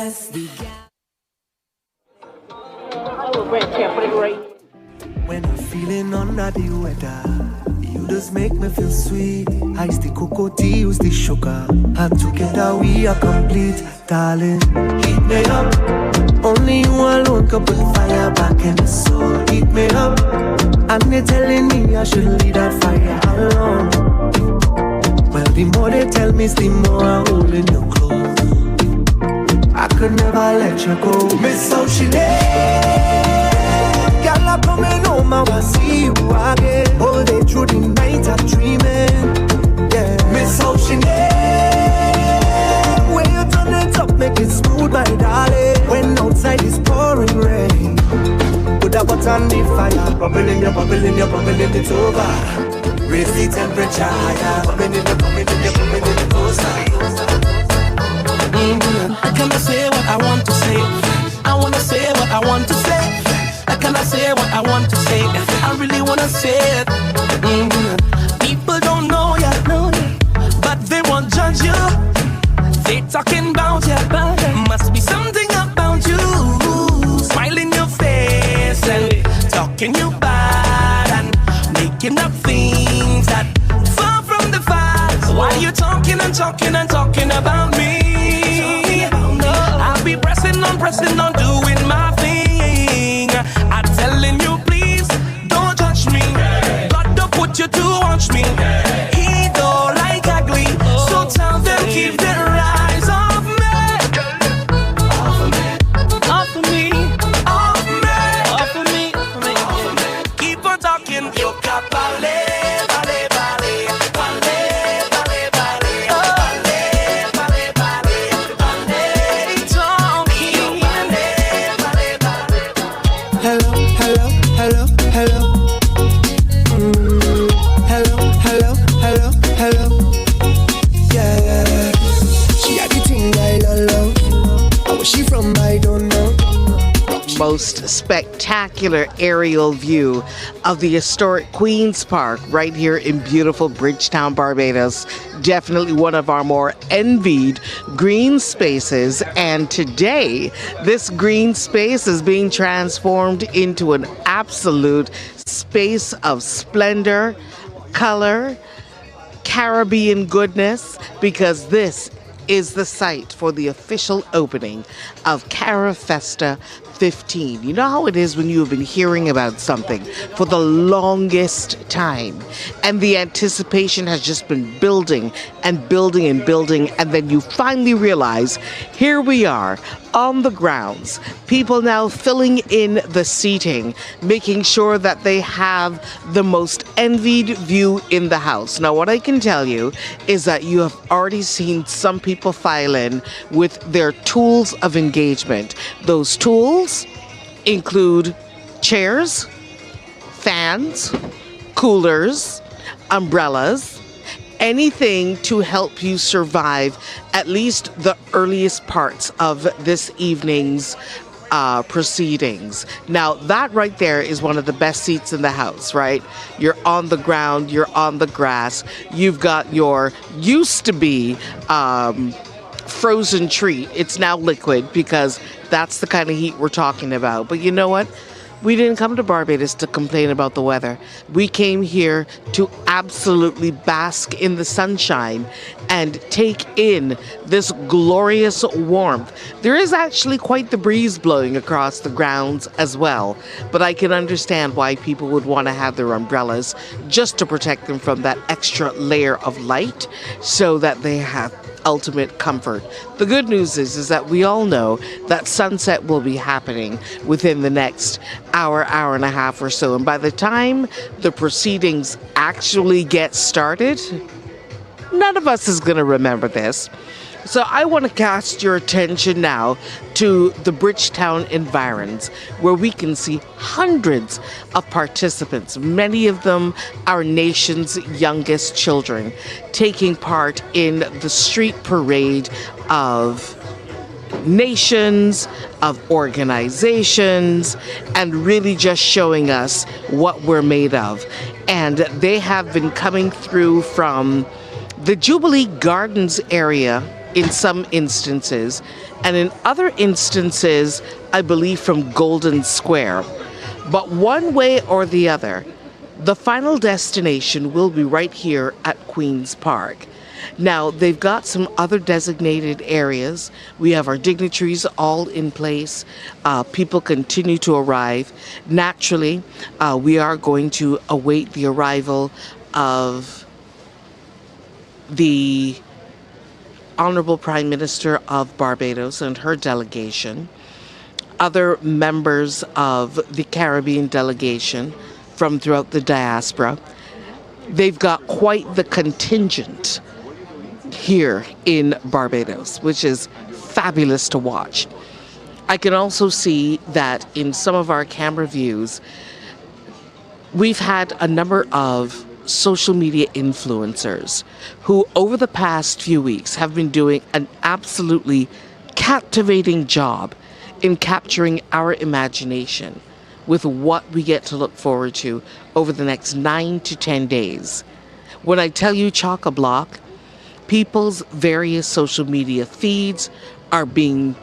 When I'm feeling under the weather, you just make me feel sweet. Ice the cocoa tea, use the sugar, and together we are complete, darling. Heat me up. Only you alone can put fire back in the soul. Heat me up. And they're telling me I should leave that fire alone. Well, the more they tell me, the more I'm holding you close. I could never let you go. Miss how she lay. Girl, I'm coming home, I will see you again. All day through the night, I'm dreaming. Yeah. Miss how she lay. When you turn it up, make it smooth, my darling. When outside is pouring rain, put that button on the fire. Bubbling, you're bubbling, you're bubbling, it's over. Raise the temperature higher. Bubbling, you're bubbling, you're bubbling, it's over. I cannot say what I want to say. I wanna say what I want to say. I cannot say what I want to say. I really wanna say it. People don't know ya, but they won't judge you. They talking about ya, must be something about you. Smile in your face and talking you bad and making up things that far from the facts. Why you talking and talking and talking about me? I'll be pressing on, doing my thing. I'm telling you, please don't touch me. God don't put you to watch me. He don't like ugly, so tell them keep their eyes off me. Off of me, off of me, off me, off of me, off of me. Keep on talking, you got ballet. Most spectacular aerial view of the historic Queen's Park right here in beautiful Bridgetown, Barbados. Definitely one of our more envied green spaces, and today this green space is being transformed into an absolute space of splendor, color, Caribbean goodness, because this is the site for the official opening of Carifesta 15. You know how it is when you have been hearing about something for the longest time, and the anticipation has just been building and building and building, and then you finally realize, here we are on the grounds, people now filling in the seating, making sure that they have the most envied view in the house. Now, what I can tell you is that you have already seen some people file in with their tools of engagement. Those tools include chairs, fans, coolers, umbrellas, anything to help you survive at least the earliest parts of this evening's proceedings. Now, that right there is one of the best seats in the house, right? You're on the ground, you're on the grass, you've got your used to be frozen treat. It's now liquid because that's the kind of heat we're talking about. But you know what? We didn't come to Barbados to complain about the weather. We came here to absolutely bask in the sunshine and take in this glorious warmth. There is actually quite the breeze blowing across the grounds as well, but I can understand why people would want to have their umbrellas just to protect them from that extra layer of light so that they have ultimate comfort. The good news is that we all know that sunset will be happening within the next hour and a half or so, and by the time the proceedings actually get started, none of us is going to remember this. So I want to cast your attention now to the Bridgetown environs, where we can see hundreds of participants, many of them our nation's youngest children, taking part in the street parade of nations, of organizations, and really just showing us what we're made of. And they have been coming through from the Jubilee Gardens area in some instances, and in other instances, I believe from Golden Square. But one way or the other, the final destination will be right here at Queen's Park. Now, they've got some other designated areas. We have our dignitaries all in place. People continue to arrive. Naturally, we are going to await the arrival of the Honorable Prime Minister of Barbados and her delegation, other members of the Caribbean delegation from throughout the diaspora. They've got quite the contingent here in Barbados, which is fabulous to watch. I can also see that in some of our camera views, we've had a number of social media influencers who over the past few weeks have been doing an absolutely captivating job in capturing our imagination with what we get to look forward to over the next 9 to 10 days. When I tell you chock-a-block, people's various social media feeds are being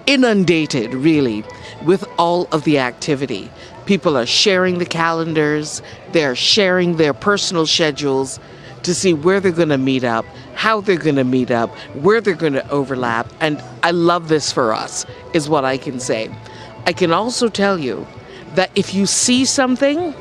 inundated, really, with all of the activity. People are sharing the calendars, they're sharing their personal schedules to see where they're going to meet up, how they're going to meet up, where they're going to overlap, and I love this for us, is what I can say. I can also tell you that if you see something,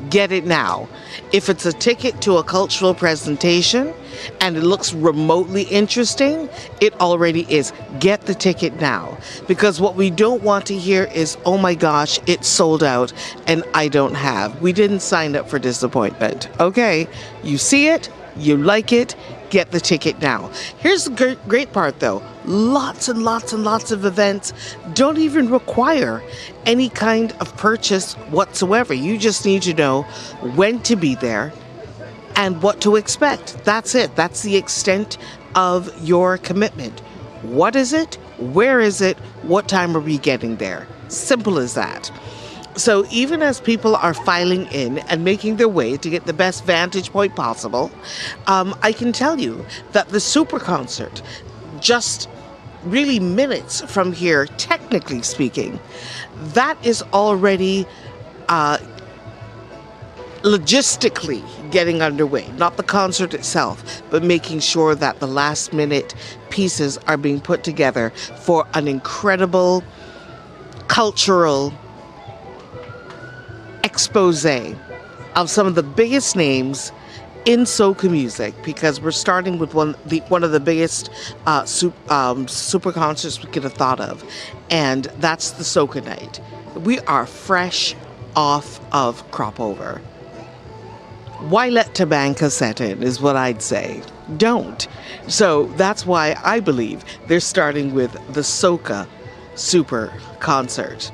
get it now. If it's a ticket to a cultural presentation and it looks remotely interesting, it already is. Get the ticket now. Because what we don't want to hear is, oh my gosh, it's sold out and I don't have. We didn't sign up for disappointment. Okay, you see it, you like it, get the ticket now. Here's the great part though. Lots and lots and lots of events don't even require any kind of purchase whatsoever. You just need to know when to be there and what to expect. That's it. That's the extent of your commitment. What is it? Where is it? What time are we getting there? Simple as that. So even as people are filing in and making their way to get the best vantage point possible, I can tell you that the super concert, just really minutes from here, technically speaking, that is already logistically getting underway. Not the concert itself, but making sure that the last minute pieces are being put together for an incredible cultural expose of some of the biggest names in soca music, because we're starting with one of the biggest super concerts we could have thought of, and that's the Soca Night. We are fresh off of crop over. Why let Tabanka set in is what I'd say. Don't. So that's why I believe they're starting with the Soca Super Concert.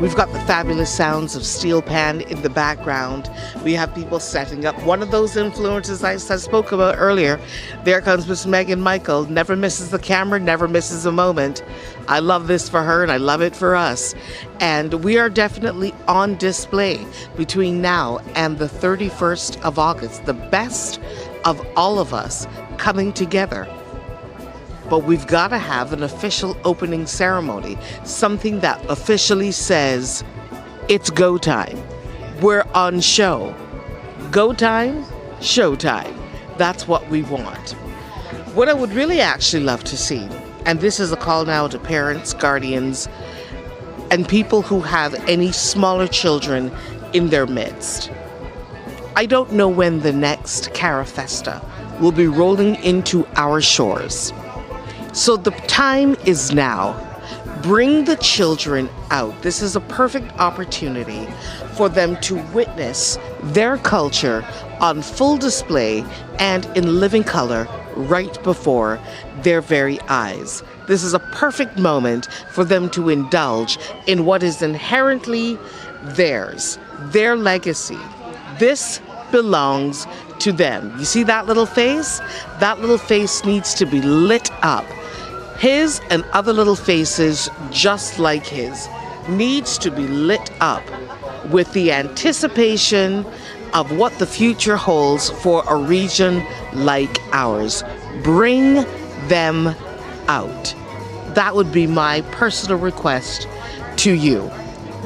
We've got the fabulous sounds of steel pan in the background. We have people setting up. One of those influences I spoke about earlier, there comes Miss Megan Michael. Never misses the camera, never misses a moment. I love this for her and I love it for us. And we are definitely on display between now and the 31st of August. The best of all of us coming together. But we've got to have an official opening ceremony, something that officially says, it's go time. We're on show. Go time, show time. That's what we want. What I would really actually love to see, and this is a call now to parents, guardians, and people who have any smaller children in their midst. I don't know when the next Carifesta will be rolling into our shores. So the time is now. Bring the children out. This is a perfect opportunity for them to witness their culture on full display and in living color right before their very eyes. This is a perfect moment for them to indulge in what is inherently theirs, their legacy. This belongs to them. You see that little face? That little face needs to be lit up. His and other little faces just like his needs to be lit up with the anticipation of what the future holds for a region like ours. Bring them out. That would be my personal request to you.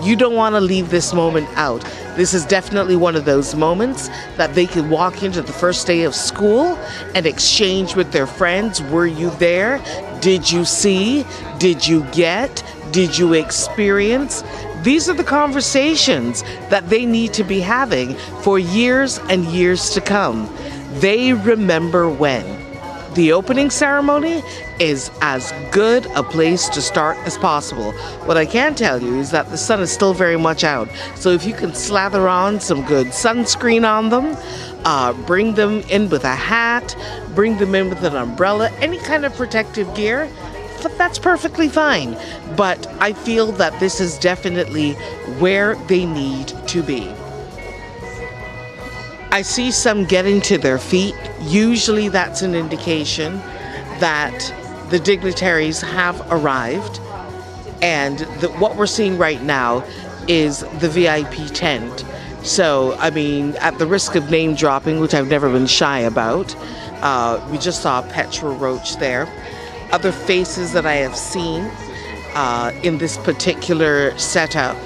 You don't want to leave this moment out. This is definitely one of those moments that they can walk into the first day of school and exchange with their friends. Were you there? Did you see? Did you get? Did you experience? These are the conversations that they need to be having for years and years to come. They remember when. The opening ceremony is as good a place to start as possible. What I can tell you is that the sun is still very much out. So if you can slather on some good sunscreen on them, bring them in with a hat, bring them in with an umbrella, any kind of protective gear, that's perfectly fine. But I feel that this is definitely where they need to be. I see some getting to their feet. Usually that's an indication that the dignitaries have arrived. And what we're seeing right now is the VIP tent. So, I mean, at the risk of name dropping, which I've never been shy about, we just saw Petra Roach there. Other faces that I have seen in this particular setup,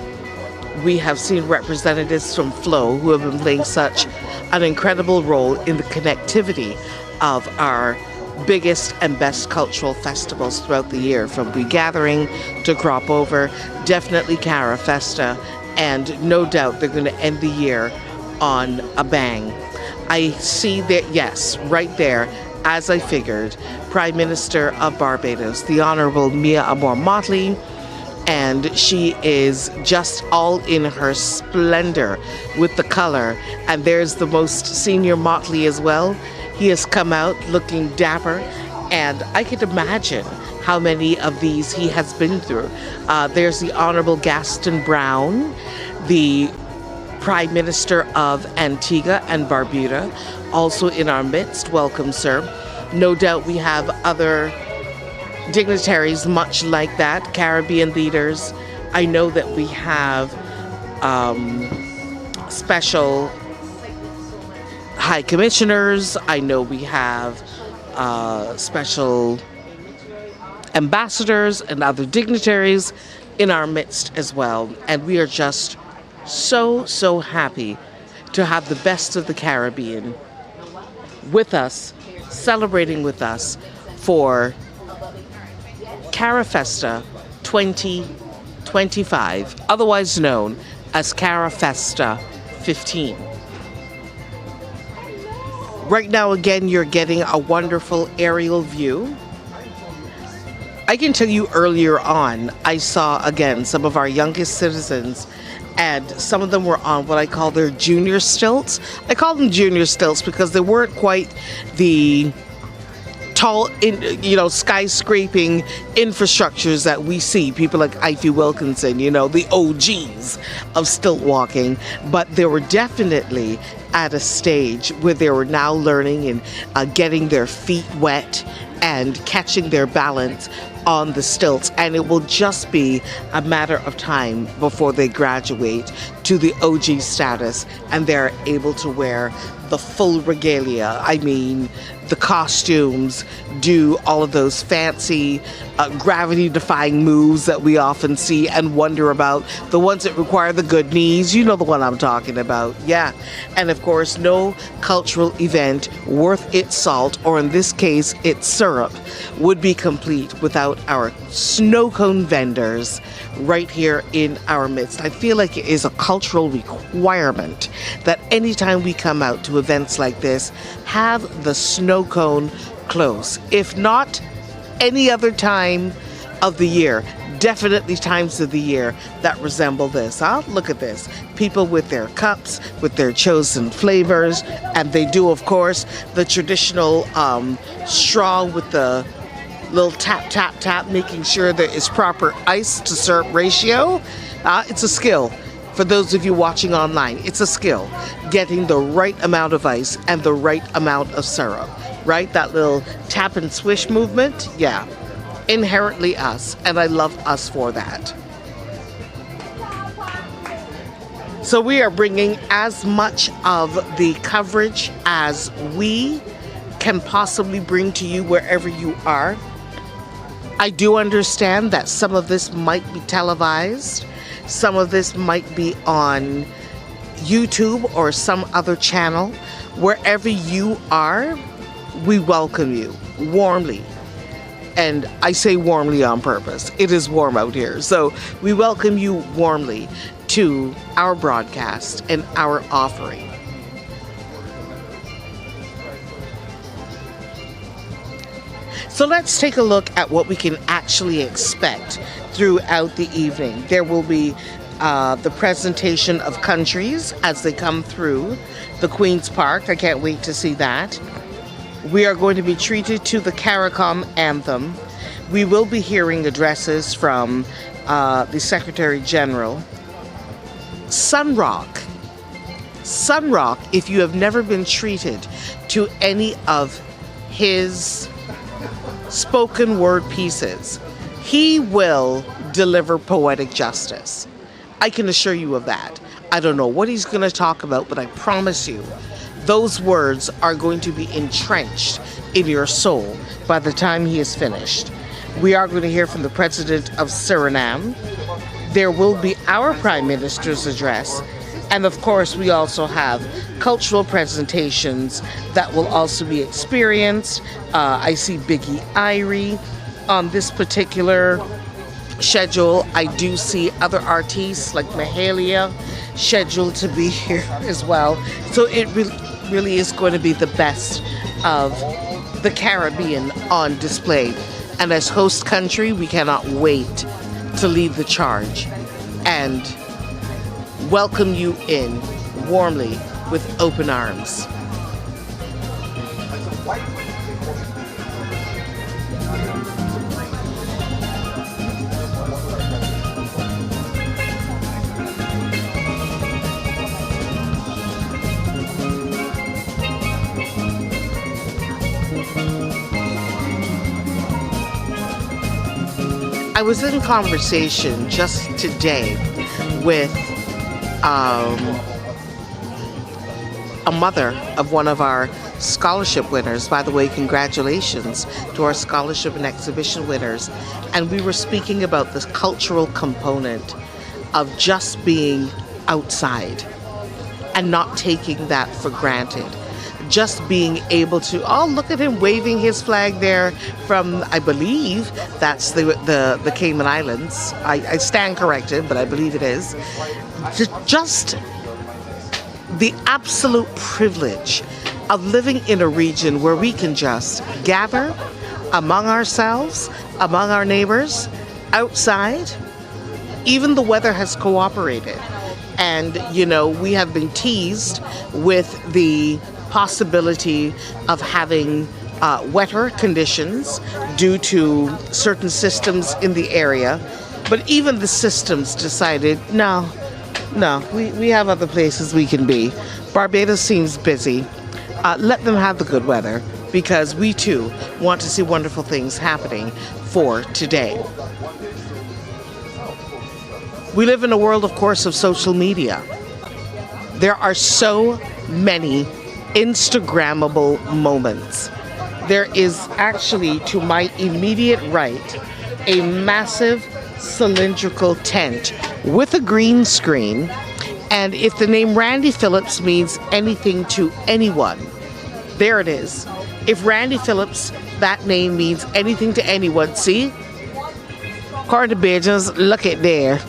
we have seen representatives from Flow who have been playing such an incredible role in the connectivity of our biggest and best cultural festivals throughout the year, from Regathering to Crop Over, definitely Carifesta, and no doubt they're going to end the year on a bang. I see that, yes, right there, as I figured, Prime Minister of Barbados, the Honourable Mia Amor Mottley, and she is just all in her splendor with the color. And there's the most senior Mottley as well. He has come out looking dapper, and I could imagine how many of these he has been through. There's the Honourable Gaston Brown, the Prime Minister of Antigua and Barbuda, also in our midst. Welcome, sir. No doubt we have other dignitaries much like that, Caribbean leaders. I know that we have special high commissioners. I know we have special ambassadors and other dignitaries in our midst as well. And we are just so happy to have the best of the Caribbean with us, celebrating with us for Carifesta 2025, otherwise known as Carifesta 15. Right now, again, you're getting a wonderful aerial view. I can tell you earlier on, I saw, again, some of our youngest citizens, and some of them were on what I call their junior stilts. I call them junior stilts because they weren't quite the tall, skyscraping infrastructures that we see, people like Ivy Wilkinson, the OGs of stilt walking, but they were definitely at a stage where they were now learning and getting their feet wet and catching their balance on the stilts, and it will just be a matter of time before they graduate to the OG status and they're able to wear the full regalia. I mean, the costumes, do all of those fancy gravity-defying moves that we often see and wonder about, the ones that require the good knees. You know the one I'm talking about. Yeah. And of course, no cultural event worth its salt, or in this case, its syrup, would be complete without our snow cone vendors right here in our midst. I feel like it is a cultural requirement that anytime we come out to events like this, have the snow cone close. If not any other time of the year, definitely times of the year that resemble this. Look at this. People with their cups, with their chosen flavors, and they do, of course, the traditional straw with the little tap, tap, tap, making sure there is proper ice to syrup ratio. It's a skill. For those of you watching online, it's a skill, getting the right amount of ice and the right amount of syrup, right? That little tap and swish movement, yeah, inherently us, and I love us for that. So we are bringing as much of the coverage as we can possibly bring to you wherever you are. I do understand that some of this might be televised, some of this might be on YouTube or some other channel. Wherever you are, we welcome you warmly. And I say warmly on purpose. It is warm out here. So we welcome you warmly to our broadcast and our offering. So let's take a look at what we can actually expect throughout the evening. There will be the presentation of countries as they come through the Queen's Park. I can't wait to see that. We are going to be treated to the CARICOM anthem. We will be hearing addresses from the Secretary General. Sunrock. Sunrock, if you have never been treated to any of his spoken word pieces, he will deliver poetic justice. I can assure you of that. I don't know what he's going to talk about, but I promise you, those words are going to be entrenched in your soul by the time he is finished. We are going to hear from the President of Suriname. There will be our Prime Minister's address. And of course, we also have cultural presentations that will also be experienced. I see Biggie, Irie on this particular schedule. I do see other artists like Mahalia scheduled to be here as well. So it really is going to be the best of the Caribbean on display. And as host country, we cannot wait to lead the charge and welcome you in warmly with open arms. I was in conversation just today with a mother of one of our scholarship winners. By the way, congratulations to our scholarship and exhibition winners. And we were speaking about this cultural component of just being outside and not taking that for granted. Just being able to, oh, look at him waving his flag there from, I believe that's the Cayman Islands. I stand corrected, but I believe it is. Just the absolute privilege of living in a region where we can just gather among ourselves, among our neighbors, outside. Even the weather has cooperated. And, you know, we have been teased with the possibility of having wetter conditions due to certain systems in the area. But even the systems decided, no, we have other places we can be. Barbados seems busy. Let them have the good weather, because we too want to see wonderful things happening for today. We live in a world, of course, of social media. There are so many Instagrammable moments. There is actually, to my immediate right, a massive cylindrical tent with a green screen. And if the name Randy Phillips means anything to anyone, there it is. If Randy Phillips, that name means anything to anyone, see? According to Bajans, look at there.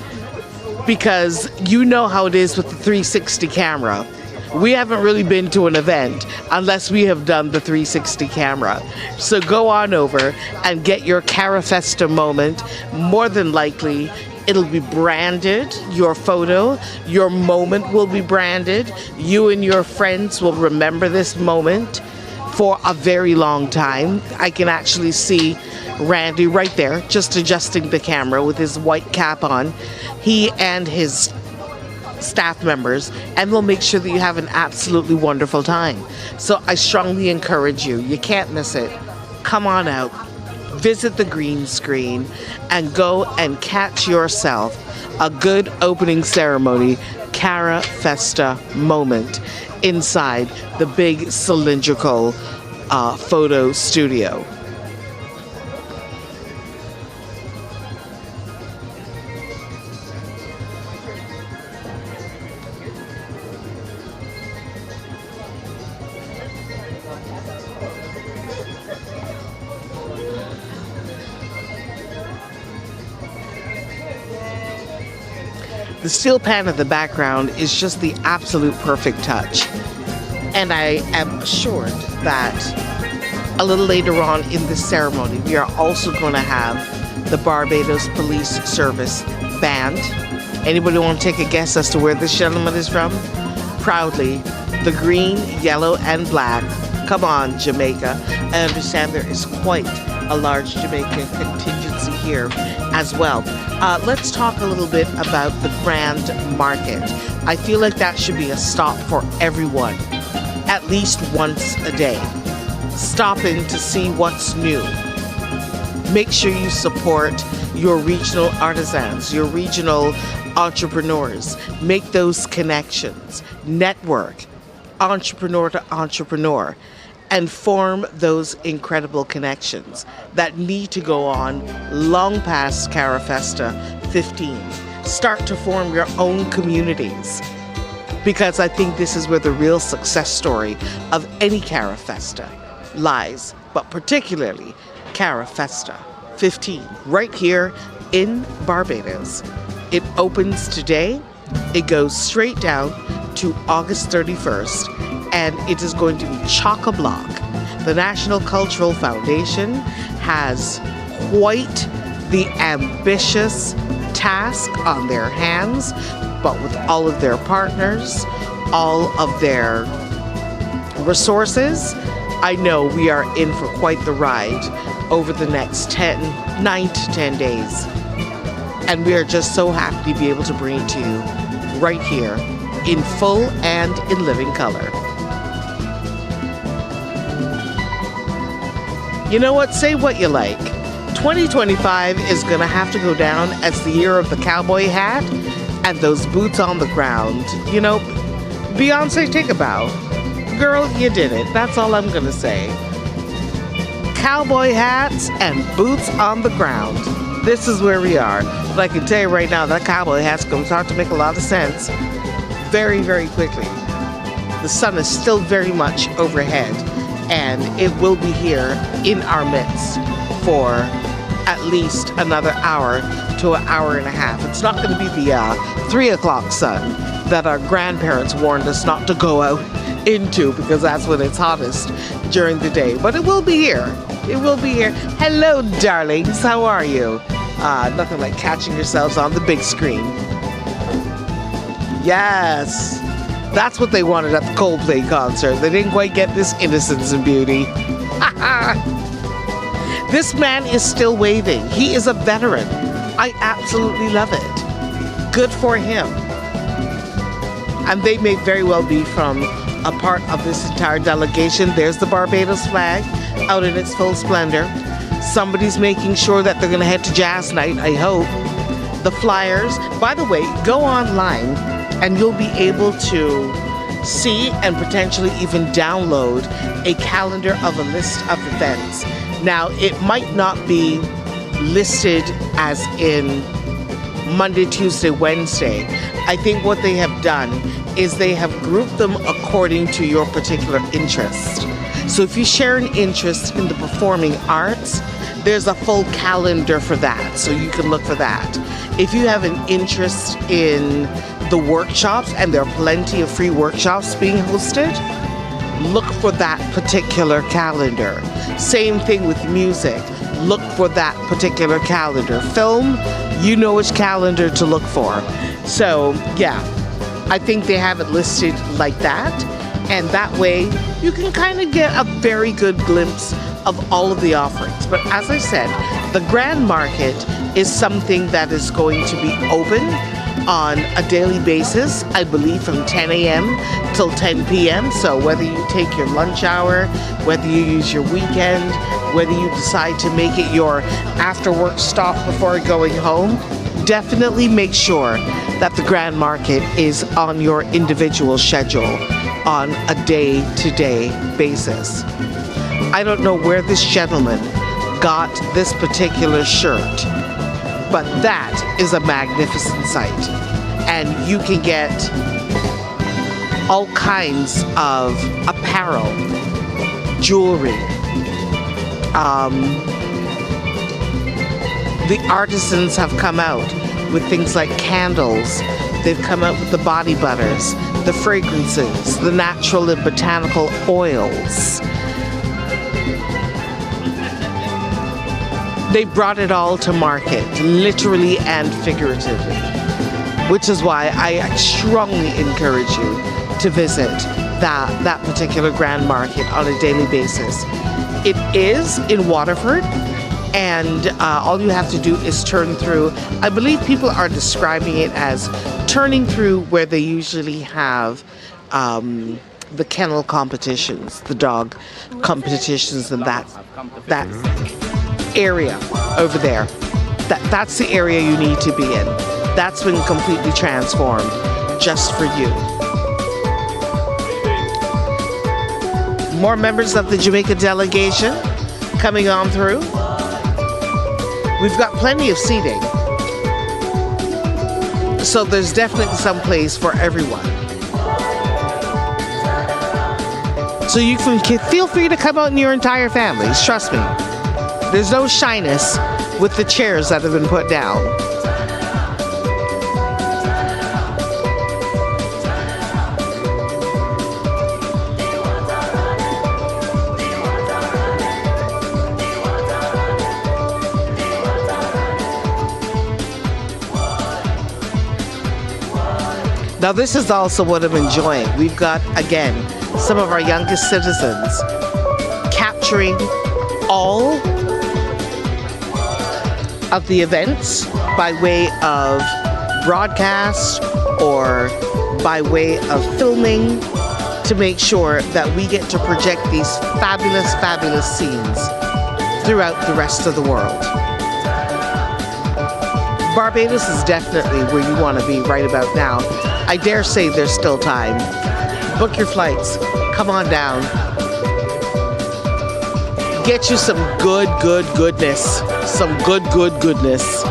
Because you know how it is with the 360 camera. We haven't really been to an event unless we have done the 360 camera. So go on over and get your Carifesta moment. More than likely, it'll be branded, your photo, your moment will be branded. You and your friends will remember this moment for a very long time. I can actually see Randy right there, just adjusting the camera with his white cap on. He and his staff members, and we'll make sure that you have an absolutely wonderful time. So I strongly encourage you, you can't miss it. Come on out, visit the green screen, and go and catch yourself a good opening ceremony Carifesta moment inside the big cylindrical photo studio. The steel pan in the background is just the absolute perfect touch. And I am assured that a little later on in this ceremony, we are also going to have the Barbados Police Service Band. Anybody want to take a guess as to where this gentleman is from? Proudly, the green, yellow, and black. Come on, Jamaica. I understand there is quite a large Jamaican contingency here as well. Let's talk a little bit about the Grand Market. I feel like that should be a stop for everyone, at least once a day. Stop in to see what's new. Make sure you support your regional artisans, your regional entrepreneurs. Make those connections. Network, entrepreneur to entrepreneur, and form those incredible connections that need to go on long past Carifesta 15. Start to form your own communities, because I think this is where the real success story of any Carifesta lies, but particularly Carifesta 15, right here in Barbados. It opens today. It goes straight down to August 31st, and it is going to be chock-a-block. The National Cultural Foundation has quite the ambitious task on their hands, but with all of their partners, all of their resources, I know we are in for quite the ride over the next 9 to 10 days. And we are just so happy to be able to bring it to you right here in full and in living color. You know what? Say what you like. 2025 is going to have to go down as the year of the cowboy hat and those boots on the ground. You know, Beyonce, take a bow. Girl, you did it. That's all I'm going to say. Cowboy hats and boots on the ground. This is where we are. But I can tell you right now, that cowboy hat's going to start to make a lot of sense very, very quickly. The sun is still very much overhead, and it will be here in our midst for at least another hour to an hour and a half. It's not going to be the 3 o'clock sun that our grandparents warned us not to go out into, because that's when it's hottest during the day. But it will be here. It will be here. Hello, darlings. How are you? Nothing like catching yourselves on the big screen. Yes. That's what they wanted at the Coldplay concert. They didn't quite get this innocence and beauty. This man is still waving. He is a veteran. I absolutely love it. Good for him. And they may very well be from a part of this entire delegation. There's the Barbados flag out in its full splendor. Somebody's making sure that they're going to head to jazz night, I hope. The flyers. By the way, go online and you'll be able to see and potentially even download a calendar of a list of events. Now, it might not be listed as in Monday, Tuesday, Wednesday. I think what they have done is they have grouped them according to your particular interest. So if you share an interest in the performing arts, there's a full calendar for that, so you can look for that. If you have an interest in the workshops, and there are plenty of free workshops being hosted, look for that particular calendar. Same thing with music. Look for that particular calendar. Film, you know which calendar to look for. So, yeah, I think they have it listed like that. And that way, you can kind of get a very good glimpse of all of the offerings. But as I said, the Grand Market is something that is going to be open on a daily basis, I believe from 10 a.m. till 10 p.m. So whether you take your lunch hour, whether you use your weekend, whether you decide to make it your after work stop before going home, definitely make sure that the Grand Market is on your individual schedule on a day-to-day basis. I don't know where this gentleman got this particular shirt, but that is a magnificent sight. And you can get all kinds of apparel, jewelry. The artisans have come out with things like candles. They've come out with the body butters, the fragrances, the natural and botanical oils. They brought it all to market, literally and figuratively, which is why I strongly encourage you to visit that particular Grand Market on a daily basis. It is in Waterford, and all you have to do is turn through. I believe people are describing it as turning through where they usually have the kennel competitions, the dog competitions, and that area over there. That's the area you need to be in. That's been completely transformed just for you. More members of the Jamaica delegation coming on through. We've got plenty of seating, so there's definitely some place for everyone. So you can feel free to come out in your entire families, trust me. There's no shyness with the chairs that have been put down. Now this is also what I'm enjoying. We've got, again, some of our youngest citizens capturing all of the events by way of broadcast or by way of filming to make sure that we get to project these fabulous, fabulous scenes throughout the rest of the world. Barbados is definitely where you want to be right about now. I dare say there's still time. Book your flights. Come on down. Get you some goodness. Some goodness.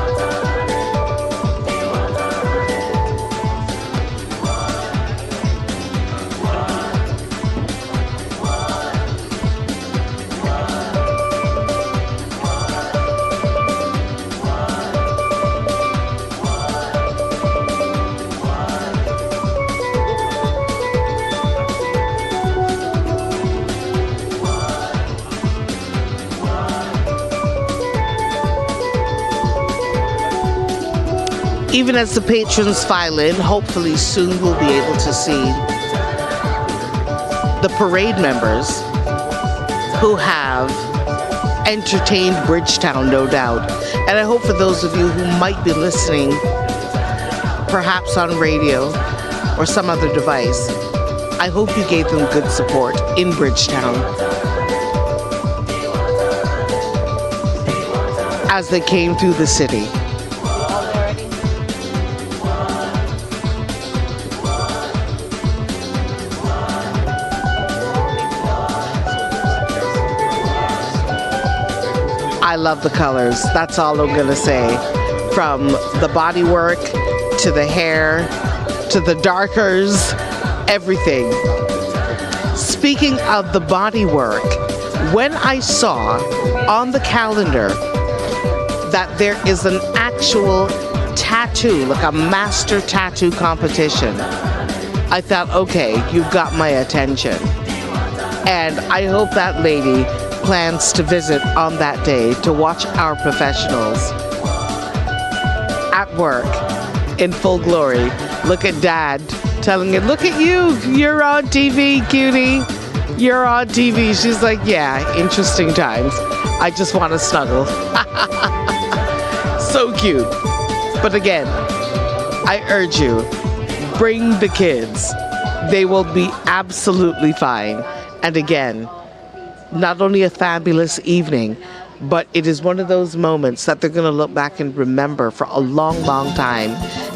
Even as the patrons file in, hopefully soon we'll be able to see the parade members who have entertained Bridgetown, no doubt. And I hope for those of you who might be listening, perhaps on radio or some other device, I hope you gave them good support in Bridgetown as they came through the city. I love the colors. That's all I'm gonna say. From the body work to the hair to the darkers, everything. Speaking of the body work, when I saw on the calendar that there is an actual tattoo, like a master tattoo competition, I thought, okay, you've got my attention. And I hope that lady plans to visit on that day to watch our professionals at work in full glory. Look at Dad telling it, look at you, you're on TV, cutie, you're on TV. She's like, yeah, interesting times. I just want to snuggle. So cute. But again, I urge you, bring the kids. They will be absolutely fine. And again, not only a fabulous evening, but it is one of those moments that they're going to look back and remember for a long, long time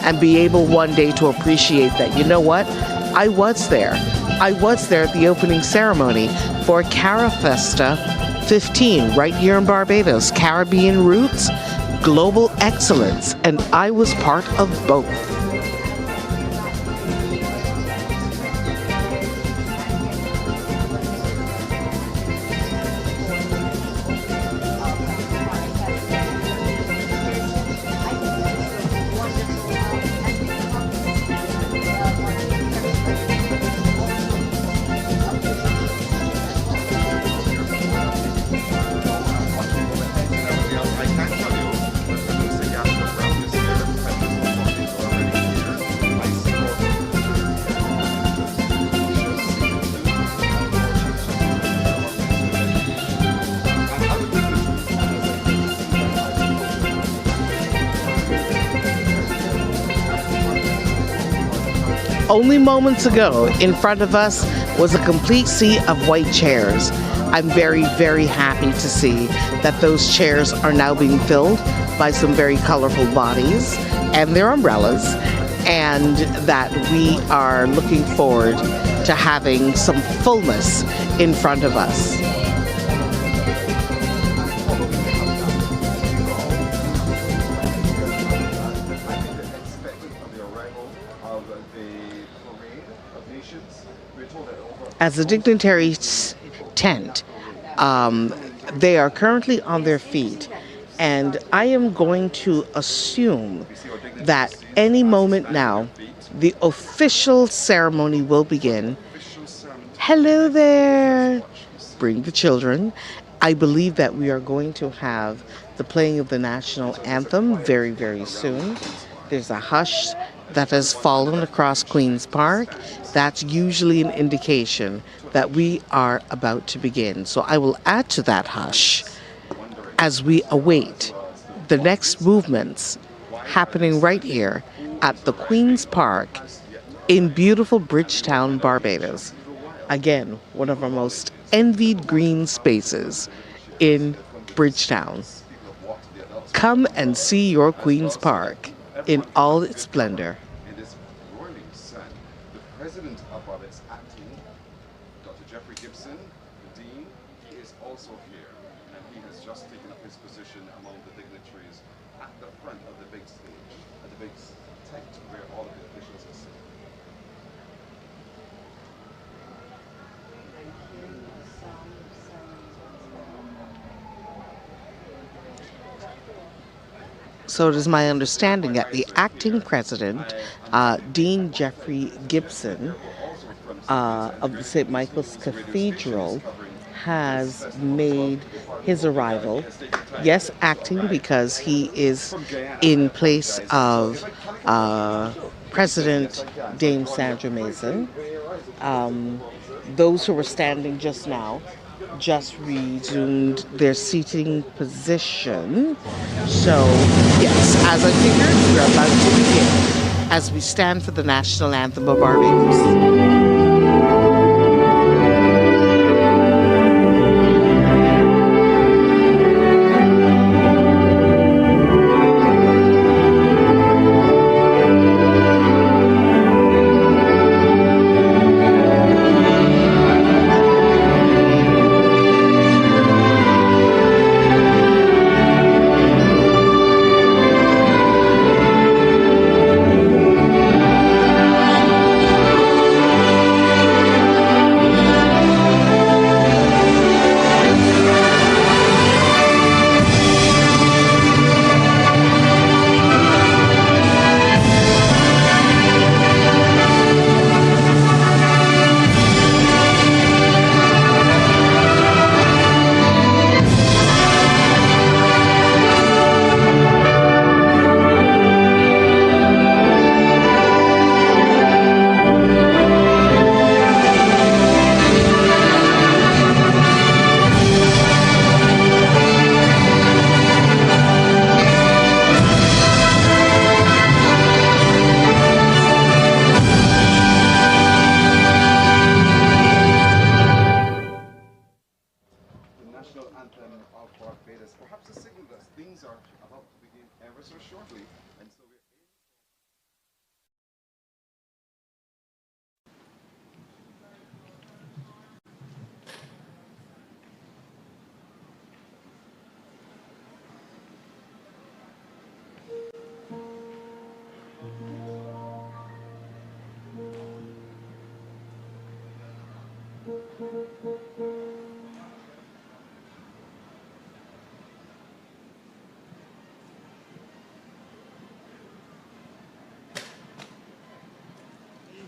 and be able one day to appreciate that, you know what? I was there. I was there at the opening ceremony for Carifesta 15 right here in Barbados. Caribbean roots, global excellence, and I was part of both. Only moments ago, in front of us was a complete sea of white chairs. I'm very, very happy to see that those chairs are now being filled by some very colorful bodies and their umbrellas, and that we are looking forward to having some fullness in front of us. As the dignitaries' tent, they are currently on their feet, and I am going to assume that any moment now, the official ceremony will begin. Hello there! Bring the children. I believe that we are going to have the playing of the national anthem very, very soon. There's a hush that has fallen across Queen's Park. That's usually an indication that we are about to begin. So I will add to that hush as we await the next movements happening right here at the Queen's Park in beautiful Bridgetown, Barbados. Again, one of our most envied green spaces in Bridgetown. Come and see your Queen's Park in all its splendor. In this roaring sun, the president of Barbados acting, Dr. Jeffrey Gibson, the dean, he is also here, and he has just taken up his position among the dignitaries at the front of the big stage, at the big tent where all of the officials are sitting. So it is my understanding that the acting president, Dean Jeffrey Gibson of the St. Michael's Cathedral, has made his arrival. Yes, acting because he is in place of President Dame Sandra Mason. Those who were standing just now just resumed their seating position. So, yes, as I figured, we're about to begin as we stand for the national anthem of Barbados.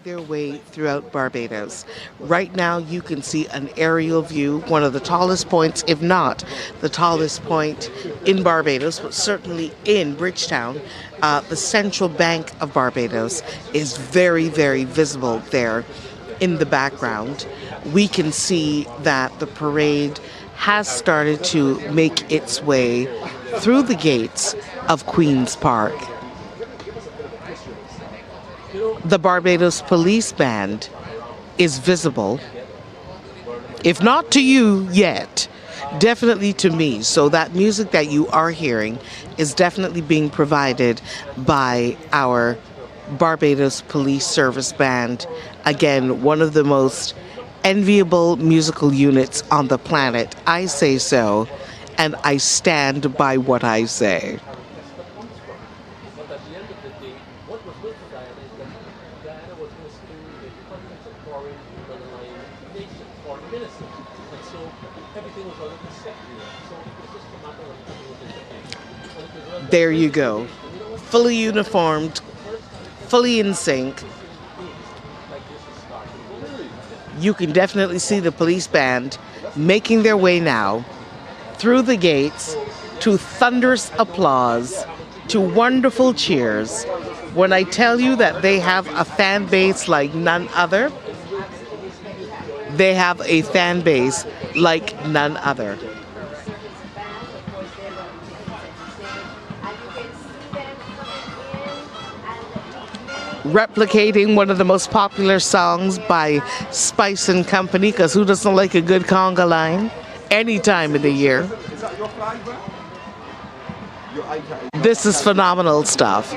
Their way throughout Barbados. Right now you can see an aerial view, one of the tallest points, if not the tallest point in Barbados, but certainly in Bridgetown. The central bank of Barbados is very, very visible there in the background. We can see that the parade has started to make its way through the gates of Queen's Park. The Barbados Police Band is visible, if not to you yet, definitely to me. So that music that you are hearing is definitely being provided by our Barbados Police Service Band. Again, one of the most enviable musical units on the planet. I say so, and I stand by what I say. There you go. Fully uniformed, fully in sync. You can definitely see the police band making their way now through the gates to thunderous applause, to wonderful cheers. When I tell you that they have a fan base like none other, they have a fan base like none other. Replicating one of the most popular songs by Spice and Company, because who doesn't like a good conga line any time of the year? This is phenomenal stuff.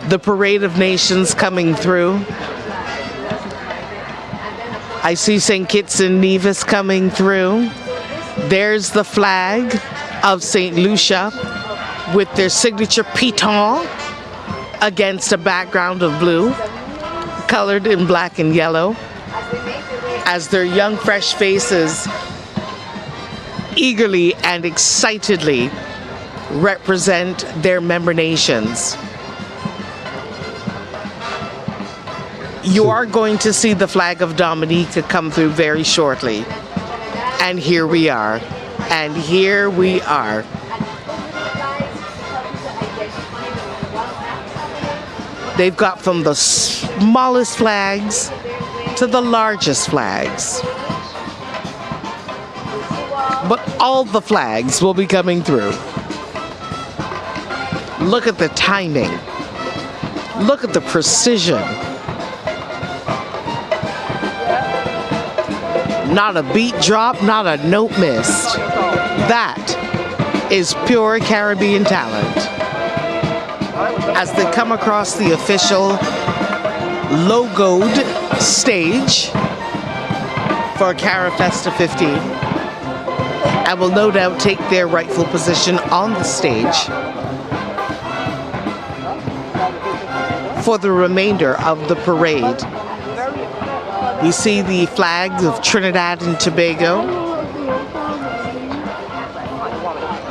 The Parade of Nations coming through. I see St. Kitts and Nevis coming through. There's the flag of St. Lucia with their signature piton against a background of blue, colored in black and yellow, as their young, fresh faces eagerly and excitedly represent their member nations. You are going to see the flag of Dominica come through very shortly. And here we are. And here we are. They've got from the smallest flags to the largest flags. But all the flags will be coming through. Look at the timing. Look at the precision. Not a beat drop, not a note missed. That is pure Caribbean talent. As they come across the official logoed stage for Carifesta 15, and will no doubt take their rightful position on the stage for the remainder of the parade. We see the flags of Trinidad and Tobago.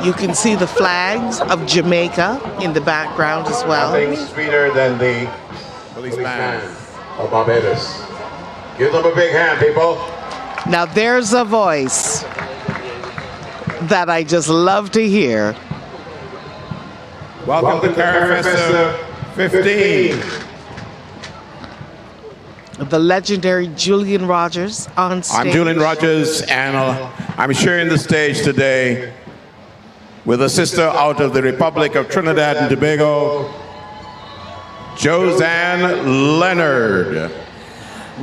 You can see the flags of Jamaica in the background as well. Nothing sweeter than the police band of Barbados. Give them a big hand, people. Now there's a voice that I just love to hear. Welcome to Carifesta 15. The legendary Julian Rogers on stage. I'm Julian Rogers, and I'm sharing the stage today with a sister out of the Republic of Trinidad and Tobago, Josanne Leonard.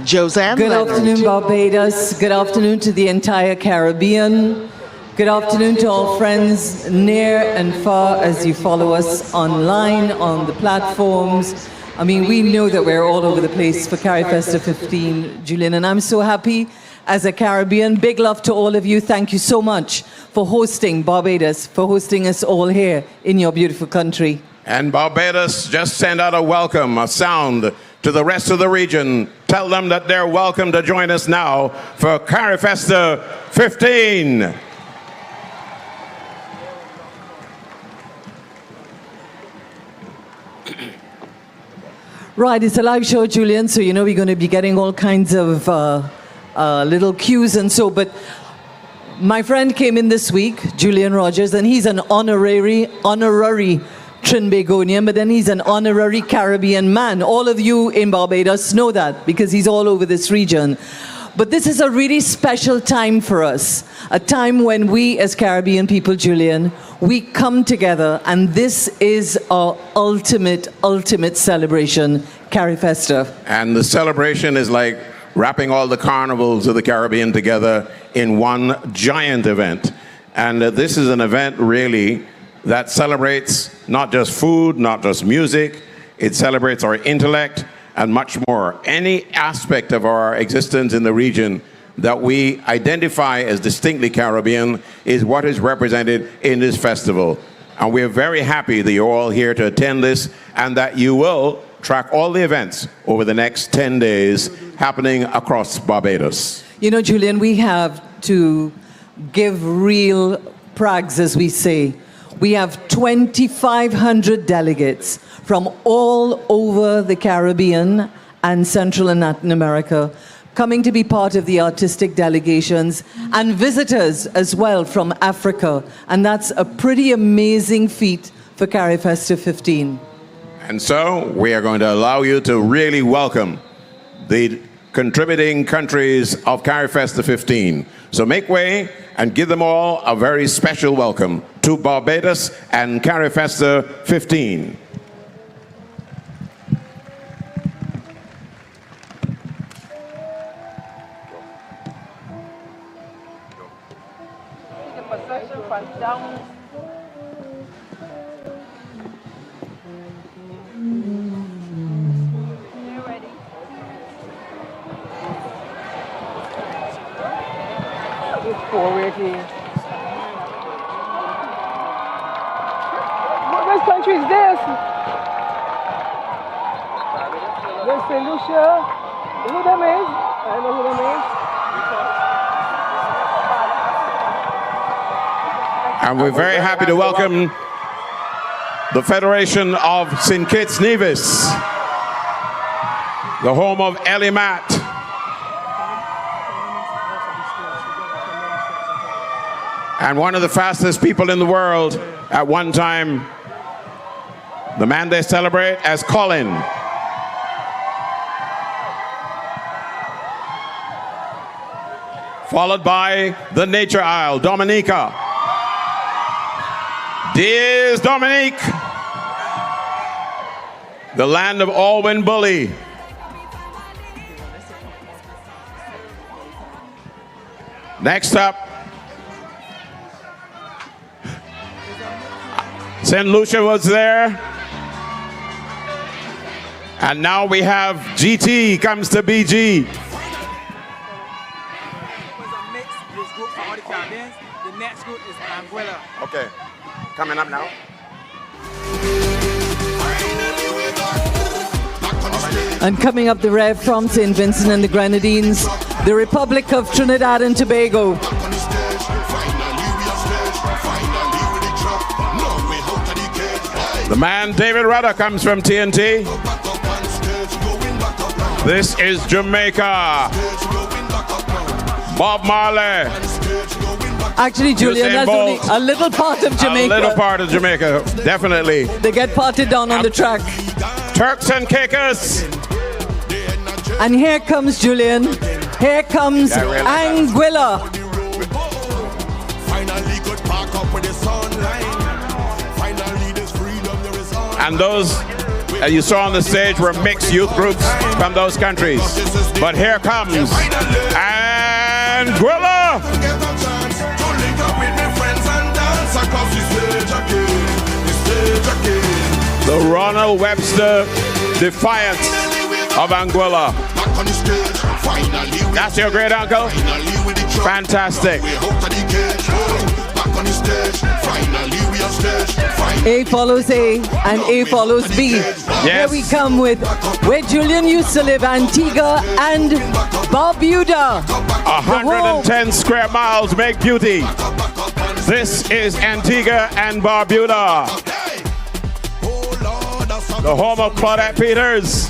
Josanne Good Leonard. afternoon, Barbados. Good afternoon to the entire Caribbean. Good afternoon to all friends near and far as you follow us online, on the platforms. I mean, we know that we're all over the place for Carifesta 15, Julian, and I'm so happy as a Caribbean. Big love to all of you. Thank you so much for hosting Barbados, for hosting us all here in your beautiful country. And Barbados just sent out a welcome, a sound to the rest of the region. Tell them that they're welcome to join us now for Carifesta 15. Right, it's a live show, Julian, so you know we're going to be getting all kinds of little cues and so, but my friend came in this week, Julian Rogers, and he's an honorary Trinbagonian, but then he's an honorary Caribbean man. All of you in Barbados know that because he's all over this region. But this is a really special time for us, a time when we as Caribbean people, Julian, we come together, and this is our ultimate celebration, Carifesta. And the celebration is like wrapping all the carnivals of the Caribbean together in one giant event. And this is an event really that celebrates not just food, not just music, it celebrates our intellect and much more. Any aspect of our existence in the region that we identify as distinctly Caribbean is what is represented in this festival. And we're very happy that you're all here to attend this and that you will track all the events over the next 10 days happening across Barbados. You know, Julian, we have to give real prags, as we say. We have 2,500 delegates from all over the Caribbean and Central and Latin America coming to be part of the artistic delegations, and visitors as well from Africa. And that's a pretty amazing feat for Carifesta 15. And so we are going to allow you to really welcome the contributing countries of Carifesta 15. So make way and give them all a very special welcome to Barbados and Carifesta 15. Forward here. What country is this? Let's say Lucia. You know who that is? I know who that is. And we're very happy to welcome the Federation of St. Kitts Nevis, the home of Ellie Matt. And one of the fastest people in the world at one time, the man they celebrate as Colin. Followed by the Nature Isle, Dominica. Dears Dominique, the land of Alwyn Bully. Next up, St. Lucia was there. And now we have GT comes to BG. The next group is Anguilla. Okay, coming up now. And coming up the rev from St. Vincent and the Grenadines, the Republic of Trinidad and Tobago. The man David Rudder comes from TNT. This is Jamaica. Bob Marley. Actually, Julian, that's only a little part of Jamaica. A little part of Jamaica, definitely. They get parted down on the track. Turks and Caicos. And here comes Julian. Here comes Anguilla. And those you saw on the stage were mixed youth groups from those countries. But here comes Anguilla. The Ronald Webster Defiance of Anguilla. That's your great uncle? Fantastic. on the stage. Finally we on stage. A follows A and A follows B. Here we come with where Julian used to live, Antigua and Barbuda. 110 square miles make beauty. This is Antigua and Barbuda, the home of Claudette Peters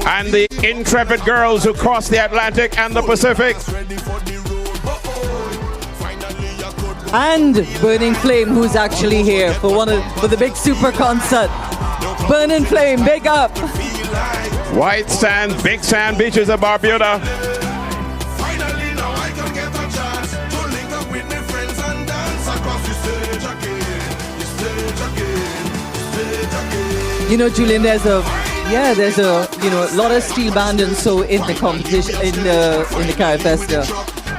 and the intrepid girls who crossed the Atlantic and the Pacific. And Burning Flame, who's actually here for the big super concert. Burning Flame, big up. White sand, big sand beaches of Barbuda. You know, Julian, there's a lot of steel band and so in the competition in the Carifesta.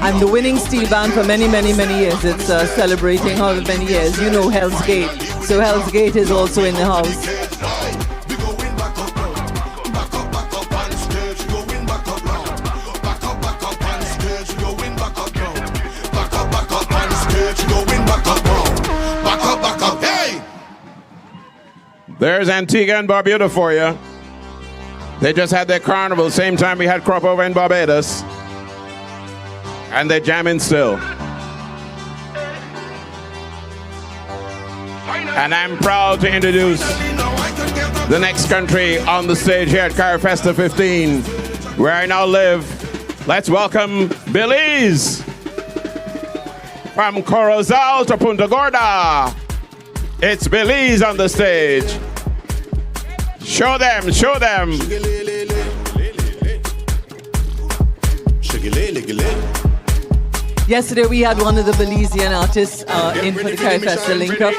I'm the winning steel band for many, many, many years. It's celebrating however many years. You know Hell's Gate. So Hell's Gate is also in the house. There's Antigua and Barbuda for you. They just had their carnival, same time we had crop over in Barbados. And they're jamming still. And I'm proud to introduce the next country on the stage here at Carifesta 15, where I now live. Let's welcome Belize. From Corozal to Punta Gorda, it's Belize on the stage. Show them, show them. Yesterday we had one of the Belizean artists in for the Carifesta link up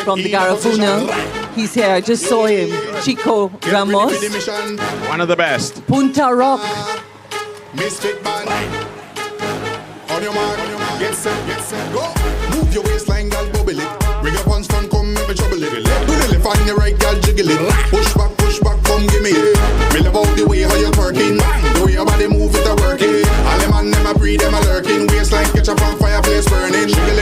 from the Garifuna. He's here, I just saw him. Chico Ramos. One of the best. Punta Rock. On your mark, get set, go. Move your waistline, girl, bubble it. Bring your pants front, come make me trouble it. Do the left on your right, girl, jiggle it. Push back, come give me it. Me love out the way how you're twerking. The way your body move it a working. All them and them a breathe, them a lurking. Waistline catch up on fireplace burning. Shiggle.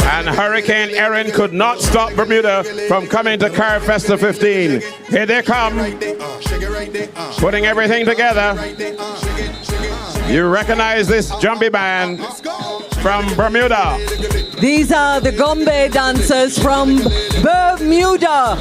And Hurricane Erin could not stop Bermuda from coming to Carifesta 15. Here they come, putting everything together. You recognize this jumpy band from Bermuda. These are the Gombe dancers from Bermuda.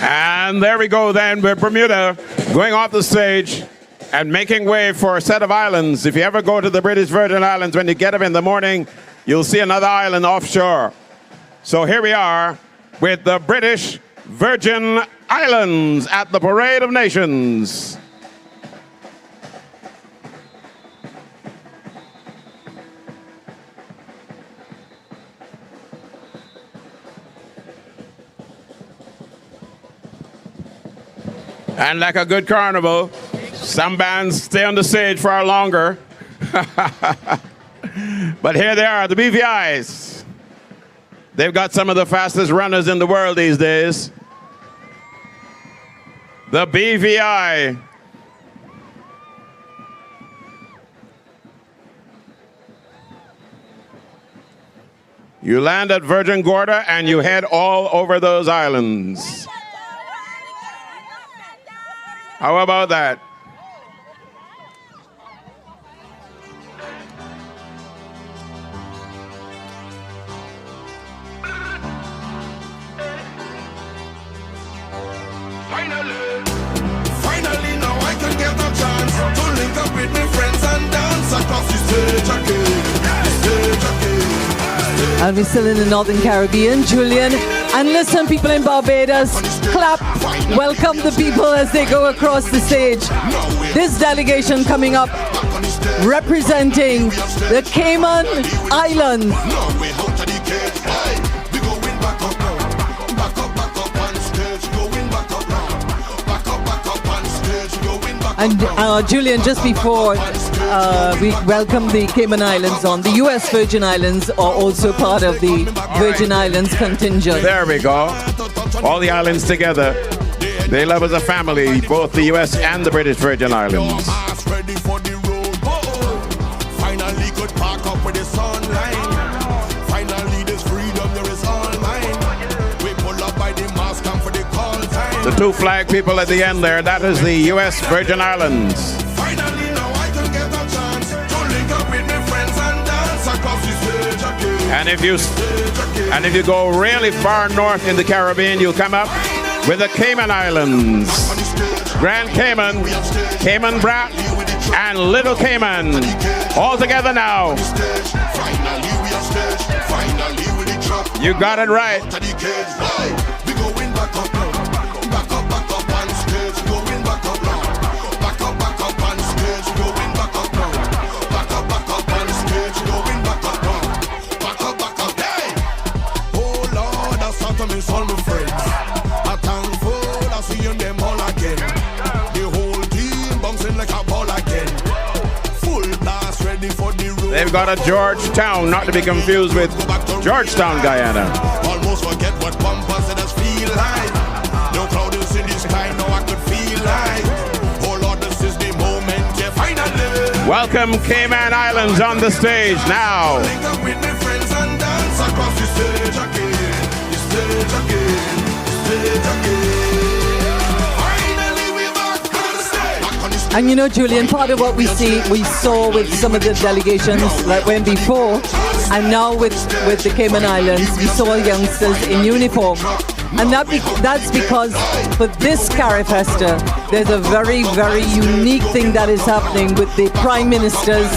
And there we go then with Bermuda going off the stage and making way for a set of islands. If you ever go to the British Virgin Islands, when you get up in the morning, you'll see another island offshore. So here we are with the British Virgin Islands at the Parade of Nations. And like a good carnival, some bands stay on the stage far longer. But here they are, the BVIs. They've got some of the fastest runners in the world these days. The BVI, You land at Virgin Gorda and you head all over those islands. How about that? Finally now I can get a chance to link up with my friends and dance across the stage again. And we're still in the Northern Caribbean, Julian. And listen, people in Barbados, clap, welcome the people as they go across the stage. This delegation coming up, representing the Cayman Islands. And Julian, just before we welcome the Cayman Islands on, the U.S. Virgin Islands are also part of the Virgin Islands contingent. There we go. All the islands together. They love as a family, both the U.S. and the British Virgin Islands. Finally could park up with the sunlight. Finally this freedom there is all mine. We pull up by the mosque and for the call time. The two flag people at the end there, that is the U.S. Virgin Islands. Finally now I can get a chance to link up with my friends and dance across the stage again. And if you go really far north in the Caribbean, you'll come up with the Cayman Islands. Grand Cayman, Cayman Brac, and Little Cayman. All together now. You got it right. All my friends, I thankful I see them all again. The whole team bouncing like a ball again. Full blast ready for the road. They've got a Georgetown, not to be confused with Georgetown, Guyana. Almost forget what Pampa said us feel like. No cloud is in the sky, no I could feel like. Oh Lord, this is the moment, yeah, finally. Welcome Cayman Islands on the stage now. Link up with my friends and dance across the stage again. Stage again, stage again. Finally we're back on the stage. And you know, Julian, part of what we saw with some of the delegations that went before, and now with the Cayman Islands, we saw youngsters in uniform. And that's because for this Carifesta, there's a very, very unique thing that is happening with the Prime Minister's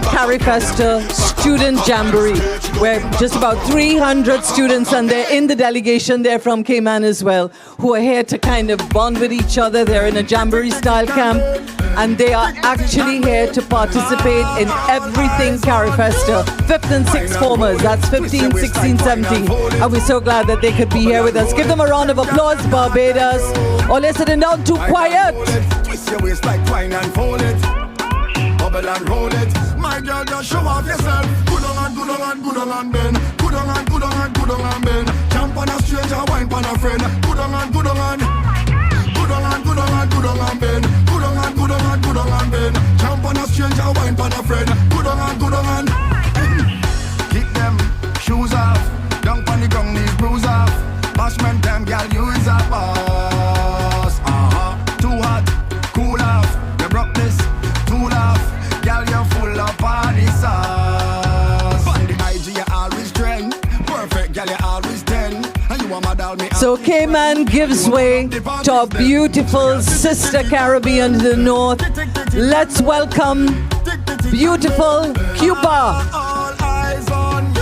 Carifesta Student Jamboree, where just about 300 students, and they're in the delegation, they're from Cayman as well, who are here to kind of bond with each other. They're in a Jamboree-style camp, and they are actually here to participate in everything Carifesta. 5th and 6th formers, that's 15, 16, 17. And we're so glad that they could be here with us. Give them a round of applause, Barbados. Or they're sitting down too quiet. Twist your waist like twine and fold it. Bubble and roll it. My girl, just show off yourself. Good on, good on, good on, Ben. Good on, good on, good on, Ben. Jump on a stranger, wine on a friend. Good on, good on. Good on, good on, good on, Ben. Good on, good on, good on, Ben. Jump on a stranger, wine on a friend. Good on, good on. Kick them shoes off. Dunk on the ground, knees bruise off. Bashman them, girl, you is a boss. Too hot, cool off. You broke this, too off. Girl, you're full of party sauce. On the IG, you always trend. Perfect, girl, you always 10. And you are my doll, me. So Cayman gives way to our beautiful sister Caribbean to the north. Let's welcome beautiful Cuba. All eyes on you.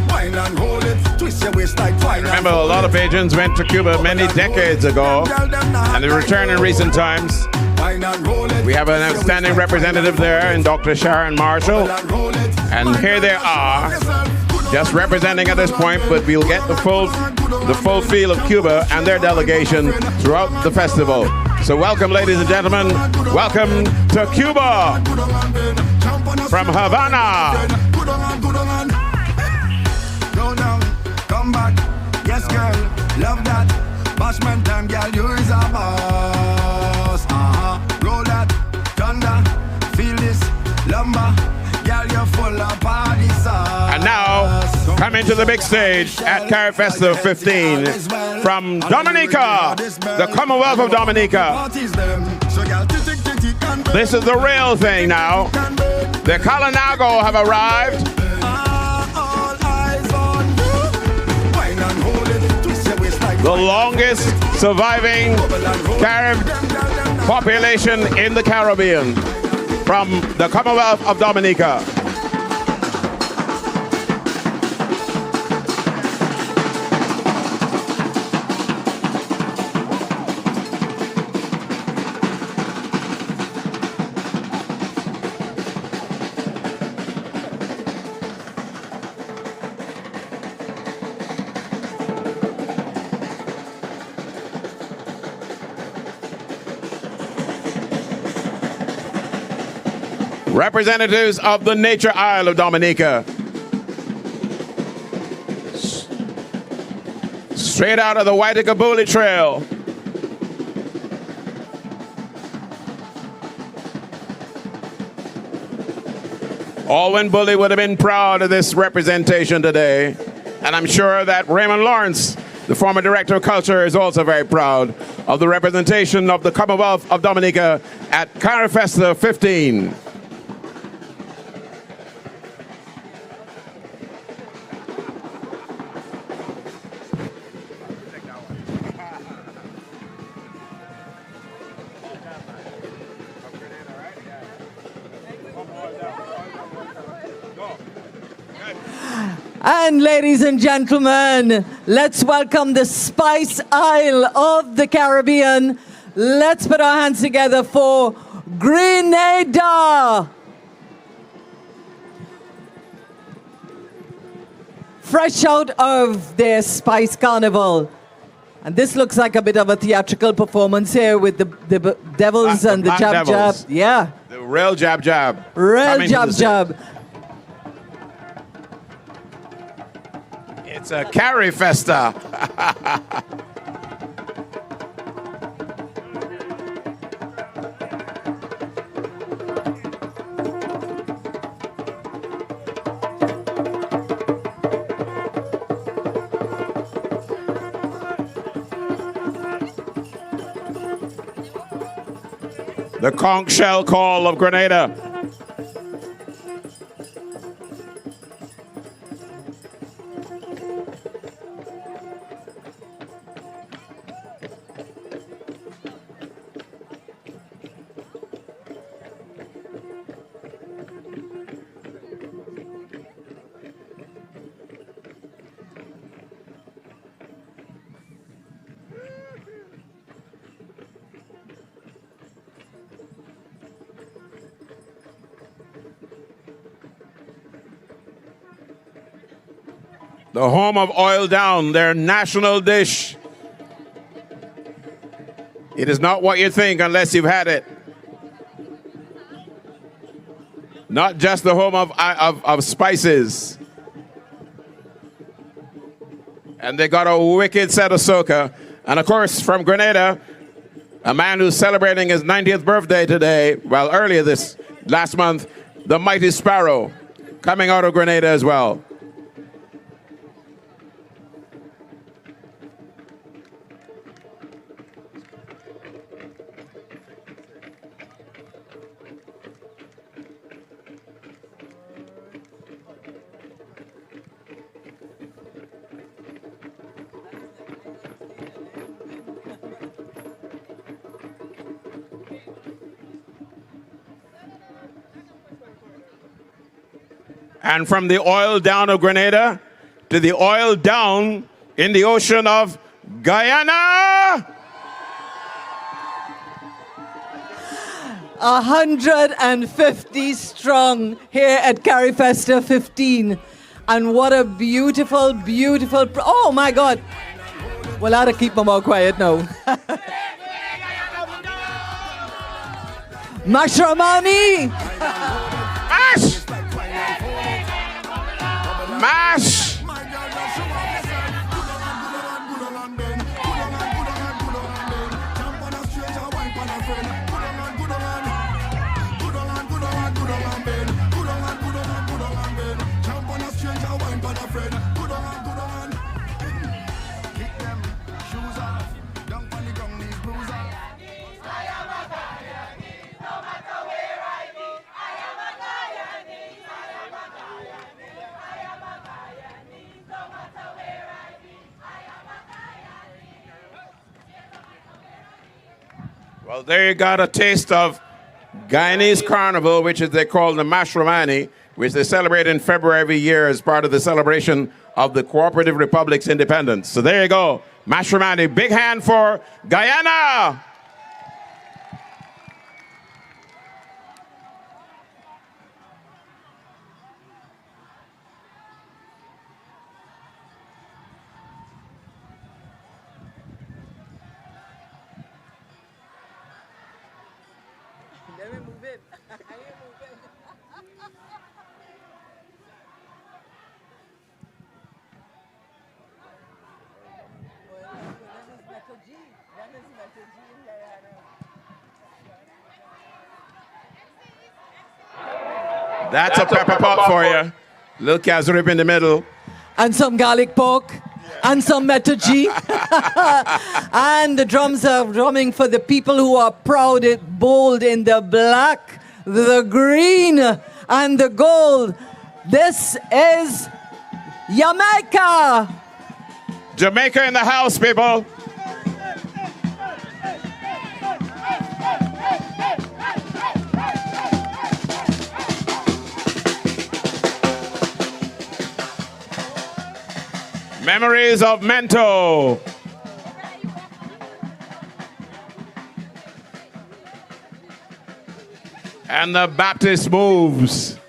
Wine and hold it. Twist your waist like twine. Remember, a lot of Bajans went to Cuba many decades ago, and they returned in recent times. We have an outstanding representative there in Dr. Sharon Marshall, and here they are, just representing at this point, but we'll get the full feel of Cuba and their delegation throughout the festival. So welcome, ladies and gentlemen, welcome to Cuba from Havana. Go down, come back, yes girl, love that. Bashman time, girl, you is a boss. Roll that, thunder, feel this, lumber, girl, you're full of party sauce. And now, Coming to the big stage at Carifesta 15 from Dominica, the Commonwealth of Dominica. This is the real thing now. The Kalinago have arrived. The longest surviving Carib population in the Caribbean from the Commonwealth of Dominica. Representatives of the Nature Isle of Dominica. Straight out of the Waitakabuli Trail. Alwyn Bully would have been proud of this representation today. And I'm sure that Raymond Lawrence, the former Director of Culture, is also very proud of the representation of the Commonwealth of Dominica at Carifesta 15. And ladies and gentlemen, let's welcome the Spice Isle of the Caribbean. Let's put our hands together for Grenada. Fresh out of their Spice Carnival. And this looks like a bit of a theatrical performance here with the devils and the jab jab. Yeah. The real jab jab. Real jab jab. It's a Carifesta. The conch shell call of Grenada. The home of Oil Down, their national dish. It is not what you think unless you've had it. Not just the home of spices. And they got a wicked set of soca. And of course, from Grenada, a man who's celebrating his 90th birthday today, well, earlier last month, the Mighty Sparrow, coming out of Grenada as well. And from the oil down of Grenada to the oil down in the ocean of Guyana. 150 strong here at Carifesta 15. And what a beautiful, beautiful... Oh, my God. Well, I ought to keep my mouth quiet now. Mashramani! Mash! Mash! Friend. Well, there you got a taste of Guyanese Carnival, which is they call the Mashramani, which they celebrate in February every year as part of the celebration of the Cooperative Republic's independence. So there you go, Mashramani. Big hand for Guyana. That's a pepper pot for you. Little casserip in the middle. And some garlic pork. And some metaji. And the drums are drumming for the people who are proud, bold in the black, the green, and the gold. This is Jamaica. Jamaica in the house, people. Memories of Mento. And the Baptist moves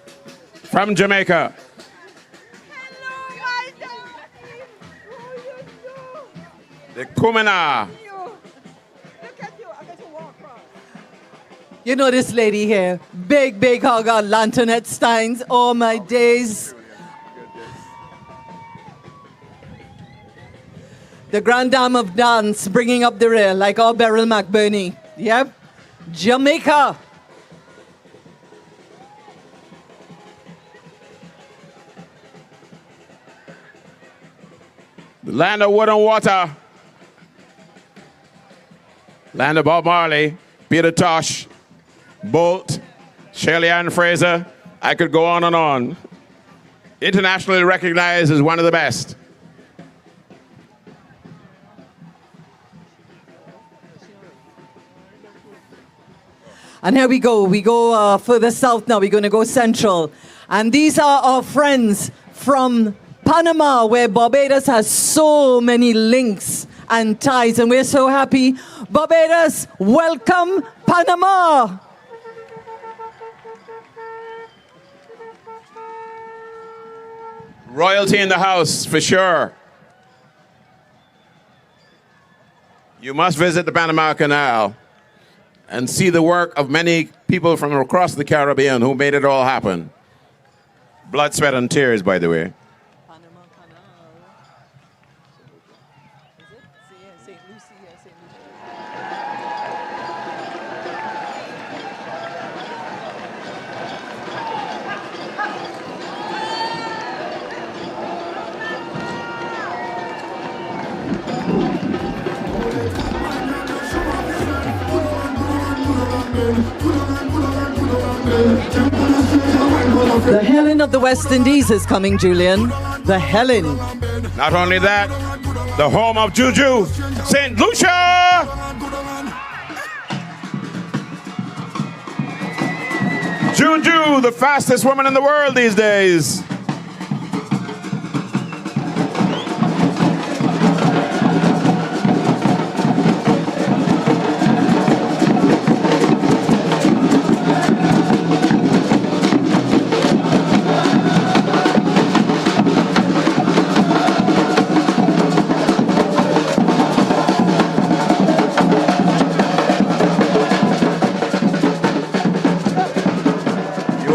from Jamaica. The Kumina. You know this lady here. Big, big hug on Lanternette Steins. Oh, my days. The Grand Dame of Dance bringing up the rear like our Beryl McBurney. Yep. Jamaica. The land of wood and water. Land of Bob Marley, Peter Tosh, Bolt, Shirley Ann Fraser. I could go on and on. Internationally recognized as one of the best. And here we go. We go further south now. We're going to go central. And these are our friends from Panama, where Barbados has so many links and ties. And we're so happy. Barbados, welcome Panama. Royalty in the house, for sure. You must visit the Panama Canal and see the work of many people from across the Caribbean who made it all happen. Blood, sweat, and tears, by the way. Panama Canal. Is it? St. Lucia, St. The Helen of the West Indies is coming, Julian. The Helen. Not only that, the home of Juju, St. Lucia! Juju, the fastest woman in the world these days.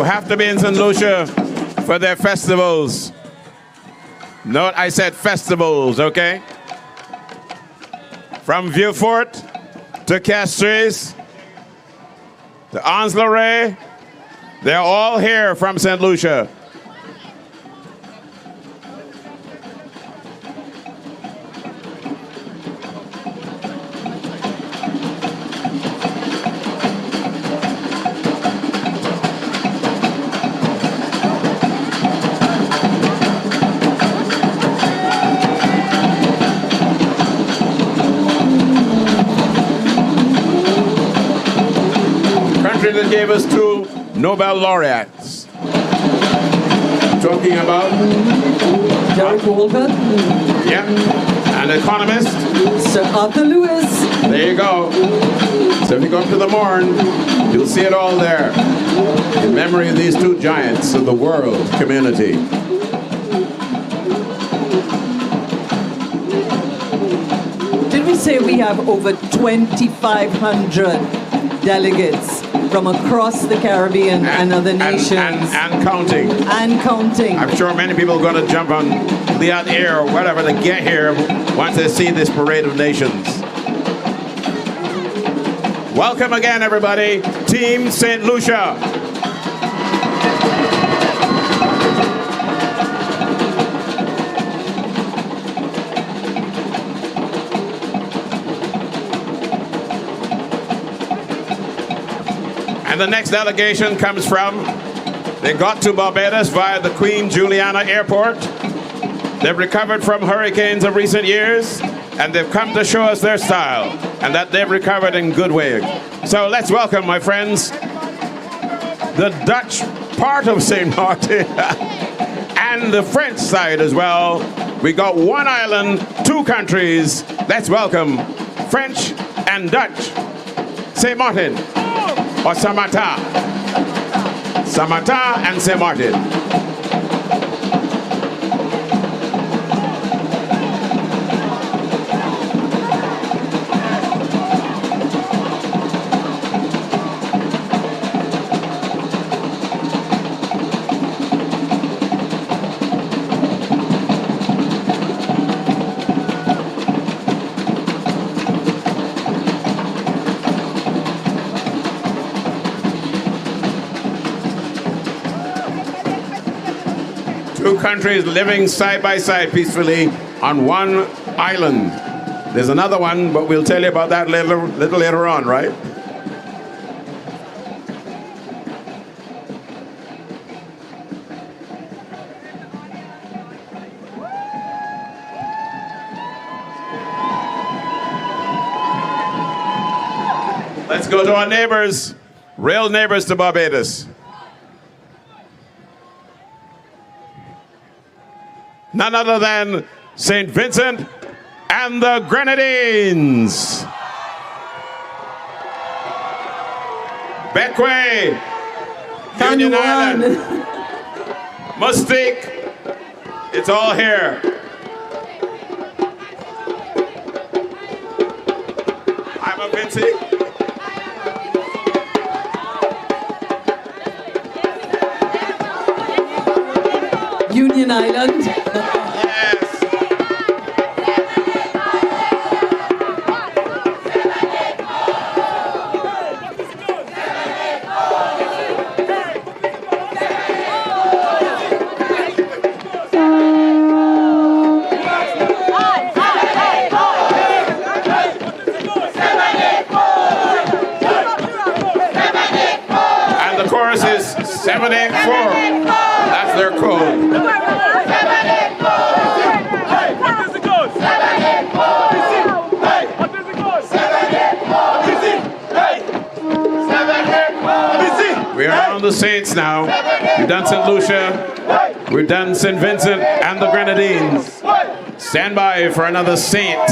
Have to be in St. Lucia for their festivals. Note I said festivals, okay? From Vieux-Fort to Castries to Anse-Lorraine, they're all here from St. Lucia. gave us 2 Nobel laureates. Talking about Derek Walker. Yeah, an economist. Sir Arthur Lewis. There you go. So if you go up to the Morn, you'll see it all there. In memory of these 2 giants of the world community. Did we say we have over 2,500 delegates from across the Caribbean and other nations? And counting. And counting. I'm sure many people are going to jump on the air or whatever to get here once they see this parade of nations. Welcome again, everybody. Team St. Lucia. And the next delegation comes from, they got to Barbados via the Queen Juliana Airport. They've recovered from hurricanes of recent years, and they've come to show us their style, and that they've recovered in good way. So let's welcome, my friends, the Dutch part of St. Martin and the French side as well. We got 1 island, 2 countries. Let's welcome French and Dutch. St. Martin. Or Samata. Samata and St. Martin. 2 countries living side by side peacefully on 1 island. There's another one, but we'll tell you about that little later on, right? Let's go to our neighbors, real neighbors to Barbados. None other than St. Vincent and the Grenadines. Bequia, Union Island, Mustique, it's all here. I'm a Vinci. Union Island. Yes. And the chorus is 784. That's their code. We are on the Saints now. We've done St. Lucia. We've done St. Vincent and the Grenadines. Stand by for another Saint.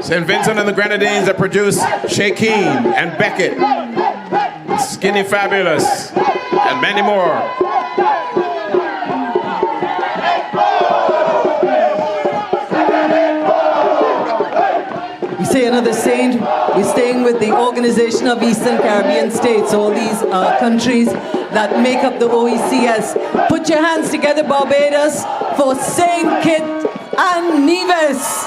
St. Vincent and the Grenadines that produce Shakeen and Beckett, Skinny Fabulous, and many more. We say another saint. We're staying with the Organization of Eastern Caribbean States, all these countries that make up the OECS. Put your hands together, Barbados, for Saint Kitts and Nevis.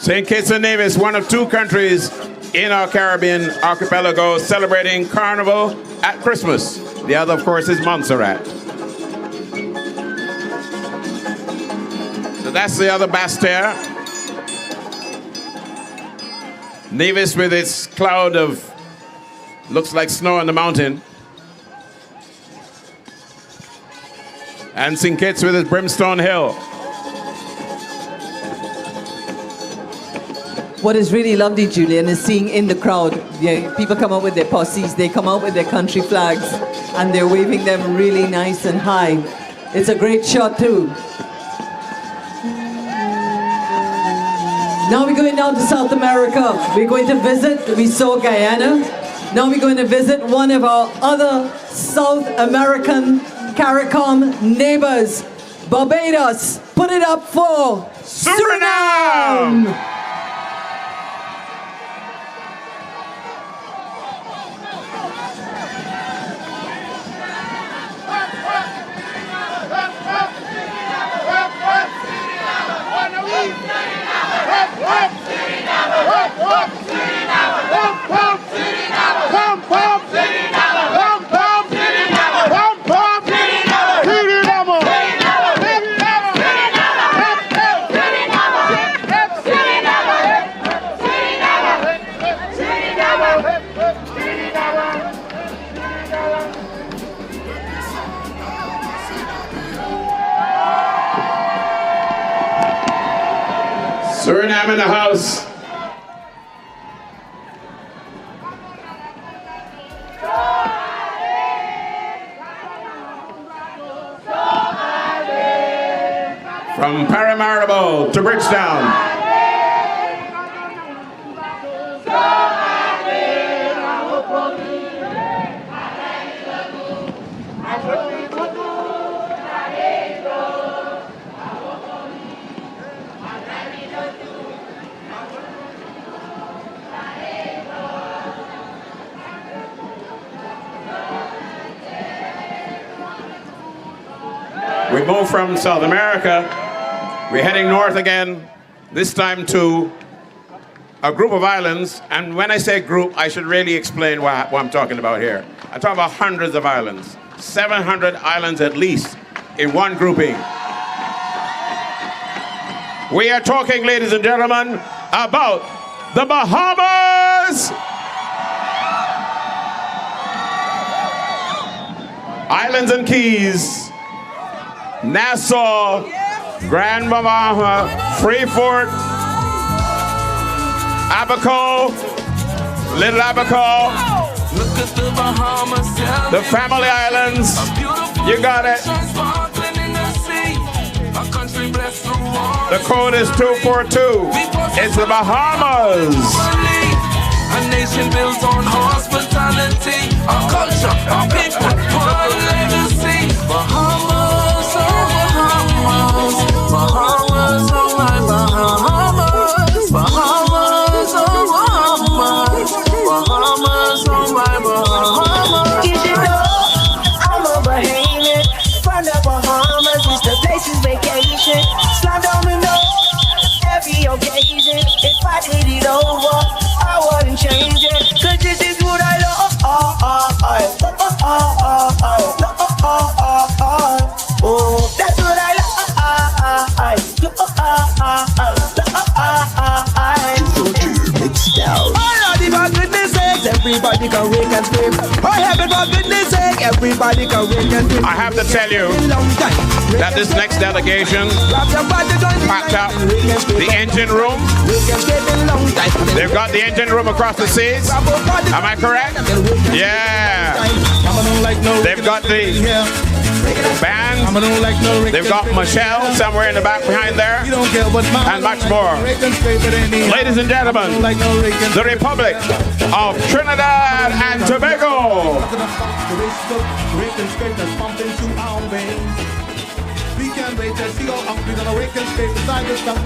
St. Kitts and Nevis, one of two countries in our Caribbean archipelago celebrating Carnival at Christmas. The other, of course, is Montserrat. So that's the other Bastille. Nevis with its cloud of, looks like snow on the mountain. And St. Kitts with its Brimstone Hill. What is really lovely, Julian, is seeing in the crowd, people come out with their posses, they come out with their country flags, and they're waving them really nice and high. It's a great shot, too. Now we're going down to South America. We're going to visit, we saw Guyana. Now we're going to visit one of our other South American CARICOM neighbors, Barbados. Put it up for Suriname! Suriname in the house. From Paramaribo to Bridgetown. We move from South America. We're heading north again, this time to a group of islands. And when I say group, I should really explain what I'm talking about here. I'm talking about hundreds of islands, 700 islands at least in one grouping. We are talking, ladies and gentlemen, about the Bahamas. Islands and Keys, Nassau, Grand Bahama, Freeport, Abaco, Little Abaco, Look at the Bahamas, the Family Islands. You got it. The code is 242. It's the Bahamas. A nation built on hospitality, our culture, our people, our legacy. Bahamas, oh Bahamas, Bahamas, oh my Bahamas, Bahamas, oh Bahamas, Bahamas, oh my Bahamas. You should know I'm a Bahamian from the Bahamas. It's the place's vacation. Slam down the nose every occasion. If I did it over, I wouldn't change it. 'Cause this is what I love. Oh, that's what I love. Oh Lordy, for goodness sake, everybody can wake and scream. Oh heaven, for goodness sake, everybody can wake and scream. I have to tell you that this next delegation packed up the engine room. They've got the engine room across the seats. Am I correct? Yeah. They've got the band. They've got Michelle somewhere in the back behind there. And much more. Ladies and gentlemen, the Republic of Trinidad and Tobago. We can't wait to see how we're gonna wake and stay beside the stuff.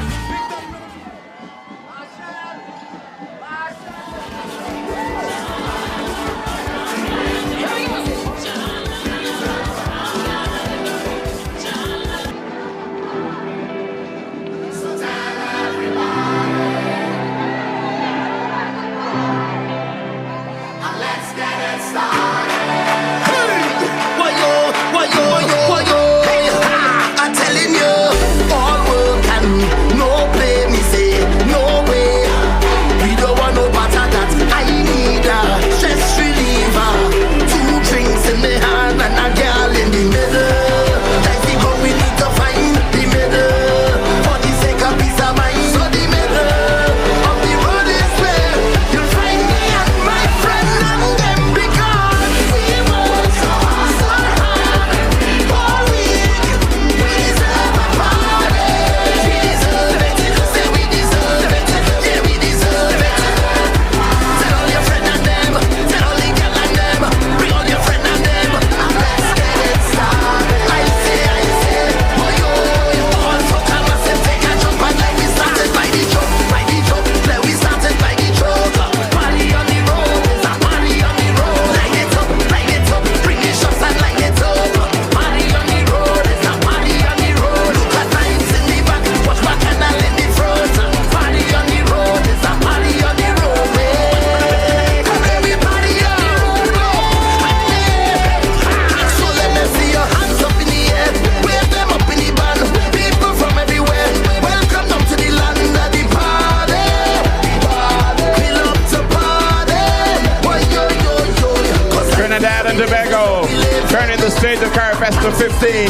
Trinidad and Tobago, turning the stage of Carifesta 15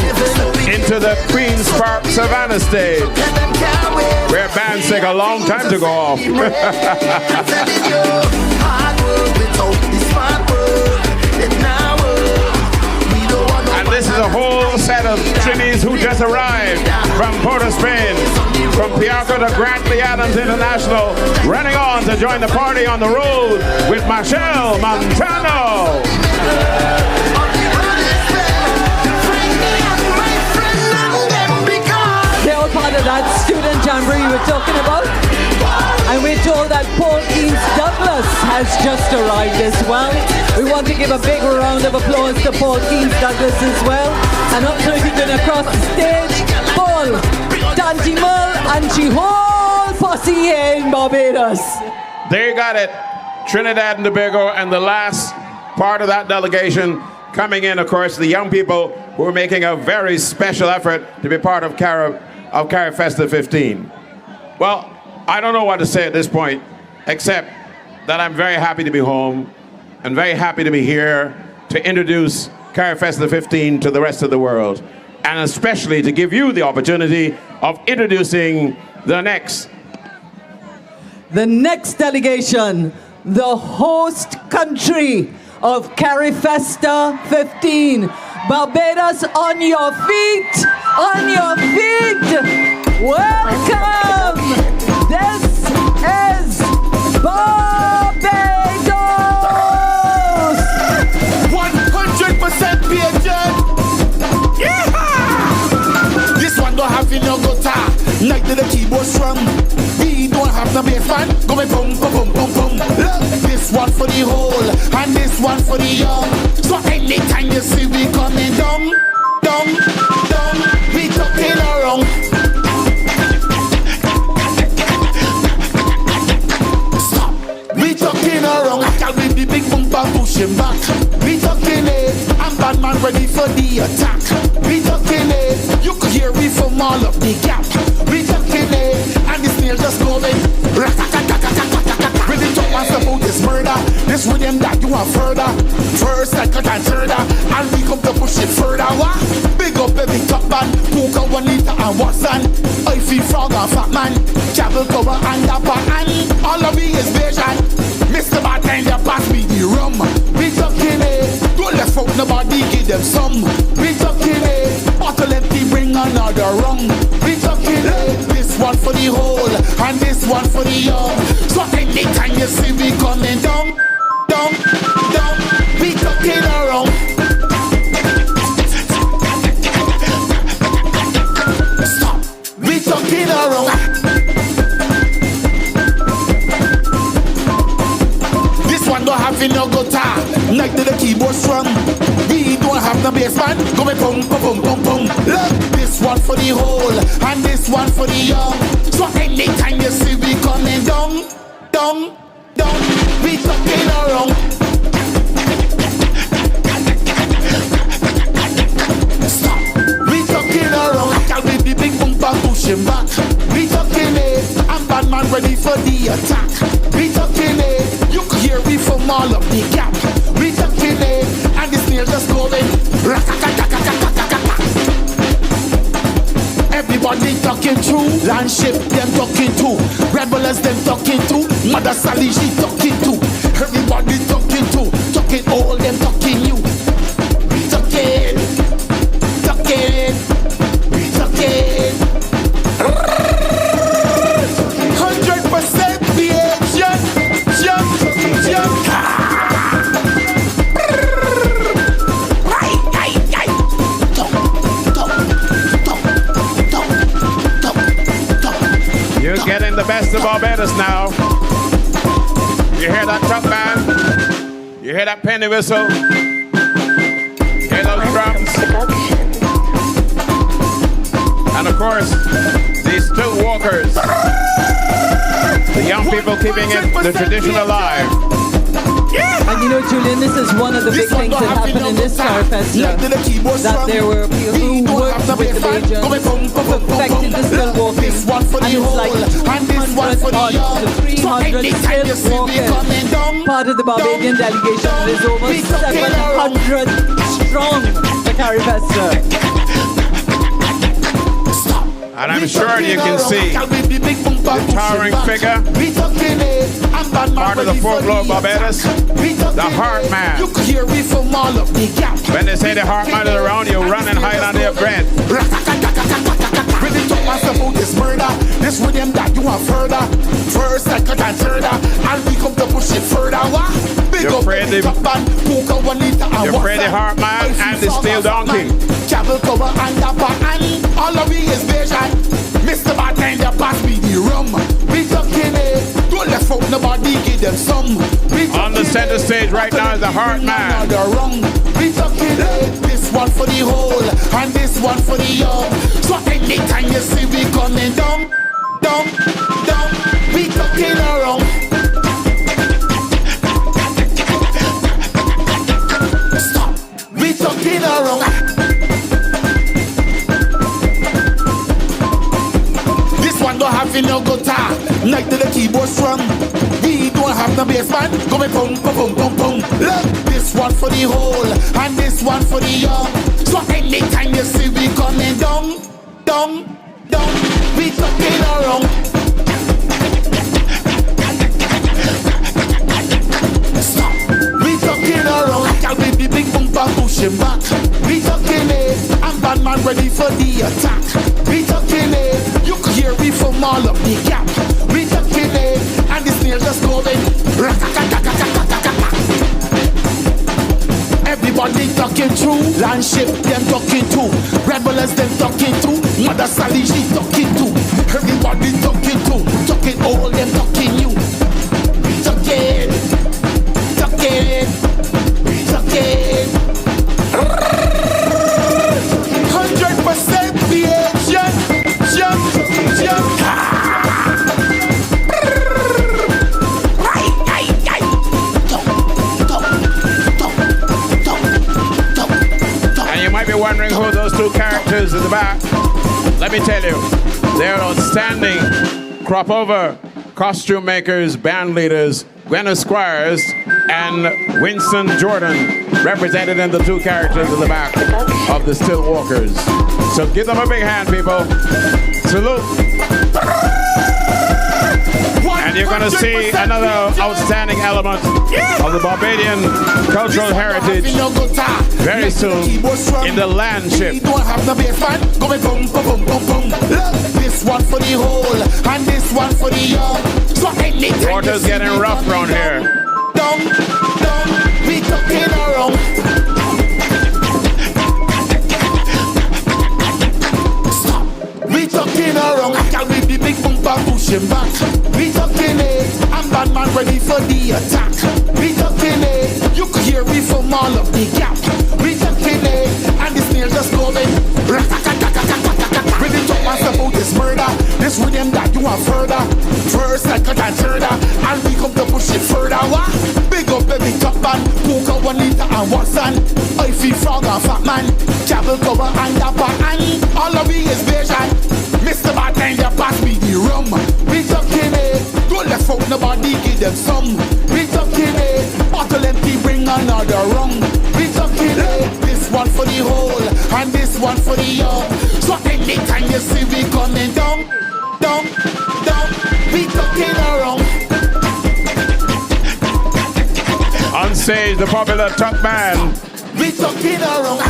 into the Queen's Park Savannah stage, where bands take a long time to go off. And this is a whole set of Trinis who just arrived from Port of Spain, from Piarco to Grantley Adams International, running on to join the party on the road with Michelle Montano. They're all part of that student jamboree you were talking about. And we're told that Paul Keens Douglas has just arrived as well. We want to give a big round of applause to Paul Keens Douglas as well. And absolutely going across the stage, Paul, Tanti Mull, and she whole posse here in Barbados. There you got it. Trinidad and Tobago, and the last part of that delegation coming in, of course, the young people who are making a very special effort to be part of Carifesta 15. Well, I don't know what to say at this point, except that I'm very happy to be home and very happy to be here to introduce Carifesta 15 to the rest of the world, and especially to give you the opportunity of introducing the next delegation, the host country of Carifesta 15. Barbados, on your feet, on your feet. Welcome. This is Barbados. 100% PHN. Yeah! This one don't have no guitar, like the keyboard strum. We don't have no bass man, going boom, boom, boom, boom, boom. Look, this one for the whole, and this one for the young. So anytime you see we coming down, down, down, we talking around. Stop, we talking around. I can be the big bumper pushing back. We talking it, and bad man ready for the attack. We talking it, you could hear we from all up the gap. We talking it, and the snail just going. Really talk once about this murder. This rhythm that you want further. First, second, and third. And we come to push it further. What? Big up every top man. Puka, Juanita, and Watson. I feel frog and fat man. Travel cover and dapper. And all of me is vision. Mr. Bartender, pass me the rum. We talking it. Don't let folk nobody give them some. We talking it. Bottle empty, bring another rum. We talking it. This one for the whole, and this one for the young. So anytime you see we coming down, down, down, we talking around. Stop, we talking around. This one don't have no guitar, like the keyboard strum. We don't have no bass man, going boom, boom, boom, boom, boom. Look, this one for the whole, and this one for the young. So anytime you see we coming down, down, down, we talking around. Stop, we talking around. I can be the big bumper pushing back. We talking it, and bad man ready for the attack. We talking it, you could hear we from all up the gap. We talking it, and the snail just going. Everybody talking true, landship them talking too, rebels them talking too, Mother Sally she talking too. Everybody talking too, talking all them talking you. We talking, talking, we talking. 100% PH, jump, jump. You're getting the best of Barbados now. You hear that trumpet band? You hear that penny whistle? You hear those drums? And of course, these still walkers. The young people keeping the tradition alive. And you know, Julian, this is one of the big things that happened in this Carifesta, that there were people who worked with the Bajans, perfected the still walking, and it's like 200 odd to 300 still walking. part of the Barbadian delegation that is over 700 strong for Carifesta. And I'm sure you can see the towering figure, part of the folklore of Barbados, the heart man. When they say the heart man is around you, run and hide under your bed. About this murder, this with them that you are further. First, second, and third, and we come to push it further. You're afraid the heart man and the steel donkey. Travel cover and upper and all of me is vision. Mr. Bartender, pass me the rum. We talking it, don't let folk nobody give them some. On the center stage right now is the heart man. We talking it, this one for the whole and this one for the young. So anytime you see we coming down, down, down, we talking around. Stop, we talking around. This one don't have no guitar, like the keyboard strum. We don't have no bass band, go me pum pum pum pum pum. Look, this one for the whole and this one for the young. So anytime you see we coming down, down, down, we talking around. Stop, we talking around. I can be the big bumper pushing back. We talking it, and bad man ready for the attack. We talking it, you can hear me from all up the gap. We talking it, and the snail just going. Everybody talking true, landship them talking too, rebels them talking too, Mother Sally she talking too. Everybody talking too, talking all them talking you. Talking, talking, talking. 100% creation, jump, jump. Be wondering who those two characters in the back. Let me tell you, they're outstanding crop over costume makers, band leaders, Gwen Squires and Winston Jordan, represented in the two characters in the back of the Still Walkers. So give them a big hand, people. Salute. And you're going to see another outstanding element of the Barbadian cultural heritage very soon in the landship. This one for the whole and this one for the young. Water's getting rough around here. Down, down, we talking around. Stop, we talking around. I can be the big bumper pushing back. We talking it, and bad man ready for the attack. We talking it, you can hear me from all of the gap. We talking it, and the snail just going. Really talk myself about this murder. This with them that you are further. First, second, and third, and we come to push it further. What? Big up every top man, Puka, 1 liter and Watson. I feel frog and fat man, travel cover and upper and all of me is vision. Mr. Bartender, pass me the rum. We talking it, don't let folk nobody give them some. We talking it, bottle empty, bring another rum. We talking it, this one for the whole and this one for the young. So anytime you see we coming down, down, down, we talking around. On stage, the popular top man. We talking around.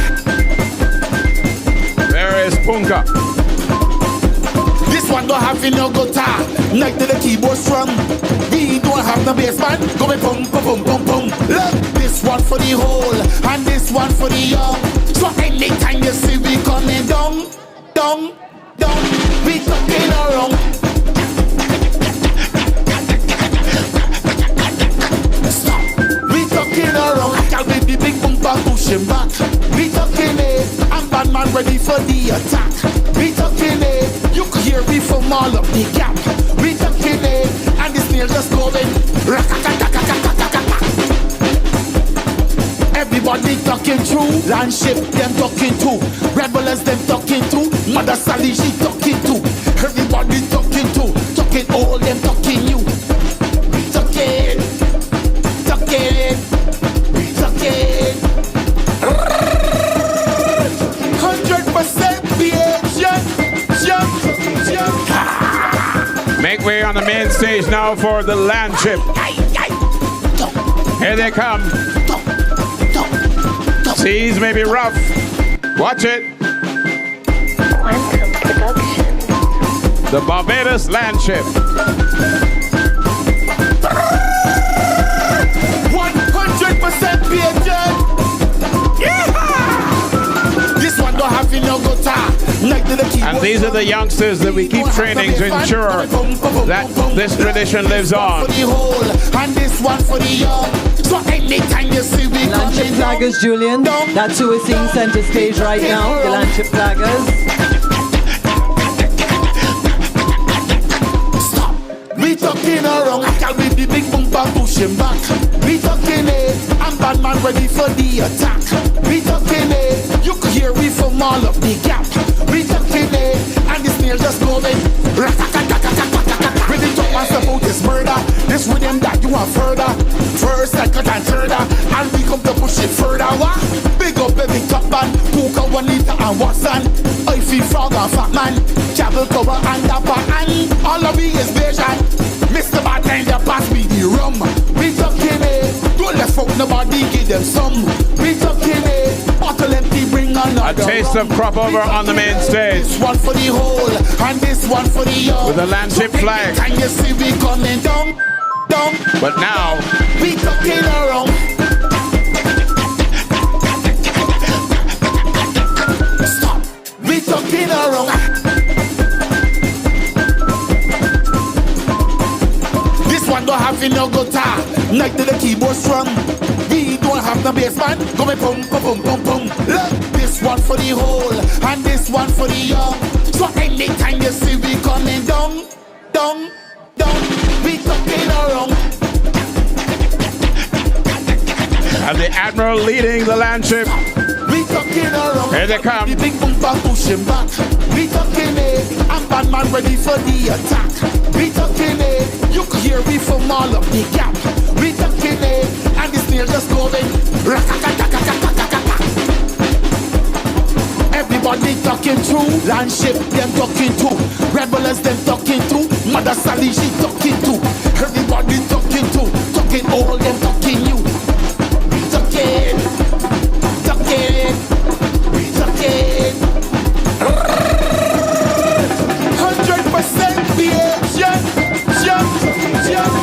There is Punka. This one don't have no guitar, like the keyboard strum. We don't have no bass band, go me pum pum pum pum pum. Look, this one for the whole and this one for the young. So anytime you see we coming down, down, down, we talking around. Stop, we talking around. I can be the big bumper pushing back. We talking it, and bad man ready for the attack. We talking it, you can hear me from all up the gap. We talking it, and the snail just going. Everybody talking true, landship them talking too, rebels them talking too, Mother Sally she talking too. Everybody talking too, talking all them talking you. We talking, way on the main stage now for the land ship. Here they come. Seas may be rough. Watch it. The Barbados land ship. 100% PHN. This one don't have no guitar. And these are the youngsters that we keep training to ensure that this tradition lives on. And this one for the young. So anytime you see we Landship flaggers, Julian. That's who we're seeing center stage right now. The landship flaggers. We talking around, I can with the big bumper pushing back. We talking it, I'm bad man ready for the attack. We talking it, you could hear we from all up the gap. We talking it, and the snare just going. Ready to talk about this murder, this rhythm that you want further. First, second, and third, and we come to push it further. What? Big up every top man, Puka, Juanita, and Watson. I feel frog and fat man, Cable cover and dapper, and all of me is vision. Mr. Bartender, pass me the rum. We talking it, don't let folk nobody give them some. We talking it, bottle empty, bring another. A taste of crop over on the main stage. This one for the whole, and this one for the young. With a landship flag. Can you see we coming down, down? But now, we talking around. Stop, we talking around. Don't have no guitar, like the keyboard strong. We don't have no bass man, go me pum pum pum pum pum. Look, this one for the whole, and this one for the young. So anytime you see we coming down, down, down, we talking around. and the Admiral leading the landship. We talking around. Here they come. The big bumper pushing back. We talking it, and bad man ready for the attack. We talking it, you could hear we from all up the gap. We talking it, and the snare just going. Everybody talking through, landship them talking to, rebels them talking to, Mother Sally she talking to. Everybody talking to, talking all them talking you. We talking, talking, we talking. 100% BH, jump, jump, jump.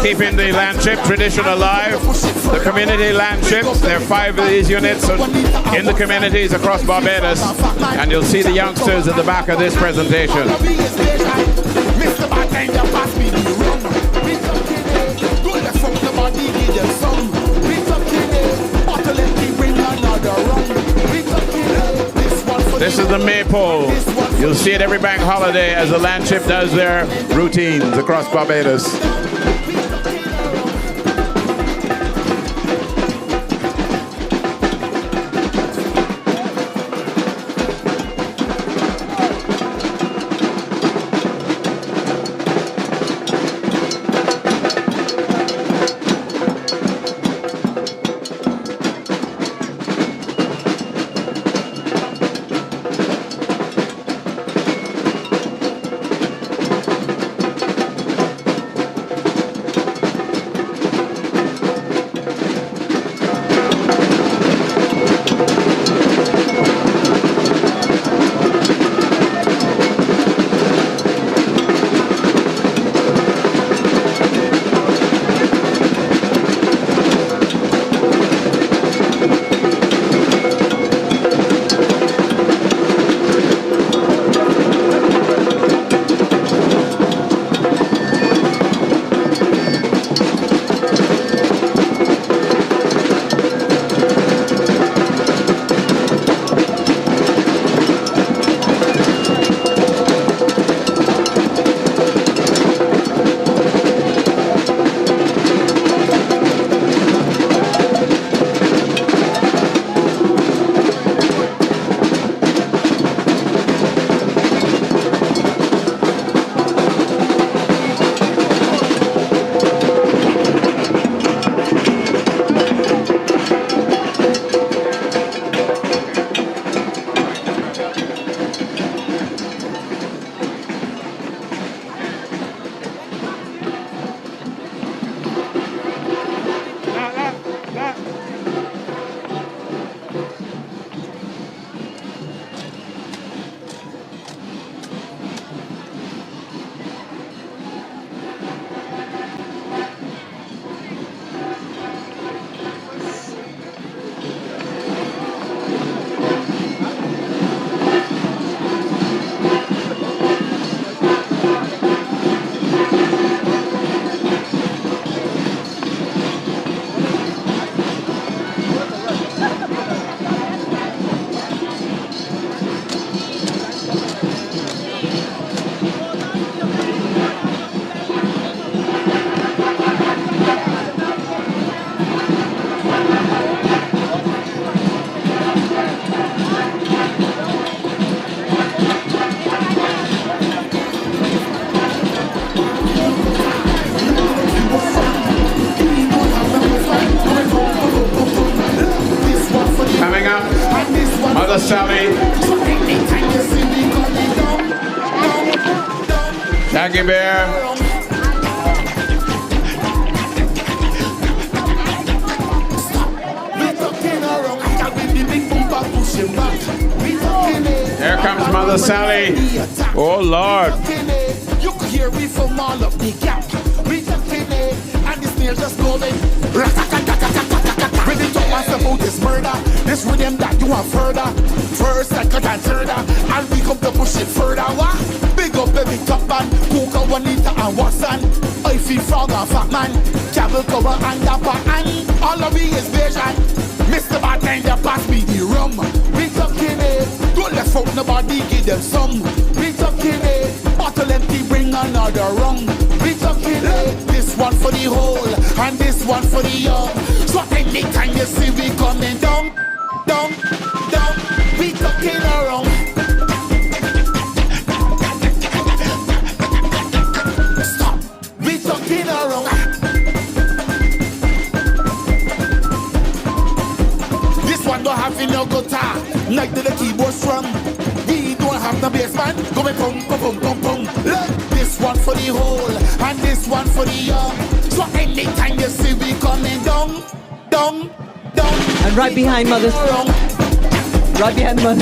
Keeping the landship tradition alive. The community landships, there are 5 of these units in the communities across Barbados, and you'll see the youngsters at the back of this presentation. This is the maypole. You'll see it every bank holiday as the landship does their routines across Barbados. Sally. Shaggy Bear. Here comes Mother Sally. Oh Lord. You could hear me from all up the gap. We talking it, and the snail just going. Really talk us about this murder. This rhythm that you have further. First, second, and third. And we come to push it further. What? Big up every top man. Coca, Juanita, and Watson. I feel frog and fat man. Cable cover and dapper. And all of me is vision. Mr. Bartender, pass me the rum. We talking it. Don't let folk nobody give them some. We talking it. Bottle empty, bring another rum. We talking it. This one for the whole, and this one for the young. So anytime you see we coming down, down, down, we talking around. Stop, we talking around. This one don't have no guitar, like the keyboard strum. We don't have no bass man, going pum pum pum pum pum. Look, this one for the whole, and this one for the young. So anytime you see we coming down, down, down. And right behind Mother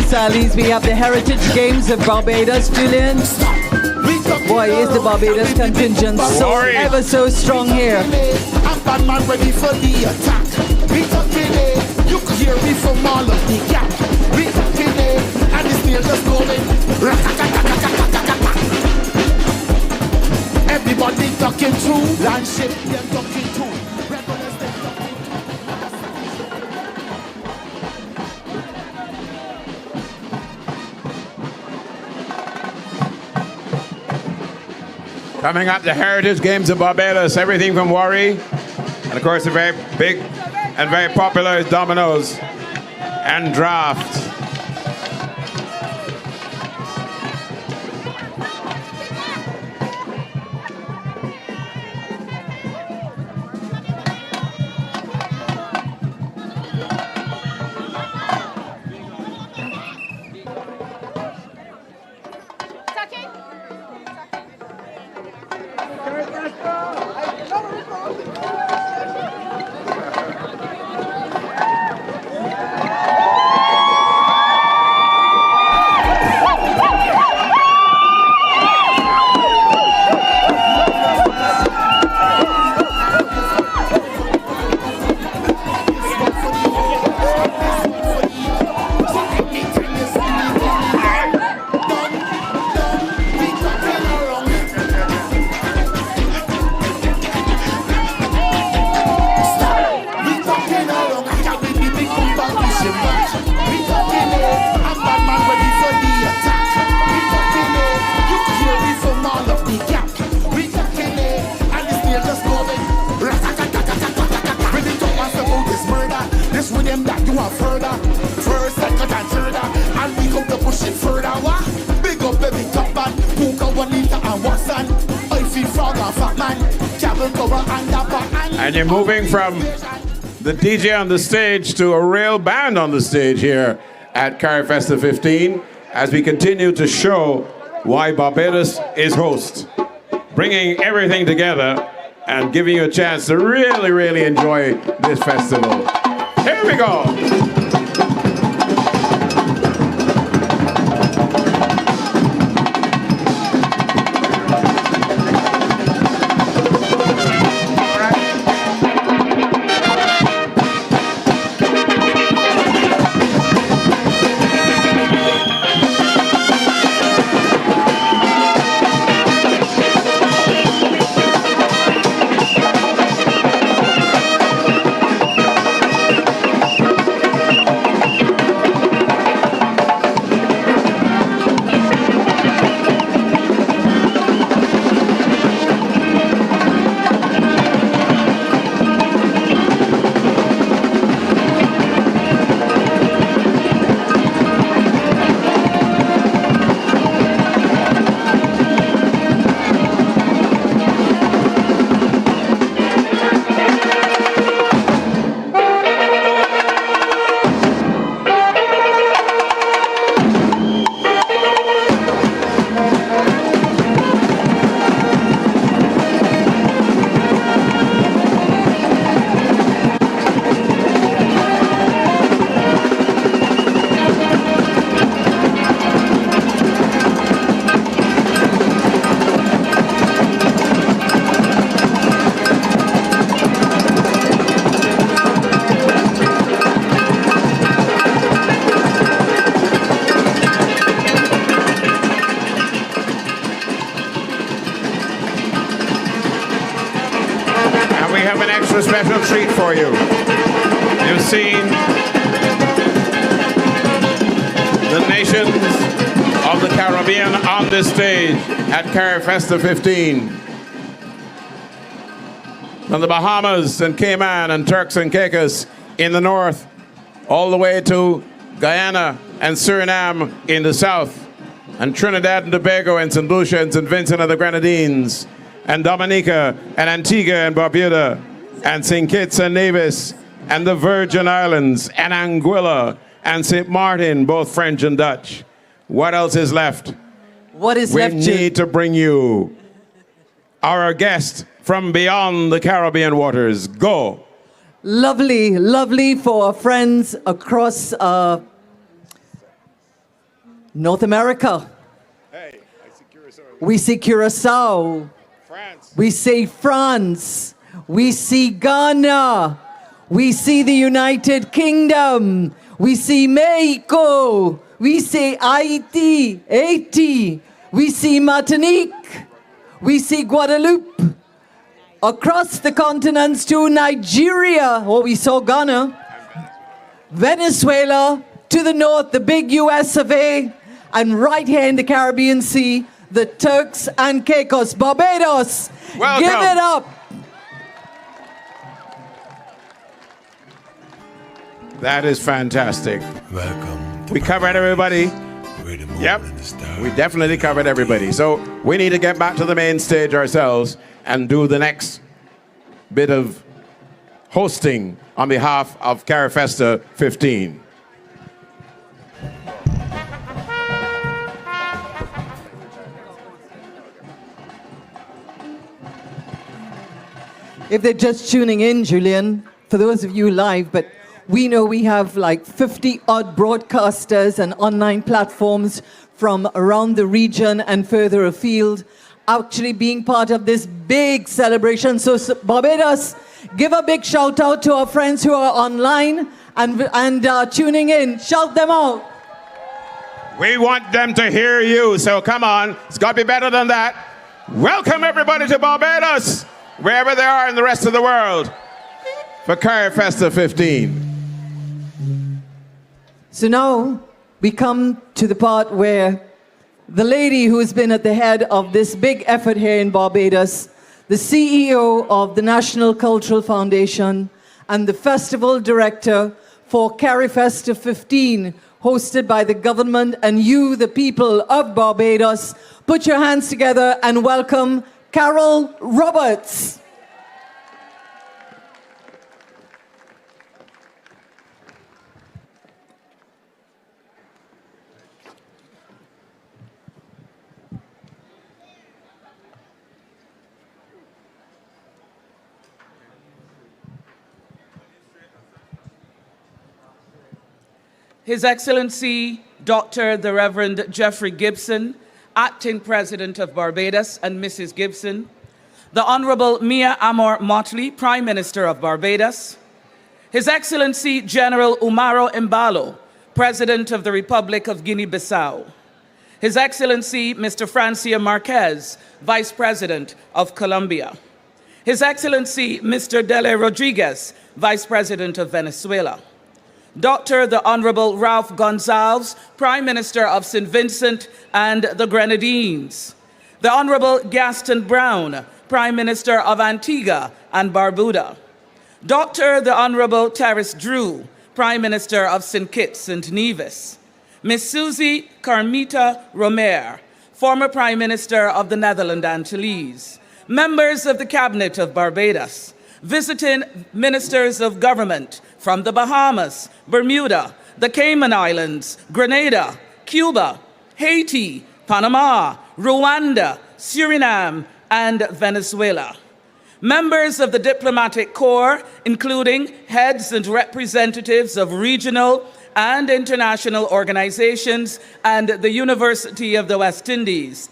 Sally's, we have the Heritage Games of Barbados, Julian. Boy, is the Barbados contingent so ever so strong here. I'm bad man ready for the attack. We talking it, you can hear me from all of the gap. We talking it, and the snail just going. Everybody talking true, landship, them talking true. Coming up, the Heritage Games of Barbados, everything from Worry, and of course, the very big and very popular is dominoes and draft. And you're moving from the DJ on the stage to a real band on the stage here at Carifesta 15 as we continue to show why Barbados is host, bringing everything together and giving you a chance to really, really enjoy this festival. Here we go. have an extra special treat for you. You've seen the nations of the Caribbean on this stage at Carifesta 15. From the Bahamas and Cayman and Turks and Caicos in the north, all the way to Guyana and Suriname in the south, and Trinidad and Tobago and St. Lucia and St. Vincent and the Grenadines, and Dominica and Antigua and Barbuda, and St. Kitts and Nevis, and the Virgin Islands, and Anguilla, and St. Martin, both French and Dutch. What else is left? What is we left? We need to bring you our guest from beyond the Caribbean waters. Go. Lovely, lovely for our friends across North America. Hey, I see Curacao. We see Curacao. France. We see France. We see Ghana. We see the United Kingdom. We see Mexico. We see Haiti. We see Martinique. We see Guadeloupe. Across the continents to Nigeria, we saw Ghana. Venezuela, to the north, the big US of A. And right here in the Caribbean Sea, the Turks and Caicos. Barbados, welcome. Give it up. That is fantastic. Welcome. We covered everybody. Yep, we definitely covered everybody. So we need to get back to the main stage ourselves and do the next bit of hosting on behalf of Carifesta 15. If they're just tuning in, Julian, for those of you live, but we know we have like 50-odd broadcasters and online platforms from around the region and further afield actually being part of this big celebration. So Barbados, give a big shout out to our friends who are online and tuning in. Shout them out. We want them to hear you, so come on. It's got to be better than that. Welcome everybody to Barbados, wherever they are in the rest of the world, for Carifesta 15. So now we come to the part where the lady who has been at the head of this big effort here in Barbados, the CEO of the National Cultural Foundation and the festival director for Carifesta 15, hosted by the government and you, the people of Barbados. Put your hands together and welcome Carol Roberts. His Excellency, Dr. the Reverend Jeffrey Gibson, Acting President of Barbados, and Mrs. Gibson, the Honorable Mia Amor Mottley, Prime Minister of Barbados, His Excellency General Umaro Embalo, President of the Republic of Guinea-Bissau, His Excellency Mr. Francia Marquez, Vice President of Colombia, His Excellency Mr. Dele Rodriguez, Vice President of Venezuela, Dr. the Honorable Ralph Gonsalves, Prime Minister of St. Vincent and the Grenadines, the Honorable Gaston Brown, Prime Minister of Antigua and Barbuda, Dr. the Honorable Terrace Drew, Prime Minister of St. Kitts and Nevis, Miss Susie Carmita Romer, former Prime Minister of the Netherlands Antilles, members of the Cabinet of Barbados, visiting ministers of government from the Bahamas, Bermuda, the Cayman Islands, Grenada, Cuba, Haiti, Panama, Rwanda, Suriname, and Venezuela. Members of the diplomatic corps, including heads and representatives of regional and international organizations and the University of the West Indies.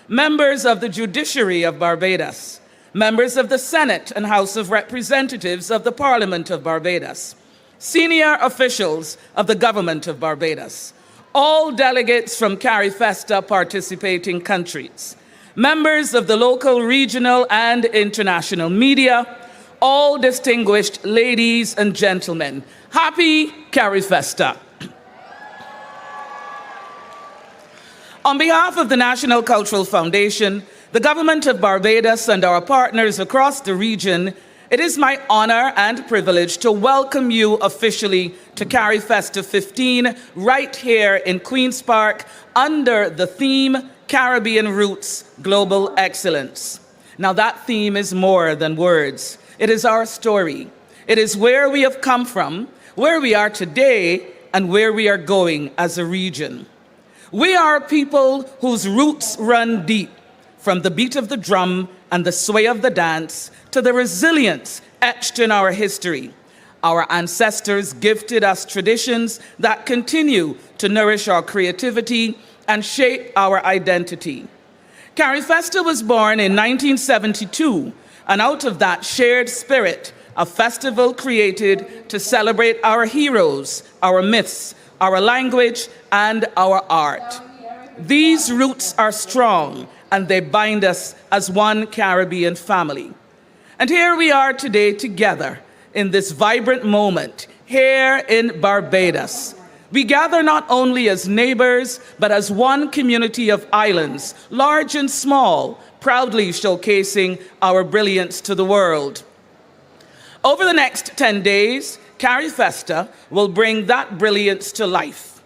Members of the judiciary of Barbados. Members of the Senate and House of Representatives of the Parliament of Barbados, senior officials of the government of Barbados, all delegates from Carifesta participating countries, members of the local, regional, and international media, all distinguished ladies and gentlemen, happy Carifesta. On behalf of the National Cultural Foundation, the government of Barbados, and our partners across the region, it is my honor and privilege to welcome you officially to Carifesta 15 right here in Queen's Park under the theme Caribbean Roots Global Excellence. Now that theme is more than words. It is our story. It is where we have come from, where we are today, and where we are going as a region. We are a people whose roots run deep, from the beat of the drum and the sway of the dance to the resilience etched in our history. Our ancestors gifted us traditions that continue to nourish our creativity and shape our identity. Carifesta was born in 1972, and out of that shared spirit, a festival created to celebrate our heroes, our myths, our language, and our art. These roots are strong, and they bind us as one Caribbean family. And here we are today together in this vibrant moment here in Barbados. We gather not only as neighbors, but as one community of islands, large and small, proudly showcasing our brilliance to the world. Over the next 10 days, Carifesta will bring that brilliance to life.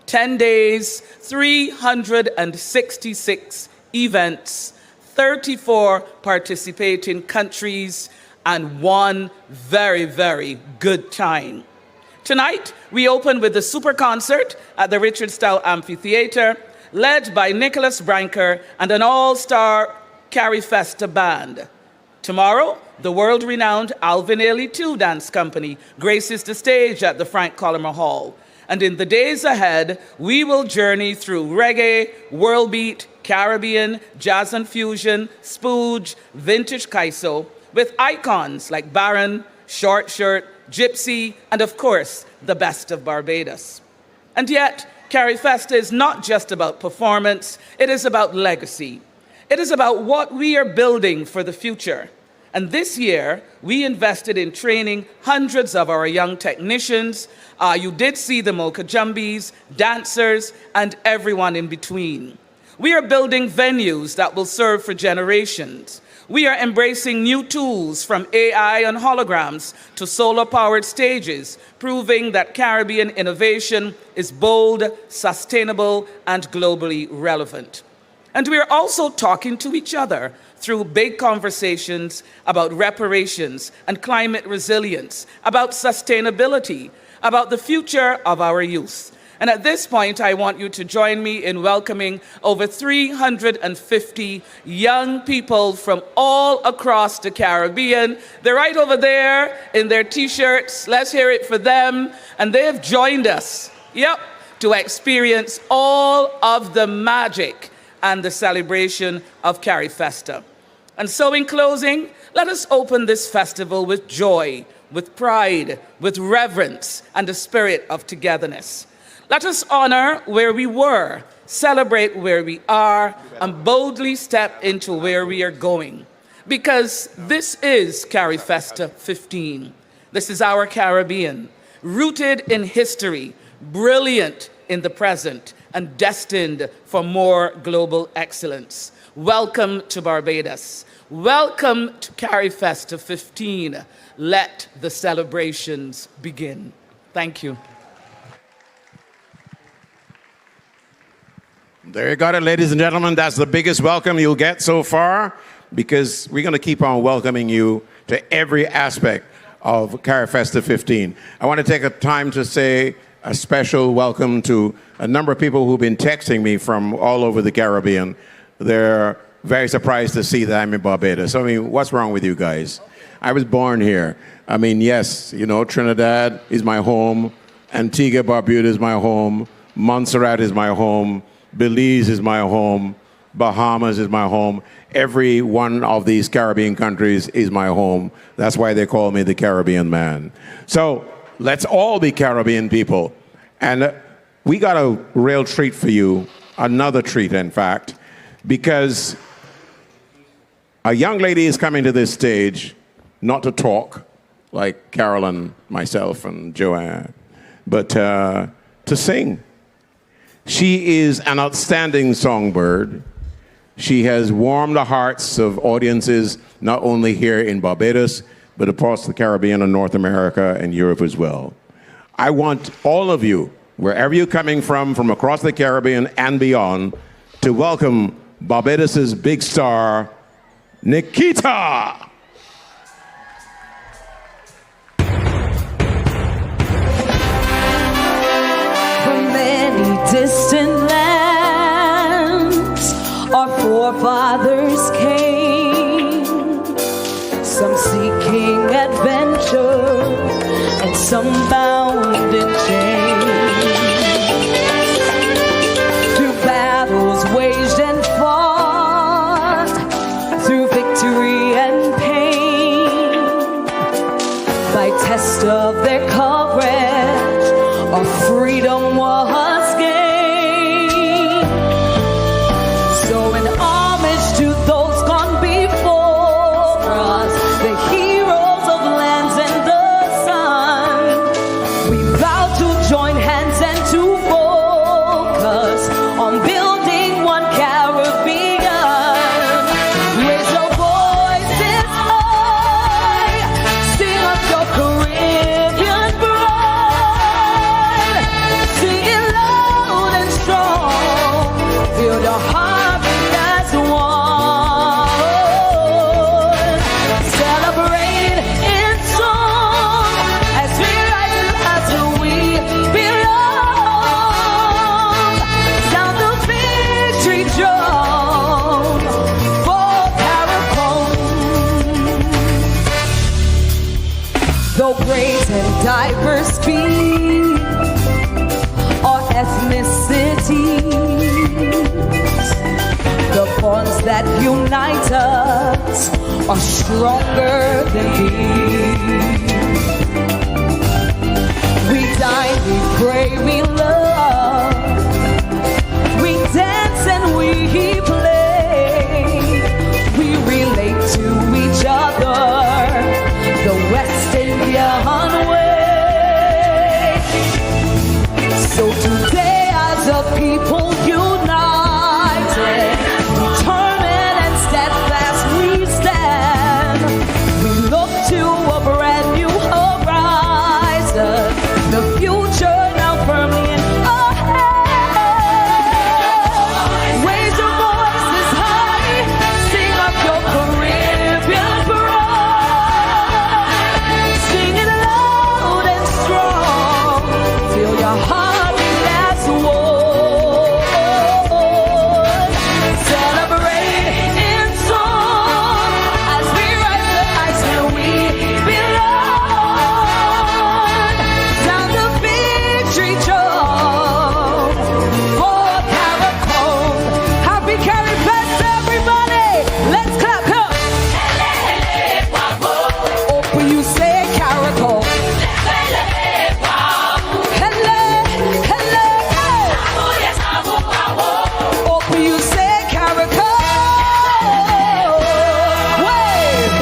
10 days, 366 events, 34 participating countries, and one very, very good time. Tonight, we open with the super concert at the Richard Stowe Amphitheater, led by Nicholas Branker and an all-star Carifesta band. Tomorrow, the world-renowned Alvin Ailey 2 Dance Company graces the stage at the Frank Collimer Hall. And in the days ahead, we will journey through reggae, world beat, Caribbean, jazz and fusion, spooge, vintage kaiso, with icons like Baron, Short Shirt, Gypsy, and of course, the best of Barbados. And yet, Carifesta is not just about performance, it is about legacy. It is about what we are building for the future. And this year, we invested in training hundreds of our young technicians. You did see the Mocha Jumbies, dancers, and everyone in between. We are building venues that will serve for generations. We are embracing new tools from AI and holograms to solar-powered stages, proving that Caribbean innovation is bold, sustainable, and globally relevant. And we are also talking to each other through big conversations about reparations and climate resilience, about sustainability, about the future of our youth. And at this point, I want you to join me in welcoming over 350 young people from all across the Caribbean. They're right over there in their t-shirts. Let's hear it for them. And they have joined us, to experience all of the magic and the celebration of Carifesta. And so in closing, let us open this festival with joy, with pride, with reverence, and the spirit of togetherness. Let us honor where we were, celebrate where we are, and boldly step into where we are going. Because this is Carifesta 15. This is our Caribbean, rooted in history, brilliant in the present, and destined for more global excellence. Welcome to Barbados. Welcome to Carifesta 15. Let the celebrations begin. Thank you. There you got it, ladies and gentlemen. That's the biggest welcome you'll get so far, because we're going to keep on welcoming you to every aspect of Carifesta 15. I want to take a time to say a special welcome to a number of people who've been texting me from all over the Caribbean. They're very surprised to see that I'm in Barbados. I mean, what's wrong with you guys? I was born here. I mean, yes, you know, Trinidad is my home. Antigua, Barbuda is my home. Montserrat is my home. Belize is my home. Bahamas is my home. Every one of these Caribbean countries is my home. That's why they call me the Caribbean man. So let's all be Caribbean people. And we got a real treat for you, another treat, in fact, because a young lady is coming to this stage not to talk like Carolyn, myself, and Joanne, but to sing. She is an outstanding songbird. She has warmed the hearts of audiences, not only here in Barbados, but across the Caribbean and North America and Europe as well. I want all of you, wherever you're coming from across the Caribbean and beyond, to welcome Barbados's big star, Nikita. From many distant lands, our forefathers came, some seeking adventure and some bound in chains. Through battles waged and fought, through victory and pain, by test of their courage, our freedom was gained. So in homage to those gone before us, the heroes of lands and the sun, we vow to join hands and to focus on building one Caribbean. Raise your voices high, sing up your Caribbean pride, sing it loud and strong, feel your heart beat as one. Celebrate in song as we rise as we belong. Sound the victory drum for Caricom. Though great and diverse be our ethnicities, the bonds that unite us are stronger than these. We dine, we pray, we love, we dance and we play, we relate to each other the West Indian way. So today as a people united, determined and steadfast we stand, we look to a brand new horizon, the future now firmly in our hands. Raise your voices high, sing up your Caribbean pride, sing it loud and strong, feel your heart beat as one. Celebrate in song as we rise the heights where we belong. Sound the victory drum for Caricom. Happy Carifesta, everybody! Let's clap, come! Open, you say Caricom. Hello, hello, open, you say Caricom. Wave,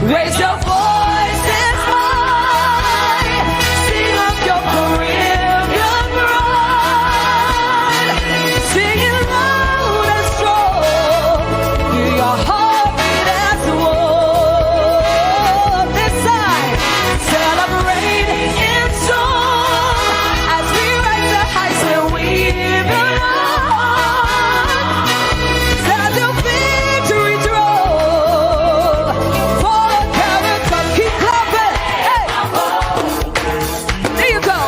raise your voices high, sing up your Caribbean pride, sing it loud and strong, feel your heart beat as one. This side, celebrate in song as we rise the heights where we belong. Sound the victory drum for Caricom. Keep clapping. Hey, there you go.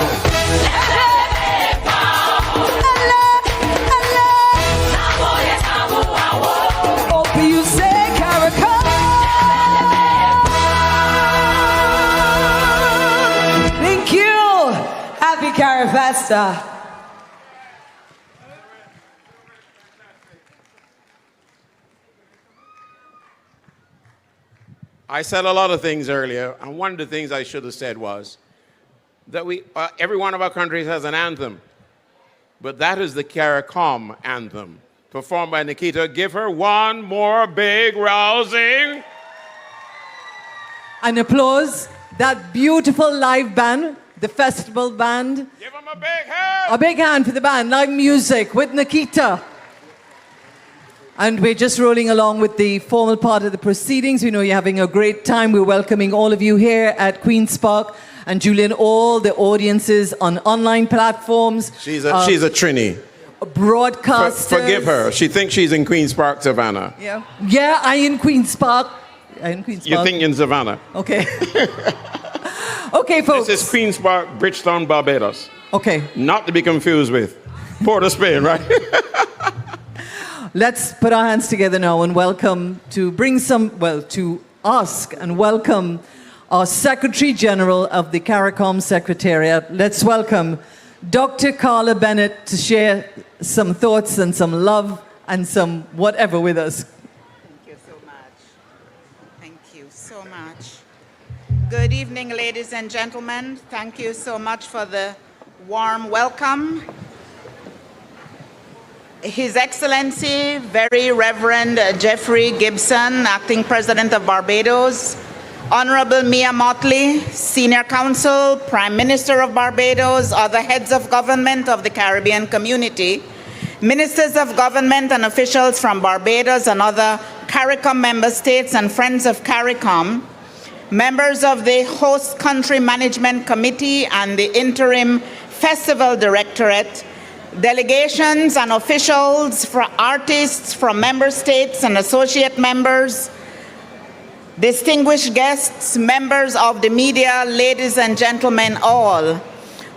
Open, you say Caricom. Thank you. Happy Carifesta. I said a lot of things earlier, and one of the things I should have said was that every one of our countries has an anthem, but that is the Caricom anthem, performed by Nikita. Give her one more big rousing. And applause that beautiful live band, the festival band. Give them a big hand. A big hand for the band, live music with Nikita. And we're just rolling along with the formal part of the proceedings. We know you're having a great time. We're welcoming all of you here at Queen's Park. And Julian, all the audiences on online platforms. She's a Trini. Broadcasters. Forgive her. She thinks she's in Queen's Park, Savannah. Yeah. Yeah, I in Queen's Park. You think in Savannah. Okay. Okay, folks. This is Queen's Park, Bridgetown, Barbados. Okay. Not to be confused with Port of Spain, right? Let's put our hands together now and welcome to ask and welcome our Secretary General of the CARICOM Secretariat. Let's welcome Dr. Carla Bennett to share some thoughts and some love and some whatever with us. Thank you so much. Thank you so much. Good evening, ladies and gentlemen. Thank you so much for the warm welcome. His Excellency, Very Reverend Jeffrey Gibson, Acting President of Barbados, Honorable Mia Mottley, Senior Counsel, Prime Minister of Barbados, other heads of government of the Caribbean community, ministers of government and officials from Barbados and other CARICOM member states and friends of CARICOM, members of the Host Country Management Committee and the Interim Festival Directorate, delegations and officials, for artists from member states and associate members, distinguished guests, members of the media, ladies and gentlemen all.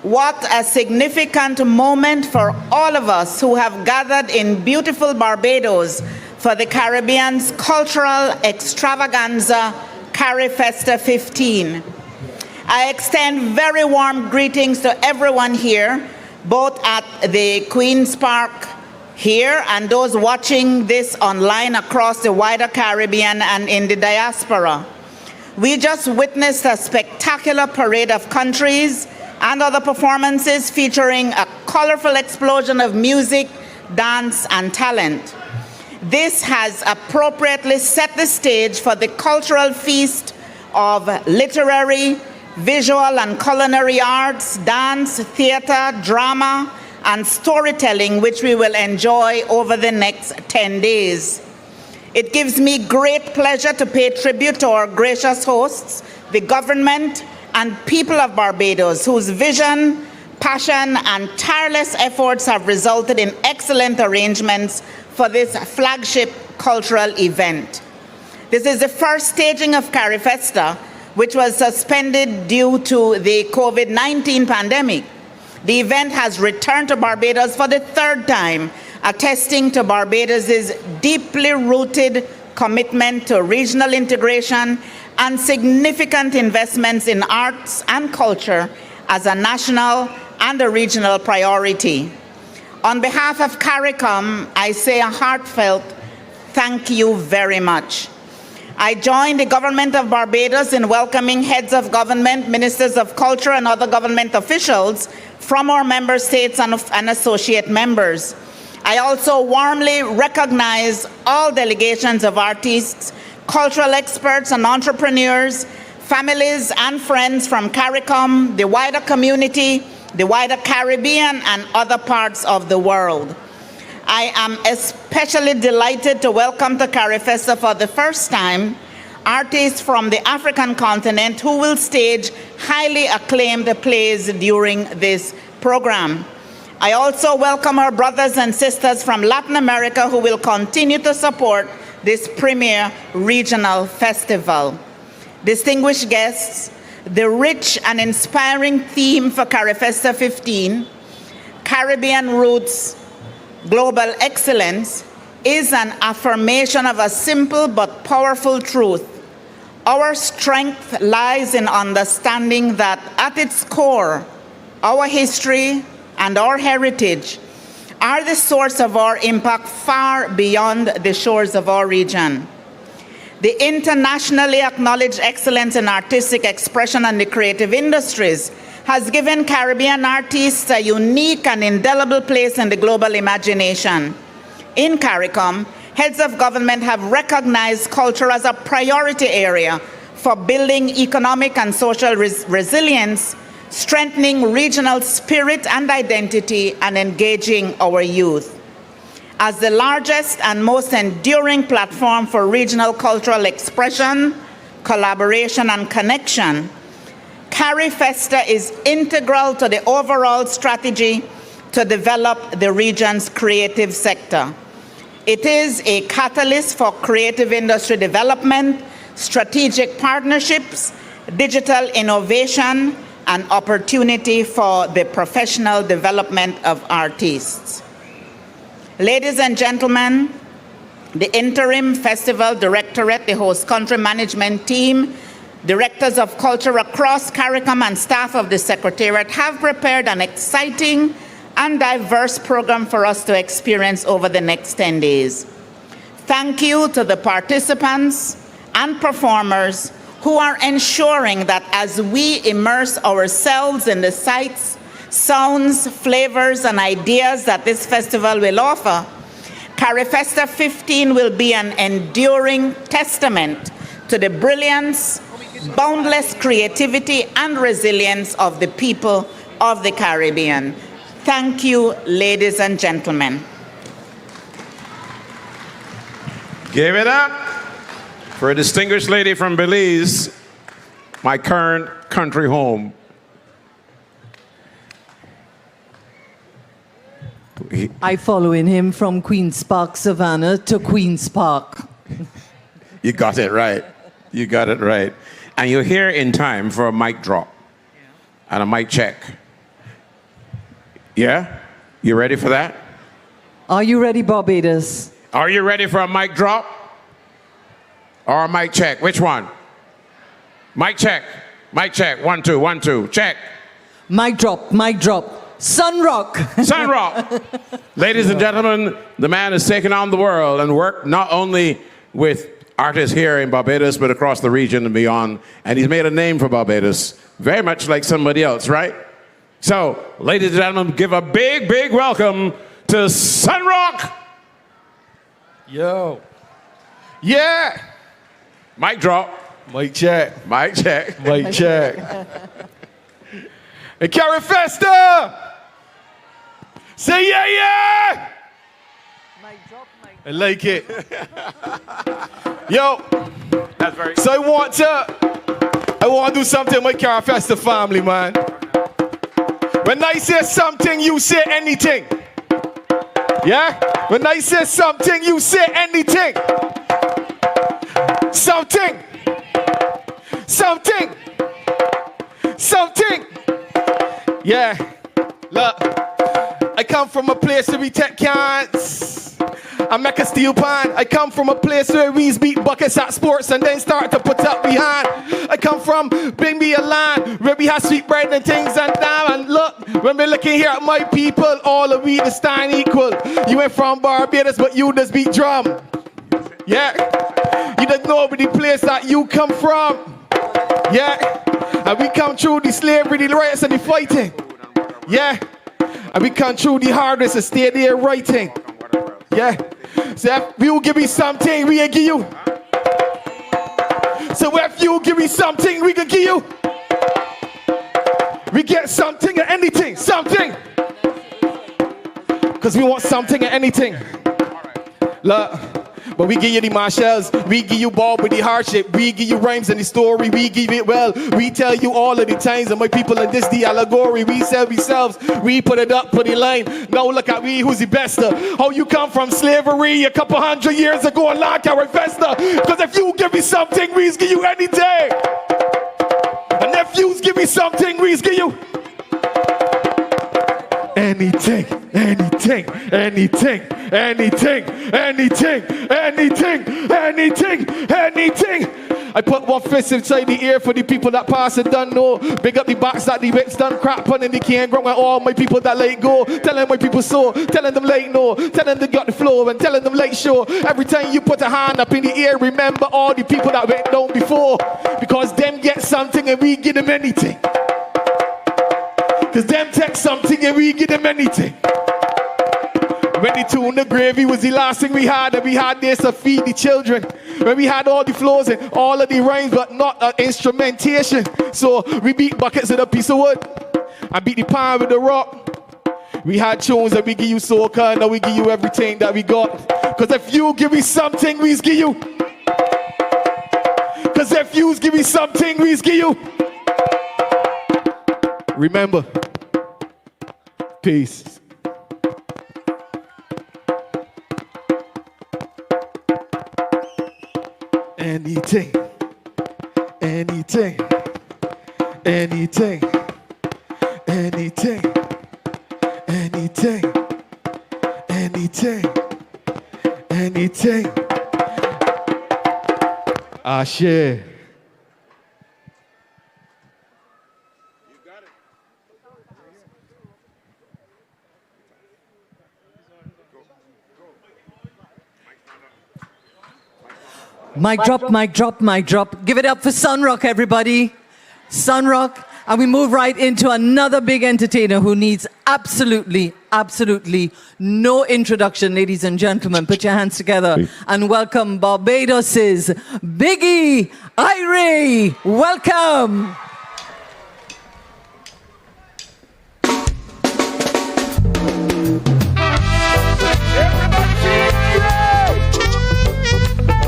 What a significant moment for all of us who have gathered in beautiful Barbados for the Caribbean's cultural extravaganza, Carifesta 15. I extend very warm greetings to everyone here, both at the Queen's Park here and those watching this online across the wider Caribbean and in the diaspora. We just witnessed a spectacular parade of countries and other performances featuring a colorful explosion of music, dance, and talent. This has appropriately set the stage for the cultural feast of literary, visual and culinary arts, dance, theater, drama, and storytelling, which we will enjoy over the next 10 days. It gives me great pleasure to pay tribute to our gracious hosts, the government and people of Barbados, whose vision, passion, and tireless efforts have resulted in excellent arrangements for this flagship cultural event. This is the first staging of Carifesta, which was suspended due to the COVID-19 pandemic. The event has returned to Barbados for the third time, attesting to Barbados's deeply rooted commitment to regional integration and significant investments in arts and culture as a national and a regional priority. On behalf of CARICOM, I say a heartfelt thank you very much. I join the government of Barbados in welcoming heads of government, ministers of culture, and other government officials from our member states and associate members. I also warmly recognize all delegations of artists, cultural experts, and entrepreneurs, families and friends from CARICOM, the wider community, the wider Caribbean, and other parts of the world. I am especially delighted to welcome to Carifesta for the first time artists from the African continent who will stage highly acclaimed plays during this program. I also welcome our brothers and sisters from Latin America who will continue to support this premier regional festival. Distinguished guests, the rich and inspiring theme for Carifesta 15, Caribbean Roots, Global Excellence, is an affirmation of a simple but powerful truth. Our strength lies in understanding that at its core, our history and our heritage are the source of our impact far beyond the shores of our region. The internationally acknowledged excellence in artistic expression and the creative industries has given Caribbean artists a unique and indelible place in the global imagination. In CARICOM, heads of government have recognized culture as a priority area for building economic and social resilience, strengthening regional spirit and identity, and engaging our youth. As the largest and most enduring platform for regional cultural expression, collaboration, and connection, Carifesta is integral to the overall strategy to develop the region's creative sector. It is a catalyst for creative industry development, strategic partnerships, digital innovation, and opportunity for the professional development of artists. Ladies and gentlemen, the interim festival directorate, the host country management team, directors of culture across CARICOM, and staff of the secretariat have prepared an exciting and diverse program for us to experience over the next 10 days. Thank you to the participants and performers who are ensuring that as we immerse ourselves in the sights, sounds, flavors, and ideas that this festival will offer, Carifesta 15 will be an enduring testament to the brilliance, boundless creativity, and resilience of the people of the Caribbean. Thank you, ladies and gentlemen. Give it up for a distinguished lady from Belize, my current country home. I following him from Queen's Park, Savannah to Queen's Park. You got it right. You got it right. And you're here in time for a mic drop and a mic check. Yeah? You ready for that? Are you ready, Barbados? Are you ready for a mic drop? Or a mic check? Which one? Mic check. Mic check. 1, 2, 1, 2. Check. Mic drop. Mic drop. Sunrock. Sunrock. Ladies and gentlemen, the man has taken on the world and worked not only with artists here in Barbados, but across the region and beyond. And he's made a name for Barbados, very much like somebody else, right? So, ladies and gentlemen, give a big, big welcome to Sunrock. Yo. Yeah. Mic drop. Mic check. Mic check. Mic check. Hey, Carifesta! Say yeah, yeah! I like it. Yo. That's very so I want to do something with my Carifesta family, man. When I say something, you say anything. Yeah? When I say something, you say anything. Something. Something. Something. Yeah. Look. I come from a place where we take cans. I make a steel pan. I come from a place where we beat buckets at sports and then start to put up behind. I come from bring me a land where we have sweet bread and things and damn. And look, when we're looking here at my people, all of we the stand equal. You ain't from Barbados, but you just beat drum. Yeah. You don't know the place that you come from. Yeah. And we come through the slavery, the riots, and the fighting. Yeah. And we come through the hardest and stay there writing. Yeah. So if you give me something, we can give you. So if you give me something, we can give you. We get something or anything. Something. Because we want something or anything. Look. But we give you the marshals, we give you ball with the hardship, we give you rhymes and the story, we give it well. We tell you all of the times and my people in this the allegory. We sell ourselves, we put it up, put it line. Now look at we, who's the best? How you come from slavery a couple 100 years ago and like our investor. Because if you give me something, we give you anything. And if you give me something, we give you anything, anything, anything, anything, anything, anything, anything, anything. I put one fist inside the ear for the people that pass and done know. Big up the box that the whips done crap on and they can't grow. And all my people that let go, telling my people so, telling them late no, telling them got the flow and telling them late show. Every time you put a hand up in the air, remember all the people that went down before. Because them get something and we give them anything. Because them take something and we give them anything. When When the tune, the gravy was the last thing we had, and we had this to feed the children. When we had all the flows and all of the rhymes, but not instrumentation. So we beat buckets with a piece of wood. I beat the pan with the rock. We had tunes that we give you soca, and now we give you everything that we got. Cause if you give me something, we give you. Cause if you give me something, we give you. Remember, peace. Anything, anything, anything, anything, anything, anything, anything. Ashe. Mic drop, mic drop, mic drop. Give it up for Sunrock, everybody. Sunrock. And we move right into another big entertainer who needs absolutely no introduction, ladies and gentlemen. Put your hands together and welcome Barbados' Biggie, Irie. Welcome.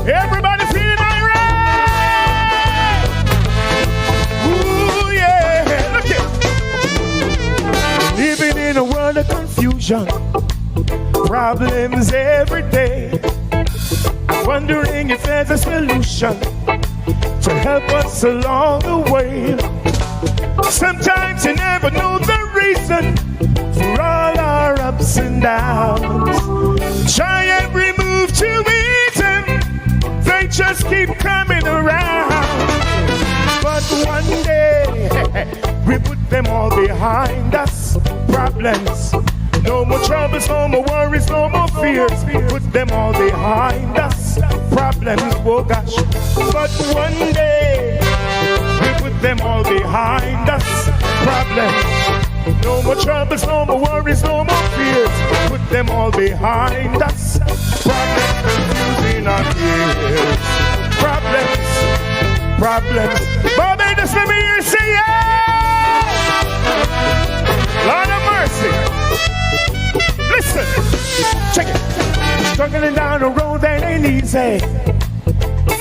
Everybody feeling Irie! Ooh, yeah, look it! Living in a world of confusion, problems every day. I'm wondering if there's a solution to help us along the way. Sometimes you never know the reason for all our ups and downs. Try every move to beat them, they just keep coming around. But one day, we put them all behind us. Problems, no more troubles, no more worries, no more fears. Put them all behind us. Problems, oh gosh. But one day, we put them all behind us. Problems, no more troubles, no more worries, no more fears. Put them all behind us. Problems, confusing our ears. Problems. Barbados, let me hear you say yeah! Lord of mercy. Listen, check it. Struggling down the road that ain't easy.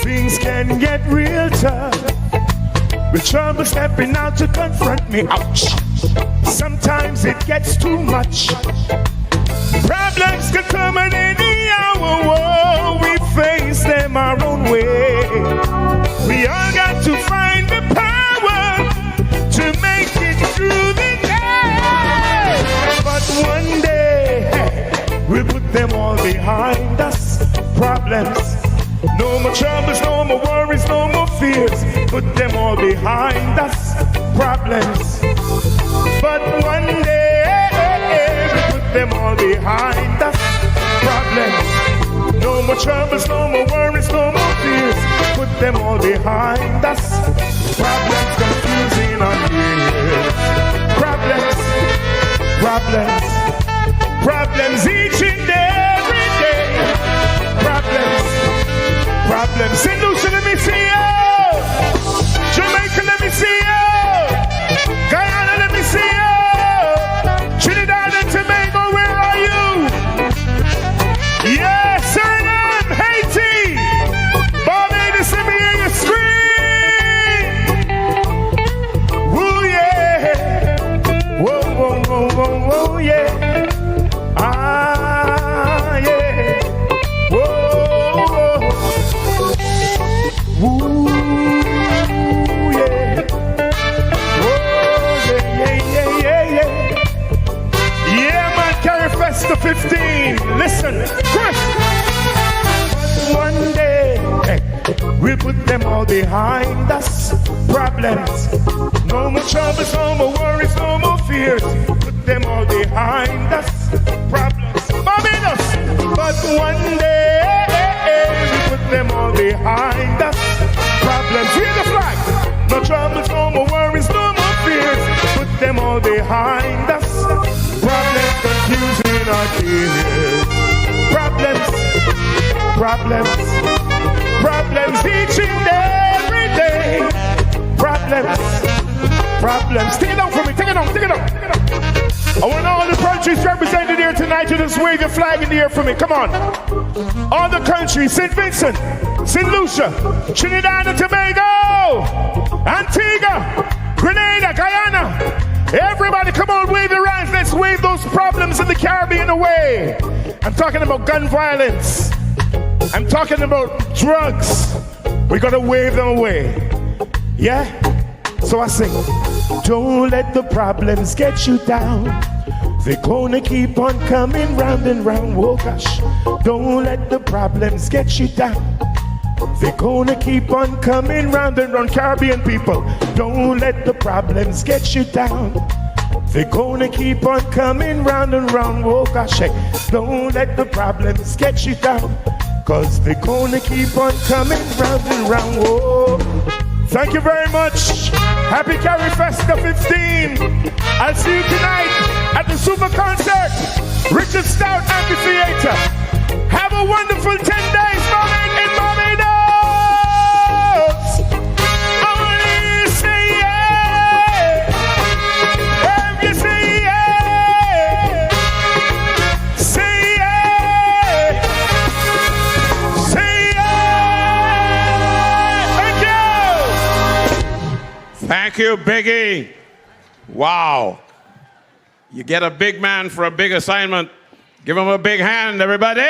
Things can get real tough. With trouble stepping out to confront me, ouch. Sometimes it gets too much. Problems can come at any hour. Whoa, we face them our own way. We all got to find the power to make it through the day. But one day, we'll put them all behind us. Problems, no more troubles, no more worries, no more fears. Put them all behind us. Problems, but one day, we'll put them all behind us. Problems, no more troubles, no more worries, no more fears. Put them all behind us. Problems, confusing our ears. Problems each and every day. Problems. St. Lucia, let me see you. Jamaica, let me see you. Guyana, let me see you. Trinidad and Tobago, where are you? Yes, Suriname, Haiti, Barbados, let me hear you scream. Woo, yeah. Whoa, yeah. Ah, yeah. Whoa. Woo, yeah. Whoa, yeah. Yeah, man, Carifesta 15. Listen, Chris. One day, we'll put them all behind us. Problems, no more troubles, no more worries, no more fears. Put them all behind us. Problems, Barbados. But one day, we put them all behind us. Problems, hear the flag. No troubles, no more worries, no more fears. Put them all behind us. Problems, confusing our ears. Problems, problems, problems each and every day. Problems, problems. Take it down for me, take it down, take it down, take it down. I want all the countries represented here tonight to just wave your flag in the air for me. Come on. All the countries, St. Vincent, St. Lucia, Trinidad and Tobago, Antigua, Grenada, Guyana. Everybody, come on, wave your hands. Let's wave those problems in the Caribbean away. I'm talking about gun violence. I'm talking about drugs. We gotta wave them away. Yeah? So I sing, don't let the problems get you down. They're gonna keep on coming round and round. Oh gosh, don't let the problems get you down. They're gonna keep on coming round and round. Caribbean people, don't let the problems get you down. They're gonna keep on coming round and round. Oh gosh, hey, don't let the problems get you down. Cause they're gonna keep on coming round and round. Oh, thank you very much. Happy Carifesta 15. I'll see you tonight at the Super Concert, Richard Stout Amphitheater. Have a wonderful 10 days in Barbados. Only say yeah. If you say yeah, say yeah. Say yeah. Thank you. Thank you, Biggie. Wow. You get a big man for a big assignment. Give him a big hand, everybody.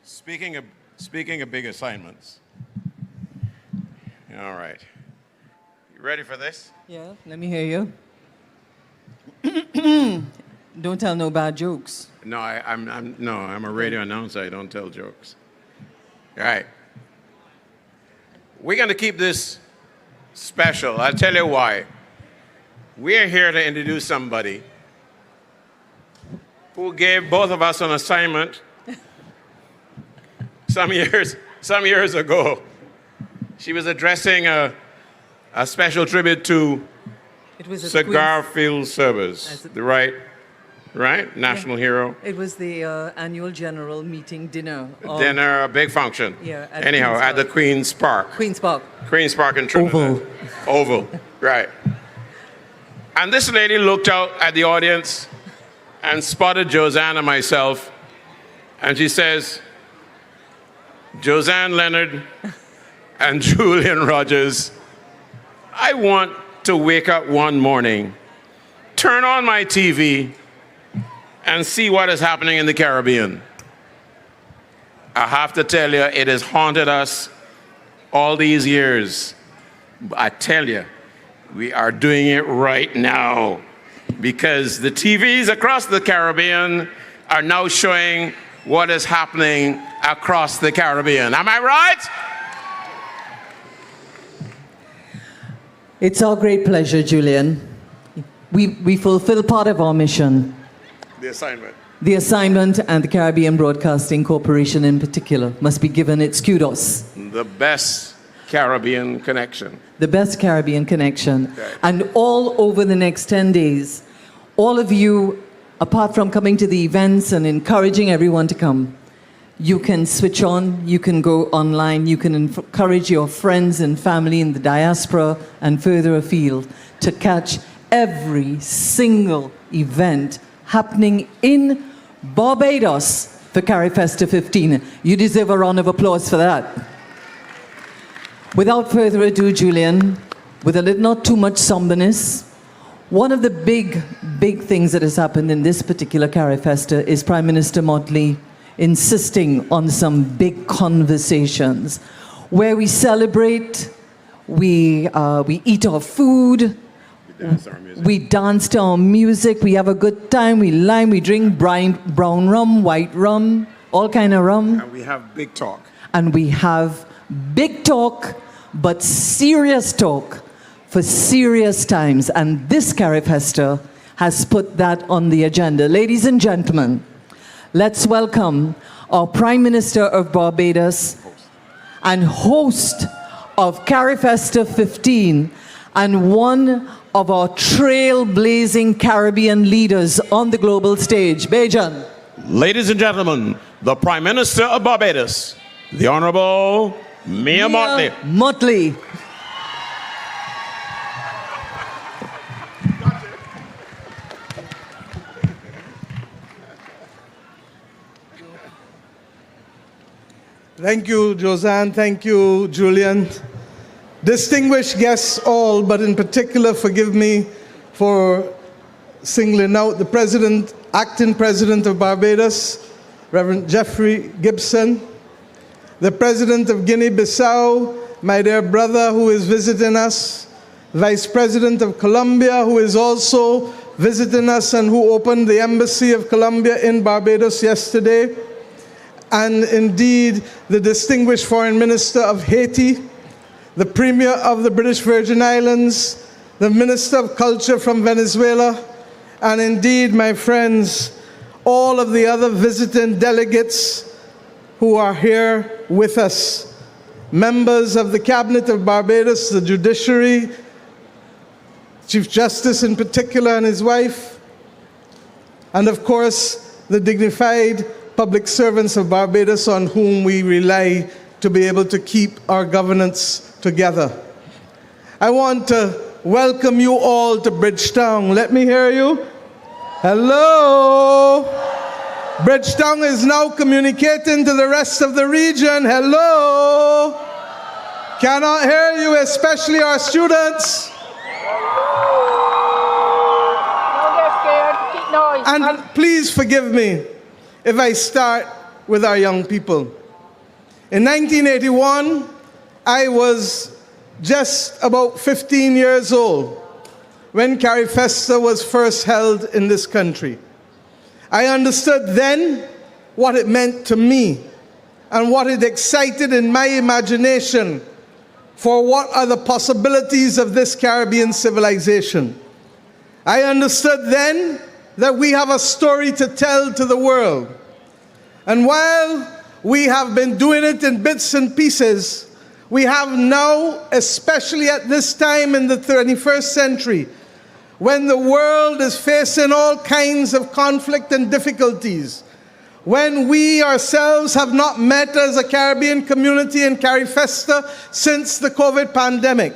Speaking of big assignments. All right. You ready for this? Yeah, let me hear you. Don't tell no bad jokes. No, I'm a radio announcer. I don't tell jokes. All right. We're going to keep this special. I'll tell you why. We're here to introduce somebody who gave both of us an assignment some years ago. She was addressing a special tribute to Cigar Field Service, the right? National hero. It was the annual general meeting dinner. A big function. Yeah. At the Queen's Park. Queen's Park. Queen's Park in Trinidad. Oval, right. And this lady looked out at the audience and spotted Josanne and myself, and she says, Josanne Leonard and Julian Rogers, I want to wake up one morning, turn on my TV, and see what is happening in the Caribbean. I have to tell you, it has haunted us all these years. I tell you, we are doing it right now because the TVs across the Caribbean are now showing what is happening across the Caribbean. Am I right? It's our great pleasure, Julian. We fulfill part of our mission. The assignment. The assignment, and the Caribbean Broadcasting Corporation in particular must be given its kudos. The best Caribbean connection. The best Caribbean connection. Okay. And all over the next 10 days, all of you, apart from coming to the events and encouraging everyone to come, you can switch on, you can go online, you can encourage your friends and family in the diaspora and further afield to catch every single event happening in Barbados for Carifesta 15. You deserve a round of applause for that. Without further ado, Julian, with not too much somberness, one of the big things that has happened in this particular Carifesta is Prime Minister Mottley insisting on some big conversations where we celebrate, we eat our food, we dance to our music, we have a good time, we lime, we drink brown rum, white rum, all kind of rum. And we have big talk. And we have big talk, but serious talk for serious times. And this Carifesta has put that on the agenda. Ladies and gentlemen, let's welcome our Prime Minister of Barbados and host of Carifesta 15 and one of our trailblazing Caribbean leaders on the global stage. Bejan. Ladies and gentlemen, the Prime Minister of Barbados, the Honorable Mia Mottley. Mottley. Thank you, Josanne. Thank you, Julian. Distinguished guests all, but in particular, forgive me for singling out the President, Acting President of Barbados, Reverend Jeffrey Gibson, the President of Guinea-Bissau, my dear brother who is visiting us, Vice President of Colombia who is also visiting us and who opened the Embassy of Colombia in Barbados yesterday, and indeed the distinguished Foreign Minister of Haiti, the Premier of the British Virgin Islands, the Minister of Culture from Venezuela, and indeed, my friends, all of the other visiting delegates who are here with us, members of the Cabinet of Barbados, the Judiciary, Chief Justice in particular and his wife, and of course, the dignified public servants of Barbados on whom we rely to be able to keep our governance together. I want to welcome you all to Bridgetown. Let me hear you. Hello. Bridgetown is now communicating to the rest of the region. Hello. Cannot hear you, especially our students. Don't get scared. Keep noise. And please forgive me if I start with our young people. In 1981, I was just about 15 years old when Carifesta was first held in this country. I understood then what it meant to me and what it excited in my imagination for what are the possibilities of this Caribbean civilization. I understood then that we have a story to tell to the world. And while we have been doing it in bits and pieces, we have now, especially at this time in the 21st century, when the world is facing all kinds of conflict and difficulties, when we ourselves have not met as a Caribbean community in Carifesta since the COVID pandemic,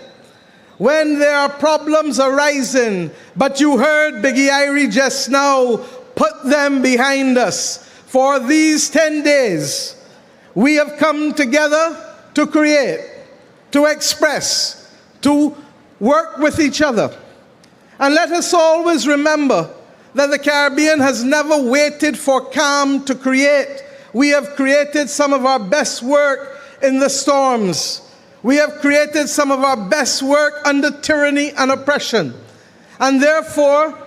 when there are problems arising, but you heard Biggie Irie just now, put them behind us. For these 10 days, we have come together to create, to express, to work with each other. And let us always remember that the Caribbean has never waited for calm to create. We have created some of our best work in the storms. We have created some of our best work under tyranny and oppression. And therefore,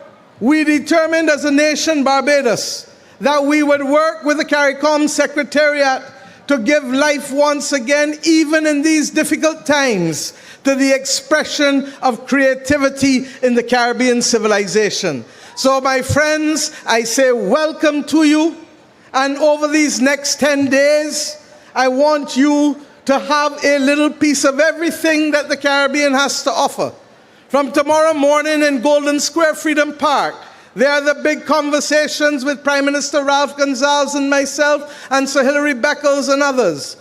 we determined as a nation, Barbados, that we would work with the CARICOM Secretariat to give life once again, even in these difficult times, to the expression of creativity in the Caribbean civilization. So my friends, I say welcome to you, and over these next 10 days, I want you to have a little piece of everything that the Caribbean has to offer. From tomorrow morning in Golden Square Freedom Park, there are the big conversations with Prime Minister Ralph Gonsalves and myself and Sir Hilary Beckles and others.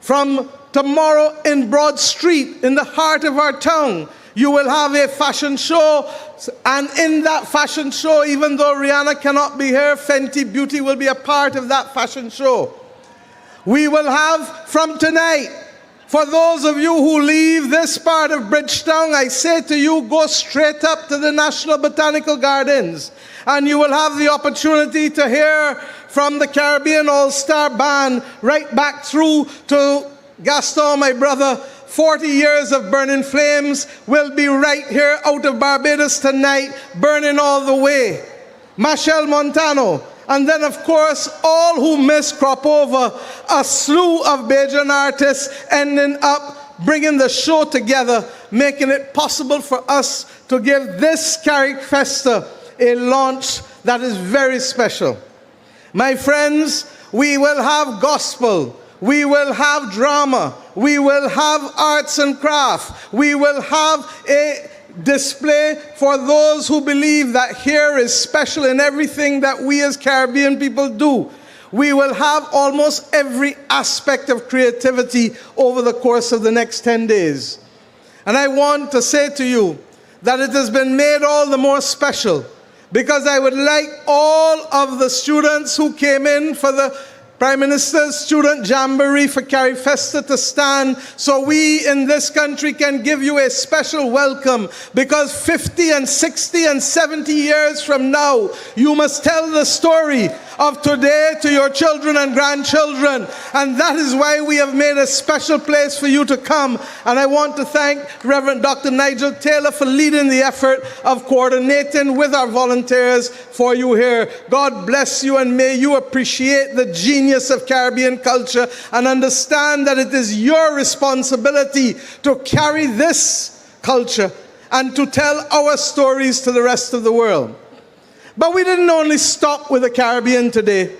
From tomorrow in Broad Street, in the heart of our town, you will have a fashion show, and in that fashion show, even though Rihanna cannot be here, Fenty Beauty will be a part of that fashion show. We will have from tonight, for those of you who leave this part of Bridgetown, I say to you, go straight up to the National Botanical Gardens, and you will have the opportunity to hear from the Caribbean All-Star Band right back through to Gaston, my brother. 40 years of Burning Flames will be right here out of Barbados tonight, burning all the way. Machel Montano. And then, of course, all who miss crop over, a slew of Bajan artists ending up bringing the show together, making it possible for us to give this Carifesta a launch that is very special. My friends, we will have gospel, We will have drama. We will have arts and craft. We will have a display for those who believe that here is special in everything that we as Caribbean people do. We will have almost every aspect of creativity over the course of the next 10 days. And I want to say to you that it has been made all the more special because I would like all of the students who came in for the Prime Minister's Student Jamboree for Carifesta to stand so we in this country can give you a special welcome, because 50 and 60 and 70 years from now, you must tell the story of today to your children and grandchildren. And that is why we have made a special place for you to come. And I want to thank Reverend Dr. Nigel Taylor for leading the effort of coordinating with our volunteers for you here. God bless you, and may you appreciate the genius of Caribbean culture and understand that it is your responsibility to carry this culture and to tell our stories to the rest of the world. But we didn't only stop with the Caribbean today.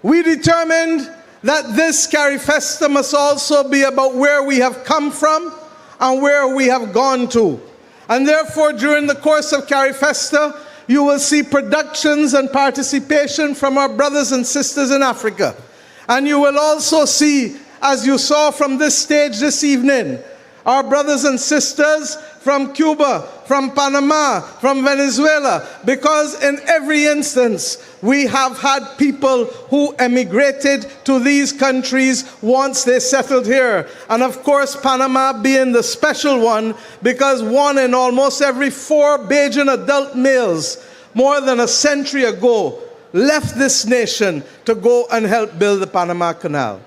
We determined that this Carifesta must also be about where we have come from and where we have gone to. And therefore, during the course of Carifesta, you will see productions and participation from our brothers and sisters in Africa. And you will also see, as you saw from this stage this evening, our brothers and sisters from Cuba, from Panama, from Venezuela, because in every instance, we have had people who emigrated to these countries once they settled here. And of course, Panama being the special one, because one in almost every 4 Bajan adult males, more than a century ago, left this nation to go and help build the Panama Canal.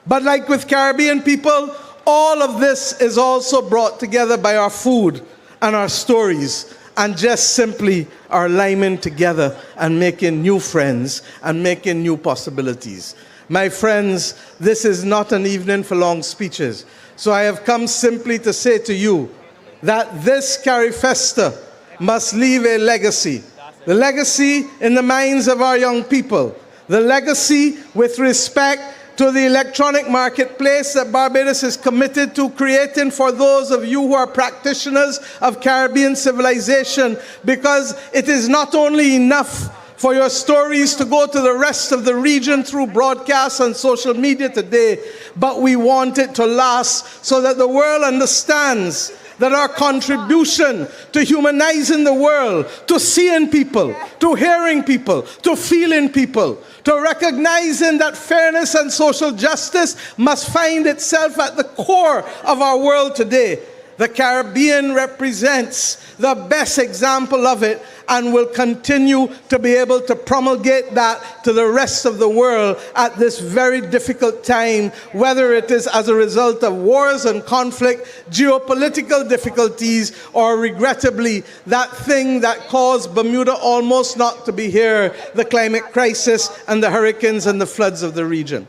But like with Caribbean people, all of this is also brought together by our food and our stories, and just simply our liming together and making new friends and making new possibilities. My friends, this is not an evening for long speeches. So I have come simply to say to you that this Carifesta must leave a legacy. The legacy in the minds of our young people. The legacy with respect to the electronic marketplace that Barbados is committed to creating for those of you who are practitioners of Caribbean civilization, because it is not only enough for your stories to go to the rest of the region through broadcasts and social media today, but we want it to last so that the world understands that our contribution to humanizing the world, to seeing people, to hearing people, to feeling people, to recognizing that fairness and social justice must find itself at the core of our world today. The Caribbean represents the best example of it and will continue to be able to promulgate that to the rest of the world at this very difficult time, whether it is as a result of wars and conflict, geopolitical difficulties, or regrettably, that thing that caused Bermuda almost not to be here, the climate crisis and the hurricanes and the floods of the region.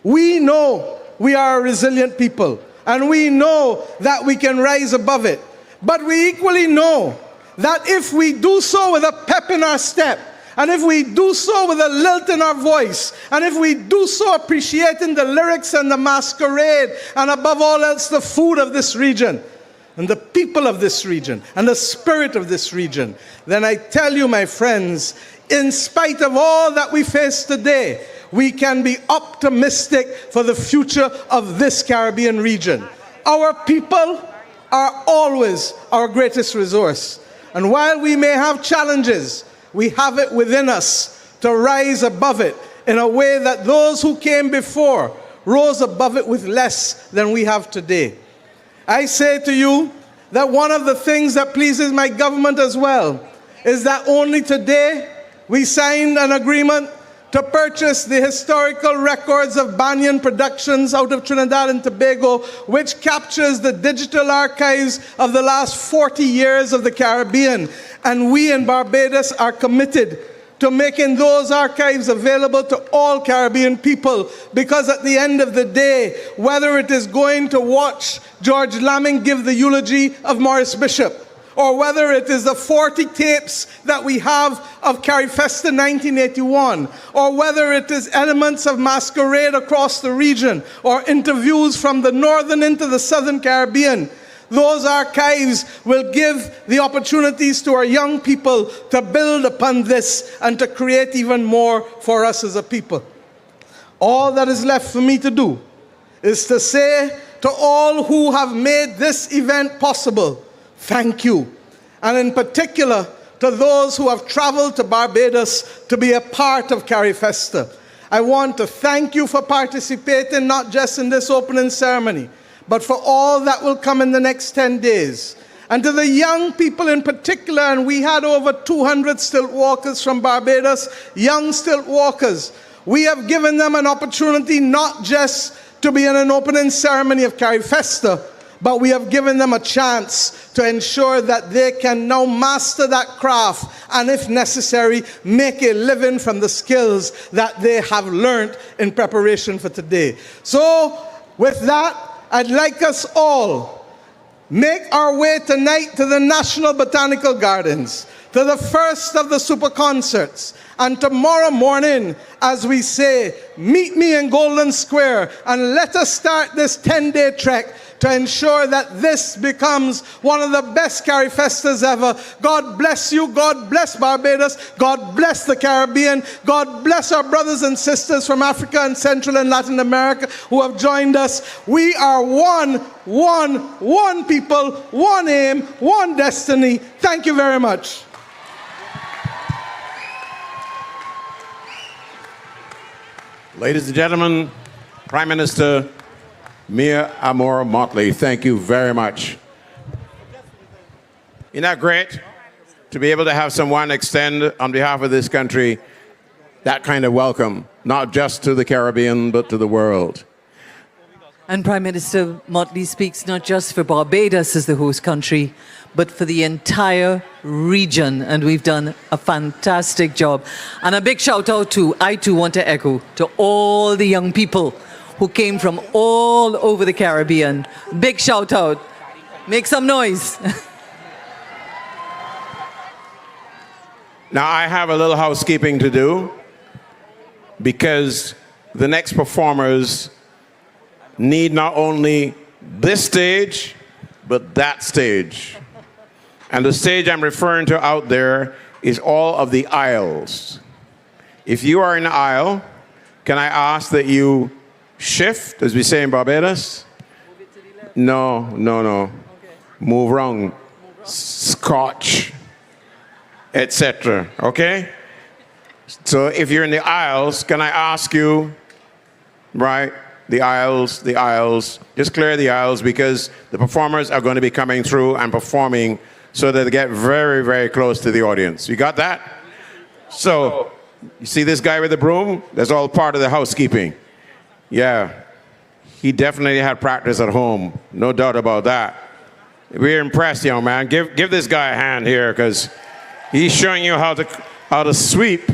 We know we are a resilient people, and we know that we can rise above it. But we equally know that if we do so with a pep in our step, and if we do so with a lilt in our voice, and if we do so appreciating the lyrics and the masquerade, and above all else the food of this region, and the people of this region, and the spirit of this region, then I tell you, my friends, in spite of all that we face today, we can be optimistic for the future of this Caribbean region. Our people are always our greatest resource. And while we may have challenges, we have it within us to rise above it in a way that those who came before rose above it with less than we have today. I say to you that one of the things that pleases my government as well is that only today we signed an agreement to purchase the historical records of Banyan Productions out of Trinidad and Tobago, which captures the digital archives of the last 40 years of the Caribbean. And we in Barbados are committed to making those archives available to all Caribbean people, because at the end of the day, whether it is going to watch George Lamming give the eulogy of Maurice Bishop, or whether it is the 40 tapes that we have of Carifesta 1981, or whether it is elements of masquerade across the region, or interviews from the northern into the southern Caribbean, those archives will give the opportunities to our young people to build upon this and to create even more for us as a people. All that is left for me to do is to say to all who have made this event possible, thank you. And in particular, to those who have traveled to Barbados to be a part of Carifesta. I want to thank you for participating not just in this opening ceremony, but for all that will come in the next 10 days. And to the young people in particular, and we had over 200 stilt walkers from Barbados, young stilt walkers. We have given them an opportunity not just to be in an opening ceremony of Carifesta, but we have given them a chance to ensure that they can now master that craft and, if necessary, make a living from the skills that they have learned in preparation for today. So, with that, I'd like us all make our way tonight to the National Botanical Gardens, to the first of the super concerts, and tomorrow morning, as we say, meet me in Golden Square and let us start this 10-day trek to ensure that this becomes one of the best Carifestas ever. God bless you. God bless Barbados. God bless the Caribbean. God bless our brothers and sisters from Africa and Central and Latin America who have joined us. We are one people, one aim, one destiny. Thank you very much. Ladies and gentlemen, Prime Minister Mia Amor Mottley, thank you very much. Isn't that great to be able to have someone extend on behalf of this country that kind of welcome, not just to the Caribbean, but to the world. And Prime Minister Mottley speaks not just for Barbados as the host country, but for the entire region. And we've done a fantastic job. And a big shout out to, I too want to echo, to all the young people who came from all over the Caribbean. Big shout out. Make some noise. Now I have a little housekeeping to do because the next performers need not only this stage, but that stage. And the stage I'm referring to out there is all of the aisles. If you are in the aisle, can I ask that you shift, as we say in Barbados? No. Okay. Move wrong. Scotch, etc. Okay? So if you're in the aisles, can I ask you, right? The aisles, just clear the aisles because the performers are going to be coming through and performing so that they get very, very close to the audience. You got that? So, you see this guy with the broom? That's all part of the housekeeping. Yeah, he definitely had practice at home. No doubt about that. We're impressed, young man. Give this guy a hand here because he's showing you how to sweep.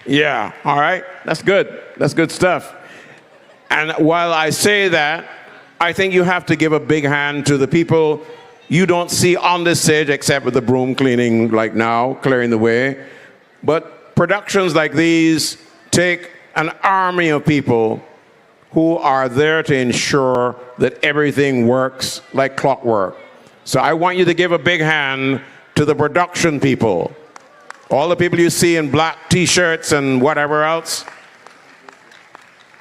Yeah, all right? That's good. That's good stuff. And while I say that, I think you have to give a big hand to the people you don't see on this stage except with the broom cleaning like now, clearing the way. But productions like these take an army of people who are there to ensure that everything works like clockwork. So I want you to give a big hand to the production people. All the people you see in black t-shirts and whatever else.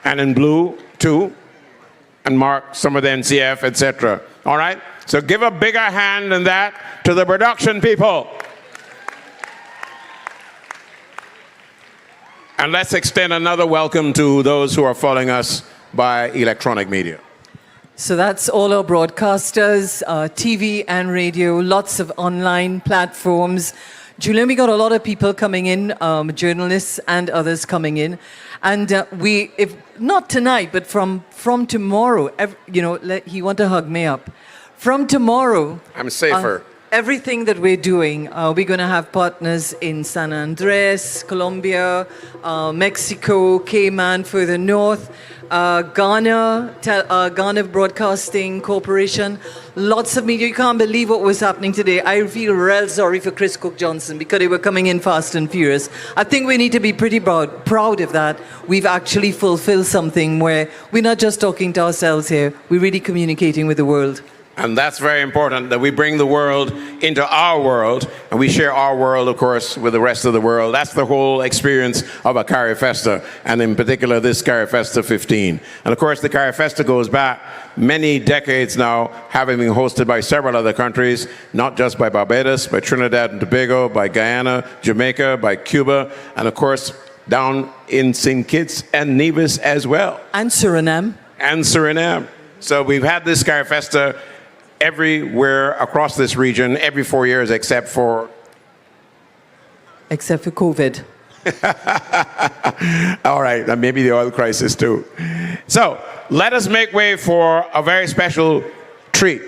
And in blue, too, and mark some of the NCF, etc. All right? So give a bigger hand than that to the production people. And let's extend another welcome to those who are following us by electronic media. So that's all our broadcasters, TV and radio, lots of online platforms. Julian, we got a lot of people coming in, journalists and others coming in. And if not tonight, but from tomorrow, he want to hug me up. From tomorrow, I'm safer. Everything that we're doing, we're going to have partners in San Andres, Colombia, Mexico, Cayman, further north. Ghana Broadcasting Corporation, lots of media. You can't believe what was happening today. I feel real sorry for Chris Cook Johnson because they were coming in fast and furious. I think we need to be pretty proud of that. We've actually fulfilled something where we're not just talking to ourselves here, we're really communicating with the world. And that's very important, that we bring the world into our world, and we share our world, of course, with the rest of the world. That's the whole experience of a Carifesta, and in particular, this Carifesta 15. And of course, the Carifesta goes back many decades now, having been hosted by several other countries, not just by Barbados, by Trinidad and Tobago, by Guyana, Jamaica, by Cuba, and of course, down in St. Kitts and Nevis as well. And Suriname. And Suriname. So we've had this Carifesta everywhere across this region, every 4 years except for COVID. All right, and maybe the oil crisis too. So let us make way for a very special treat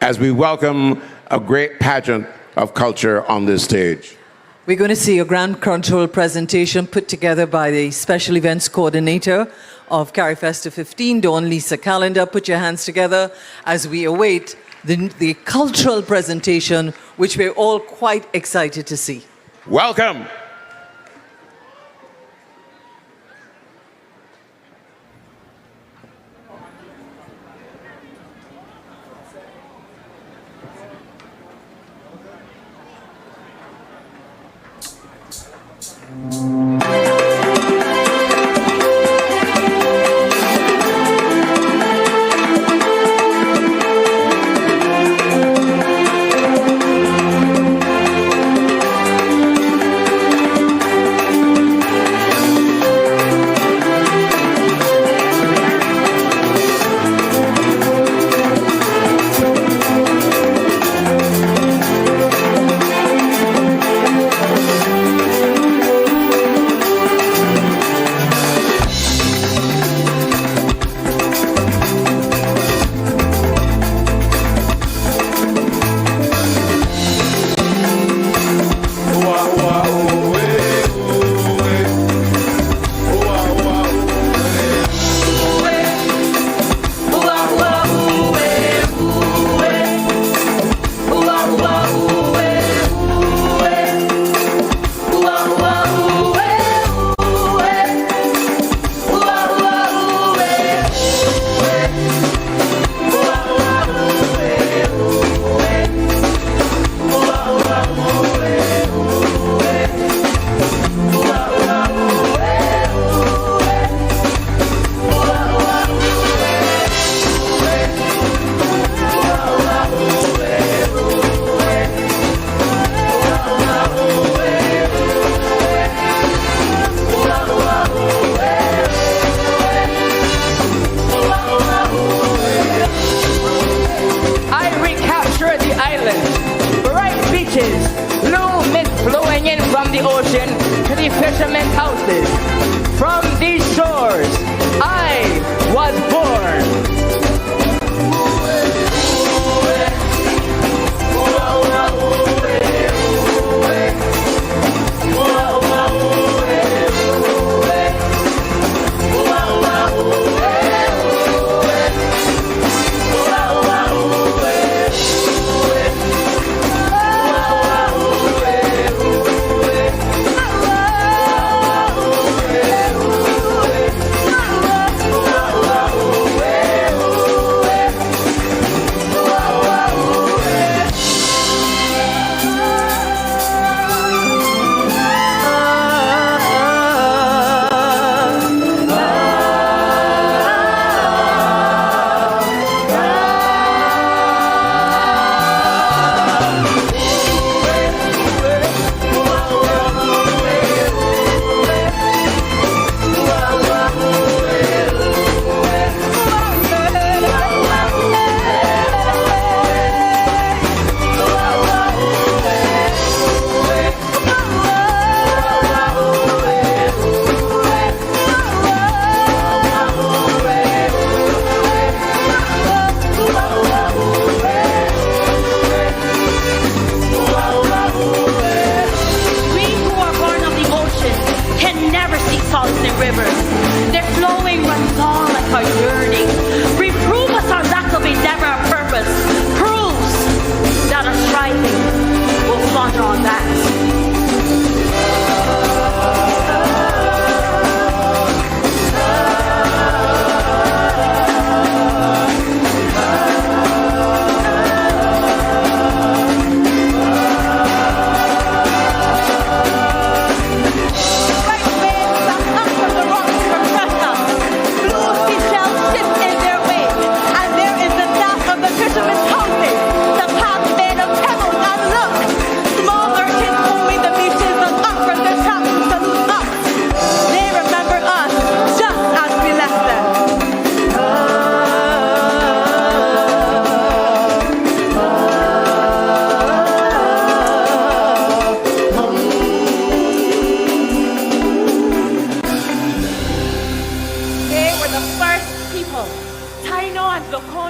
as we welcome a great pageant of culture on this stage. We're going to see a grand control presentation put together by the Special Events Coordinator of Carifesta 15, Dawn Lisa Calendar. Put your hands together as we await the cultural presentation, which we're all quite excited to see. Welcome.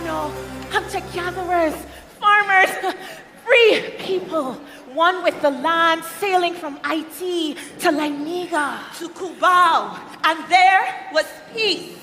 no. Hunter-gatherers, farmers, free people. One with the land sailing from Haiti to Laimiga. To Cubao. And there was peace.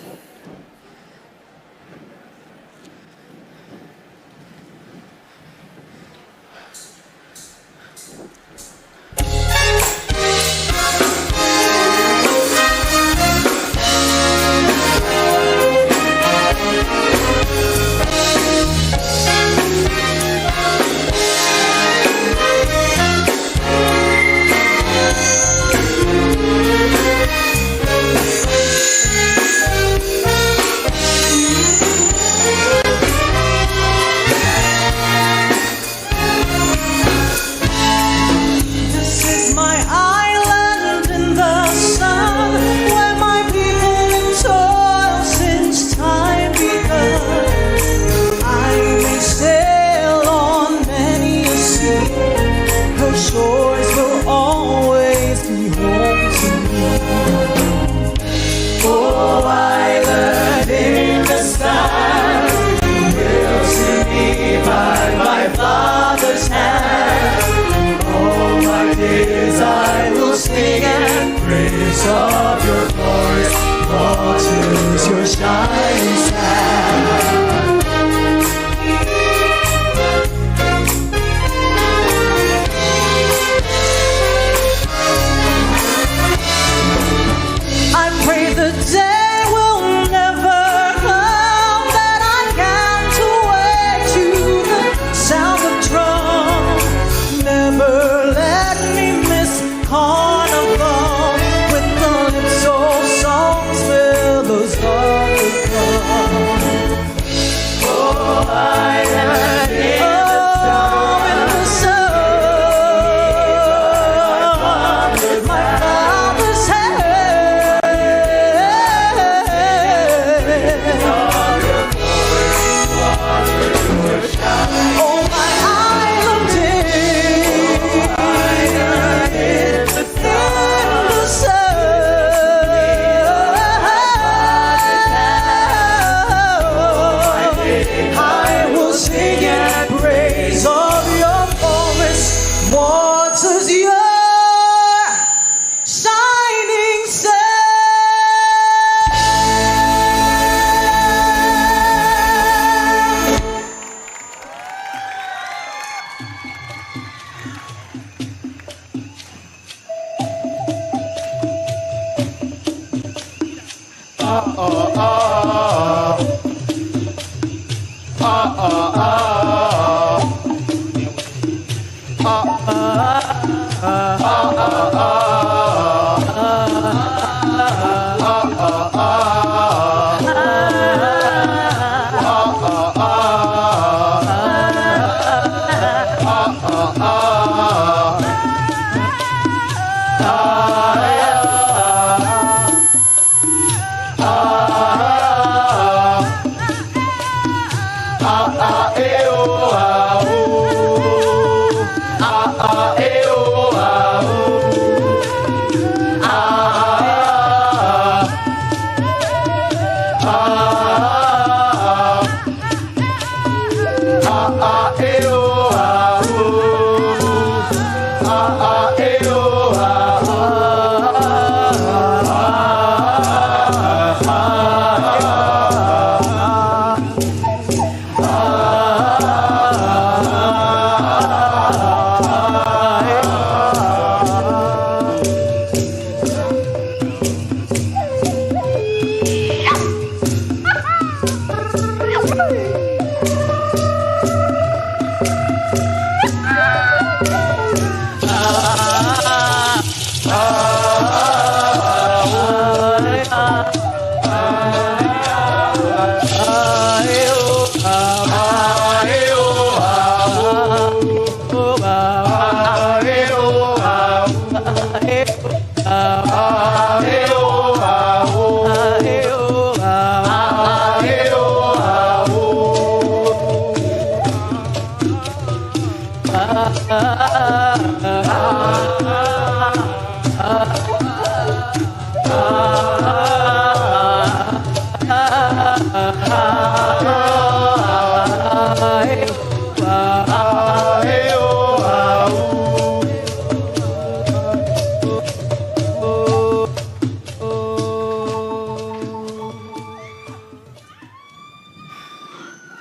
Of your glorious waters, your shining sand. I pray the day will never come that I can't away to the sound of drum. Never let me miss carnival. Songs fill those dark oh, I am in the sun, my father's head. Oh, my island in the sun. Waters, your shining sun.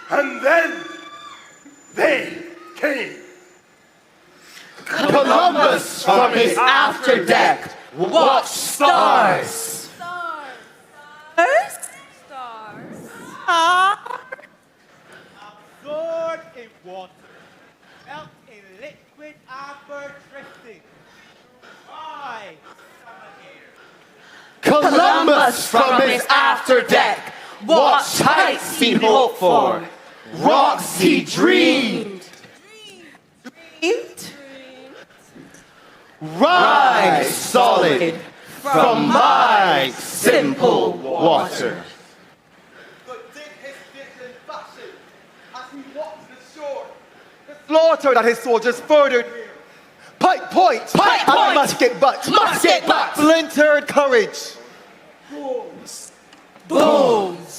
And then they came. Columbus from his after deck watched stars. Absorbed in water, melt in liquid amber drifting. Why? Columbus from his after deck watched heights he hoped for, rocks he dreamed. Rise solid from my simple water. Slaughter that his soldiers furthered. Pike point, and musket butt, splintered courage. Bones.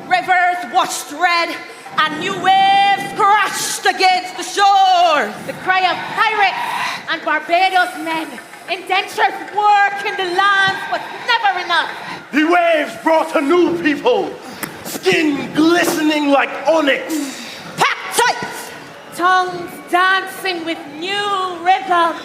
Rivers washed red and new waves crashed against the shore. The cry of pirates and Barbados men. Indentured work in the land was never enough. The waves brought a new people, skin glistening like onyx. Packed tight, tongues dancing with new rhythm.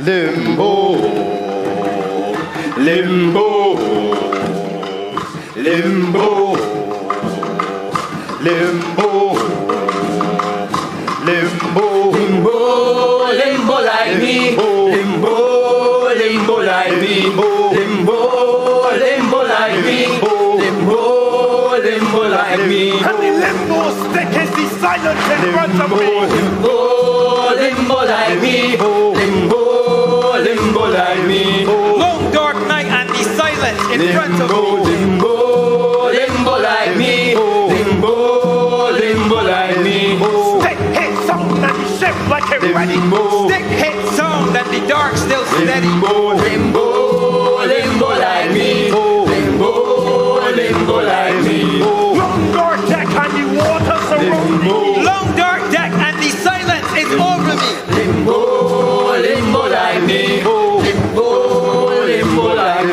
Limbo, limbo, limbo, limbo, limbo, limbo, limbo like me, limbo, limbo like me, limbo, limbo like me, limbo, limbo like me. And the limbo stick is the silence in front of me. Limbo, limbo like me, limbo. Limbo like me. Long dark night and the silence in front of me. Limbo, limbo like me. Limbo, limbo like me. Stick hit sound and shift like it ready. Stick hit sound and the dark still steady. Limbo, limbo, limbo like me. Limbo, limbo like me. Long dark deck and the water surround me. Long dark deck and the silence is over me. Limbo, limbo like me. Limbo, limbo like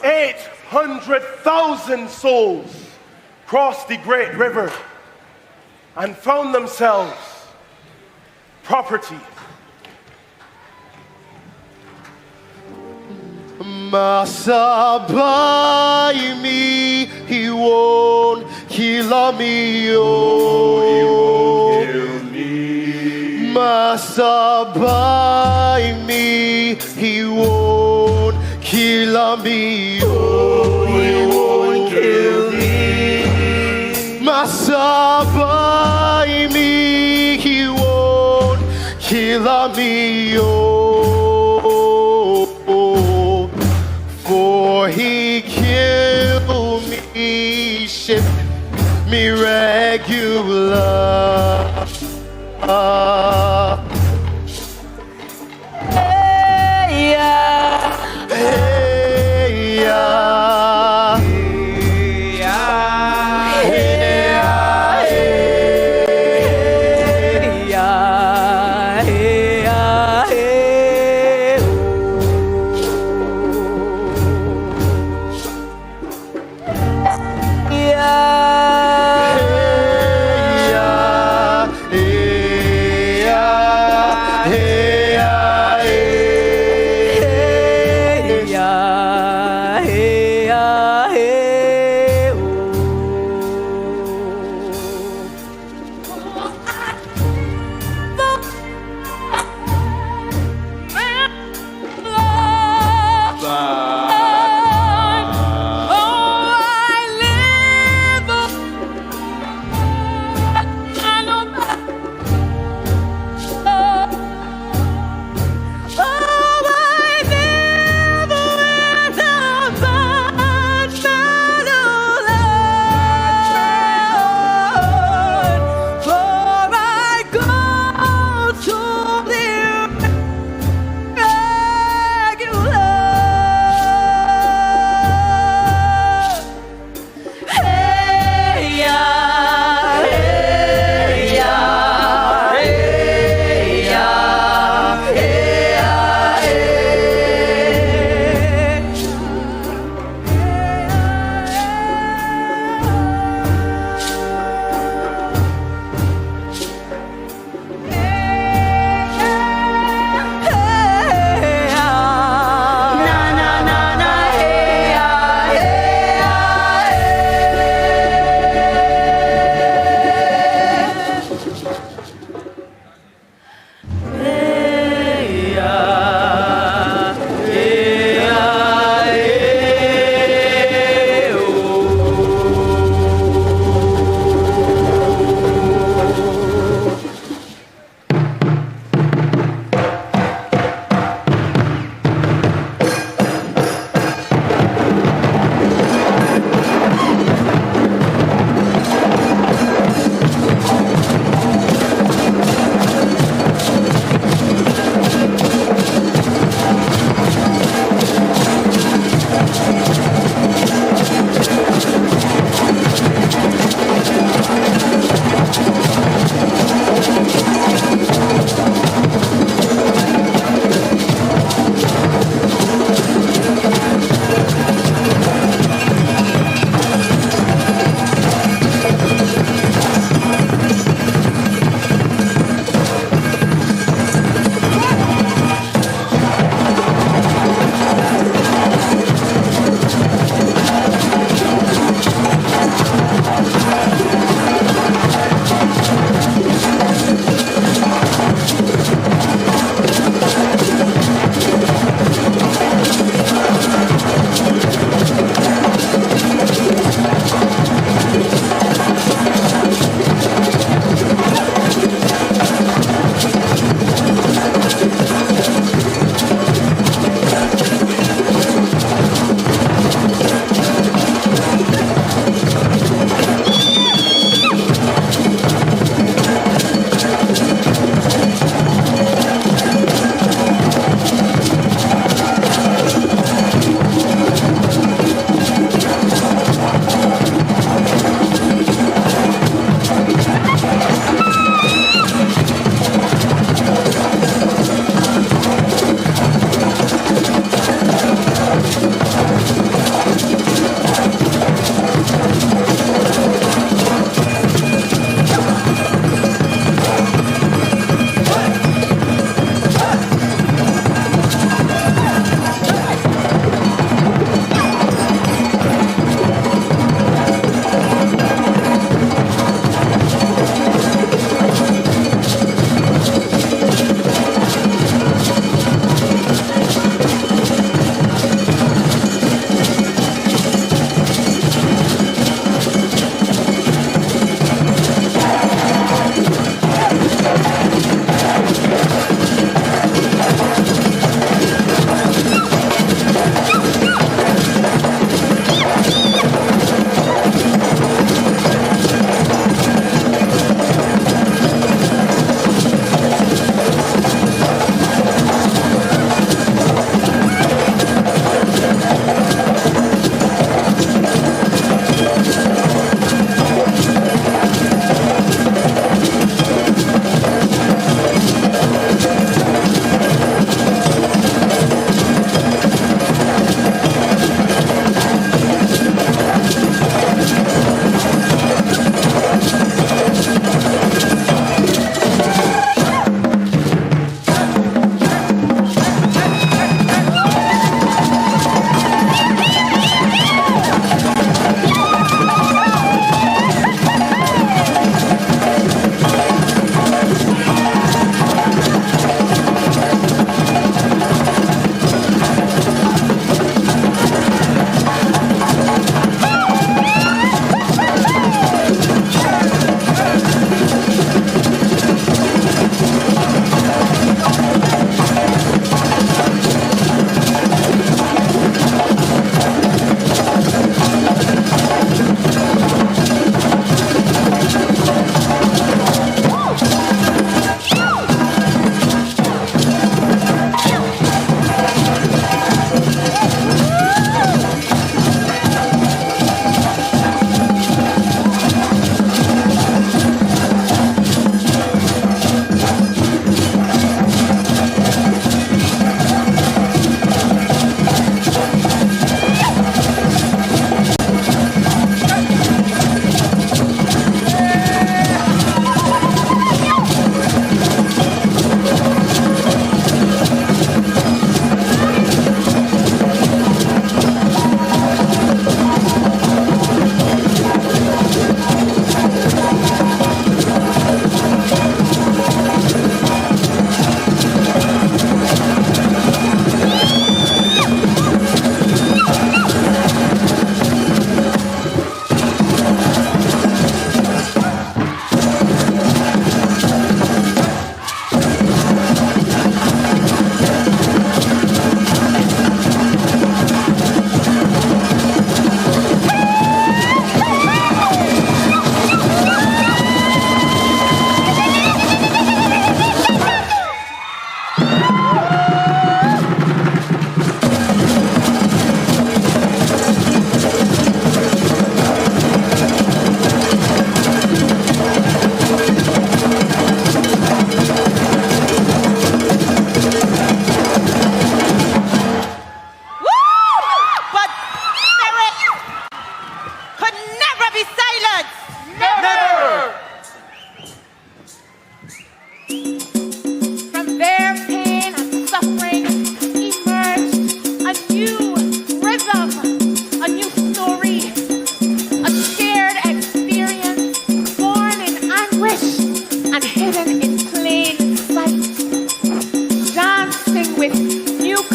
800,000 souls crossed the great river and found themselves property. Massa by me, he won't kill me, oh, he won't kill me. Massa by me, he won't kill me, oh, he won't kill me. Massa by me, he won't kill me, oh. For he killed me, shipped me regular. Hey, yeah. Hey, yeah. Hey, yeah. Hey, yeah. Hey, yeah. Hey, yeah. Hey, yeah.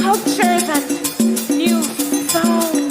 cultures and new sounds.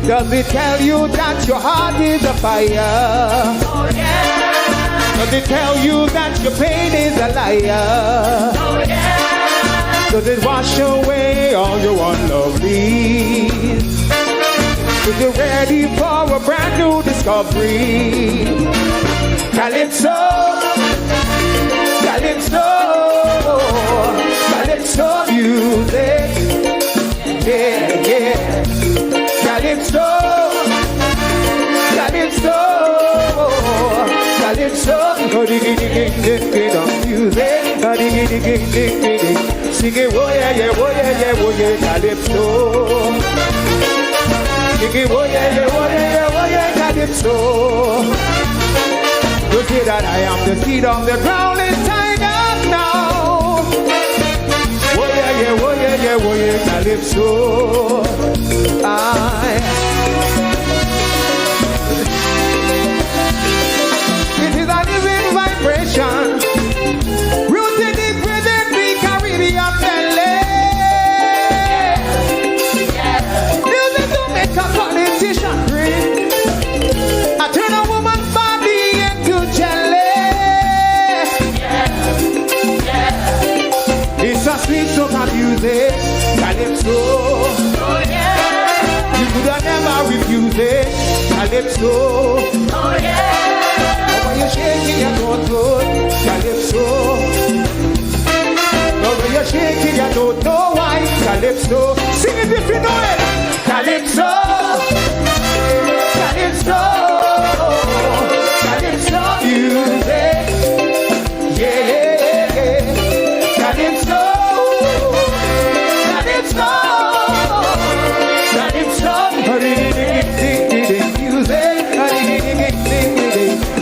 Does it tell you that your heart is a fire? Oh yeah. Does it tell you that your pain is a liar? Oh yeah. Does it wash away all your unlovelies? Is you ready for a brand new discovery? Calypso, Calypso, Calypso music. Yeah, yeah. Calypso, Calypso, Calypso, music, sing it, oh yeah, yeah, oh yeah, yeah, oh yeah, Calypso, sing it, oh yeah, yeah, oh yeah, yeah, oh yeah, Calypso. You say that I am the seed of the ground inside us now. Oh yeah, yeah, oh yeah, yeah, oh yeah, Calypso. It is a living vibration, rooted deep within the Caribbean belly. Music to make a politician dream. I turn a woman's body into jelly. It's a sweet song of music, Calypso. You could have never refused it, Calypso. Oh yeah. Oh, when you're shaking, you're not good, Calypso. Oh, when you're shaking, you don't know why, Calypso. Sing it if you know it, Calypso. Calypso, Calypso music. Yeah, yeah, yeah. Calypso, Calypso.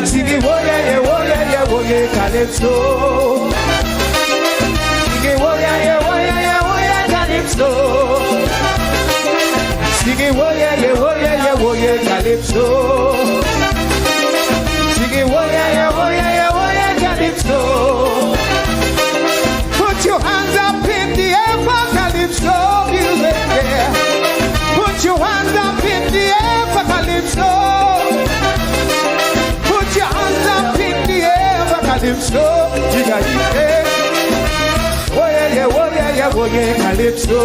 Sing it, oh yeah, yeah, oh yeah, yeah, oh yeah, Calypso. Sing it, oh yeah, yeah, oh yeah, yeah, oh yeah, Calypso. Sing it, oh yeah, yeah, oh yeah, yeah, oh yeah, Calypso. Sing it, oh yeah, yeah, oh yeah, yeah, oh yeah, Calypso. Put your hands up in the air for Calypso music, yeah. Put your hands up in the air for Calypso. Put your hands up in the air for Calypso. You got it. Oh yeah, yeah, oh yeah, yeah, oh yeah, Calypso.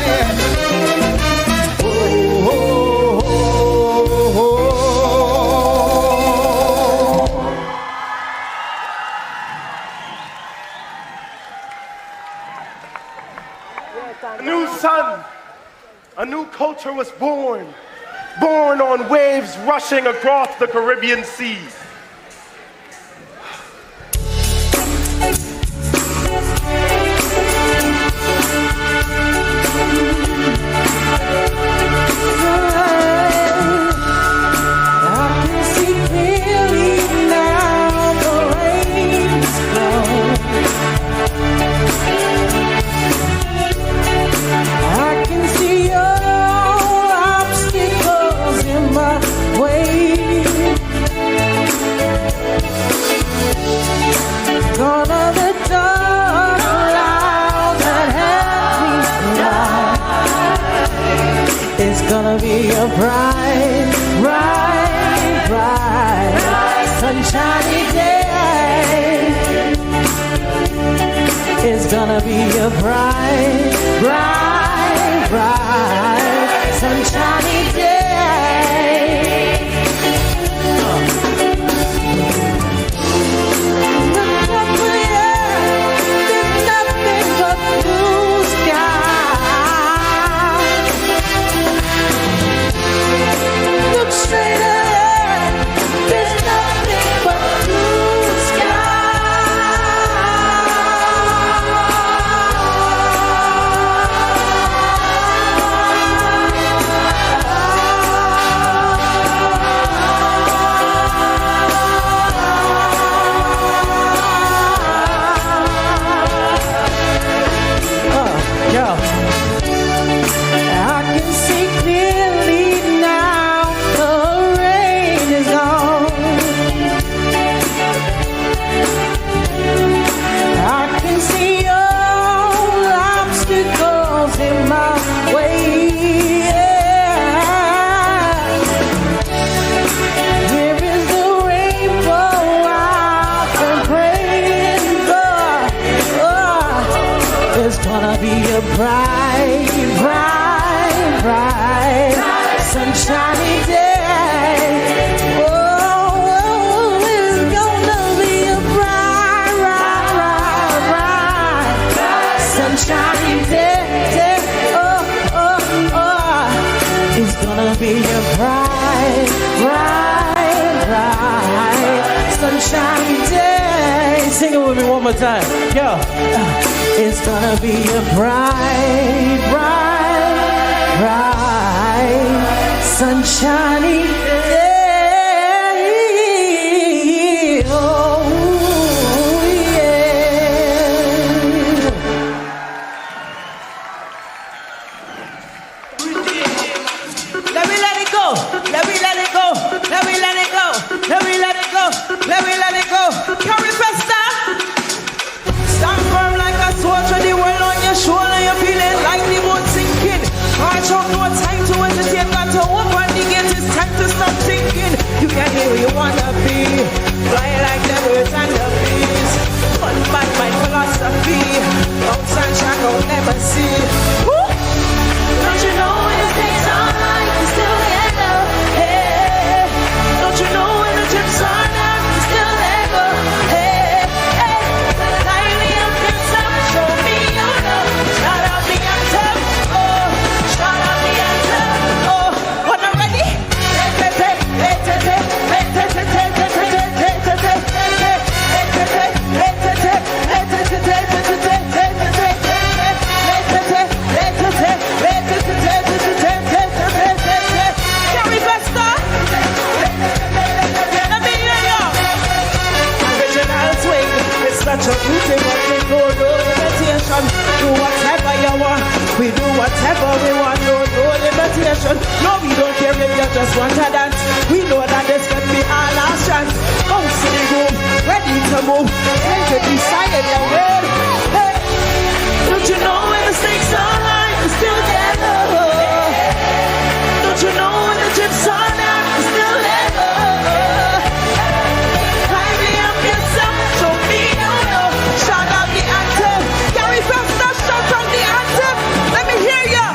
Yeah. Oh, oh, oh, oh, oh. A new sun, a new culture was born on waves rushing across the Caribbean seas. Gonna be a bright, bright, bright, sunshiny day. It's gonna be a bright, bright, bright, sunshiny day. Look up there, there's nothing but blue sky. Look straight ahead, there's nothing but blue sky. I can see clearly now. The rain is on. I can see all obstacles in my way. Here is the rainbow I've been praying for. Oh, it's gonna be a bright, bright, bright, sunshiny day. Oh, it's gonna be a bright, bright, bright, bright, sunshiny day. Oh, it's gonna be a bright, bright, bright, sunshiny day. Sing it with me one more time. Yo, it's gonna be a bright, bright, bright, sunshiny day. Oh, yeah. Let me let it go. Let me let it go. Let me let it go. Let me let it go. Let me let it go. Carifesta. Stand firm like a soldier. The world on your shoulder. You're feeling like the boat sinking. March out, no time to hesitate. Got to open the gate. It's time to stop thinking. You can hear where you wanna be. Fly like the birds and the bees. Fun by my philosophy. Bounce and track out, never see. Woo! Don't you know when the things are right, you still get love? Hey, don't you know when the chips are down, you still let go? Hey, hey, light me up yourself, show me your love. Shout out the anthem, oh, shout out the anthem, oh. Wanna ready? Such a beauty, but we go no limitation. Do whatever you want, we do whatever we want. No limitation. No, we don't care if you just want to dance. We know that this can be our last chance. Bounce in the room, ready to move. Take it beside your head. Hey, don't you know when the stakes are high, you still get love? Don't you know when the chips are down, you still get love? Climb me up yourself, show me your love. Shout out the anthem. Carifesta, shout out the anthem. Let me hear ya.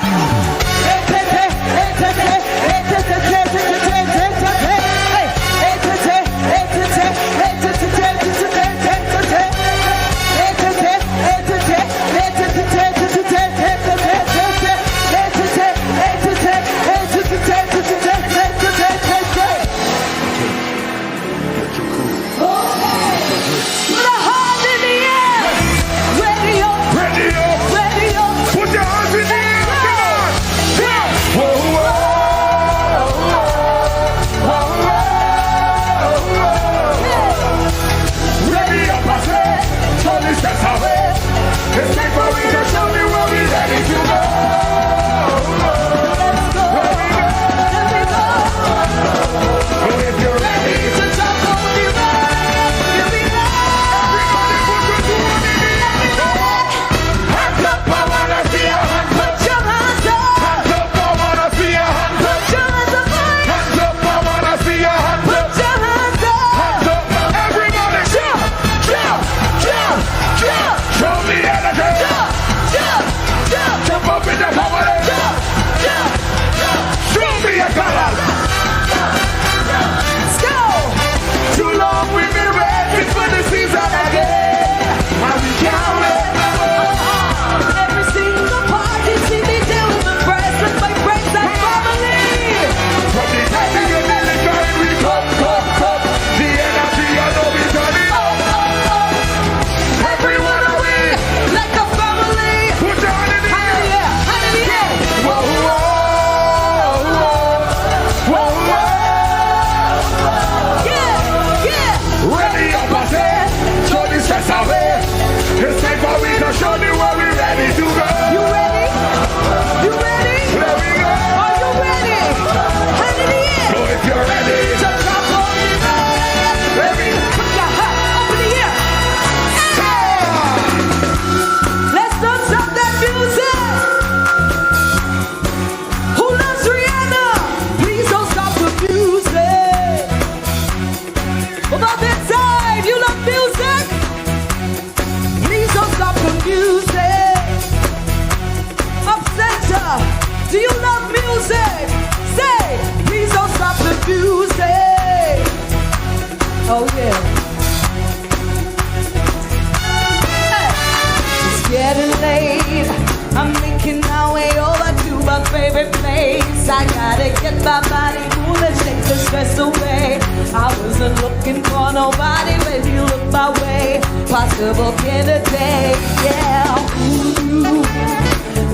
making my way over to my favorite place. I gotta get my body moving, shake the stress away. I wasn't looking for nobody, but you look my way. Possible candidate, yeah. Ooh,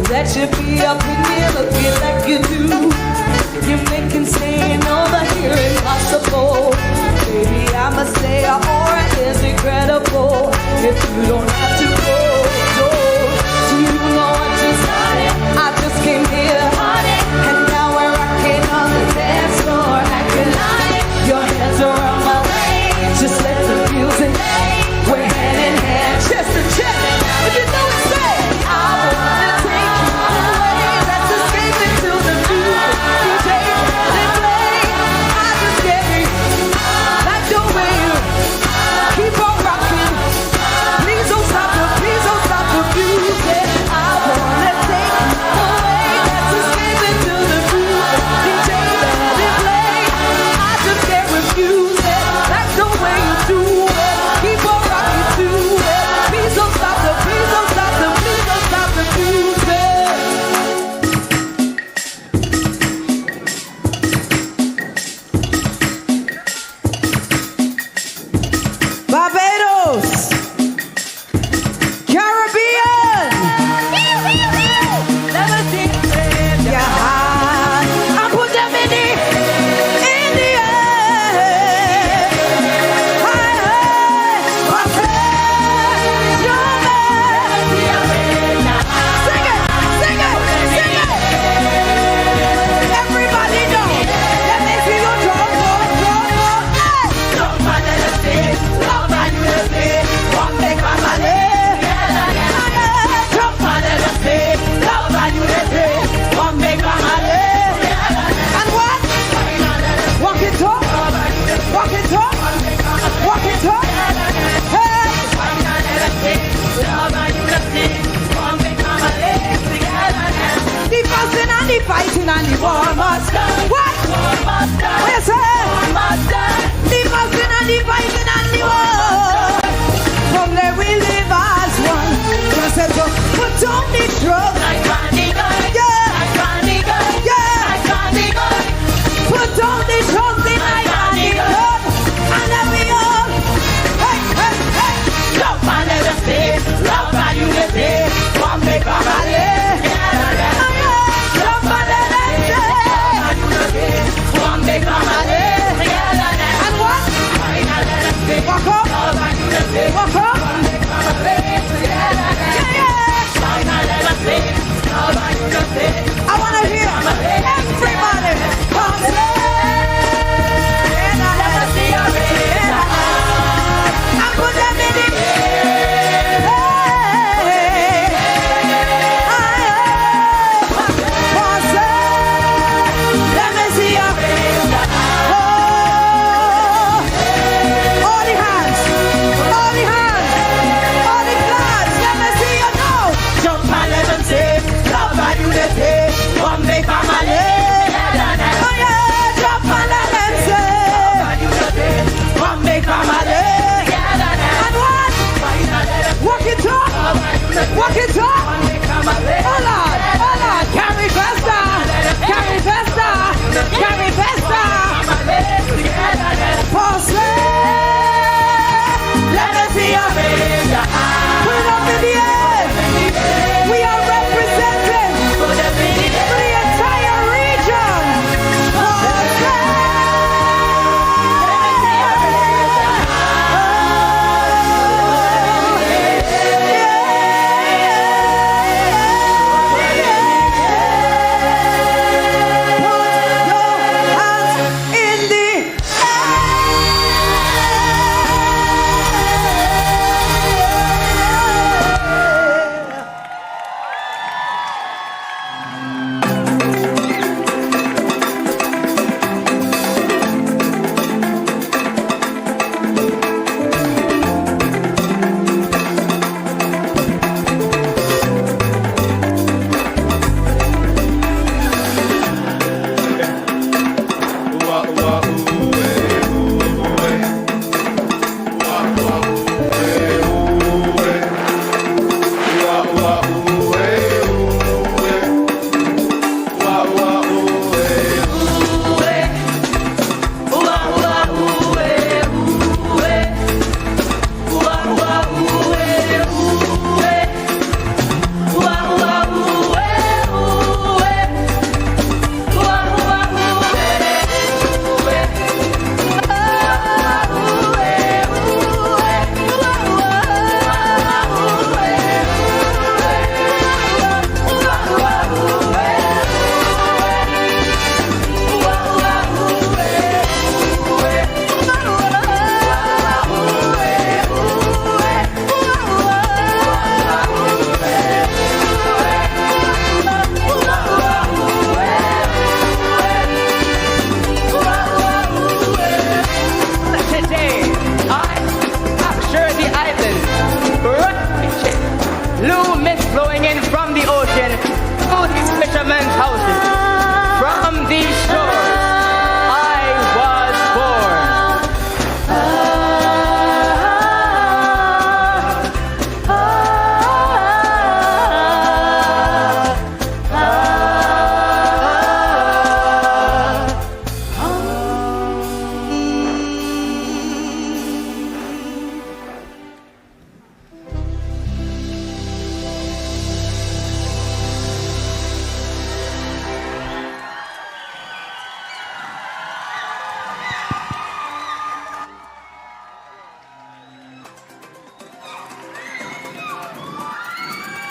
that should be up in here looking like you do. You're making staying over here impossible. Baby, I must say our aura is incredible. If you don't have to go, do you know what just started? I just came here, and now we're rocking on the dance floor, acting like your hands around my waist. Just let the music play. We're hand in hand, chest to chest. If you know it's safe, I wanna take you away. Let's escape into the music. DJ, they play. I just get me like the way you keep on rocking. Please don't stop, please don't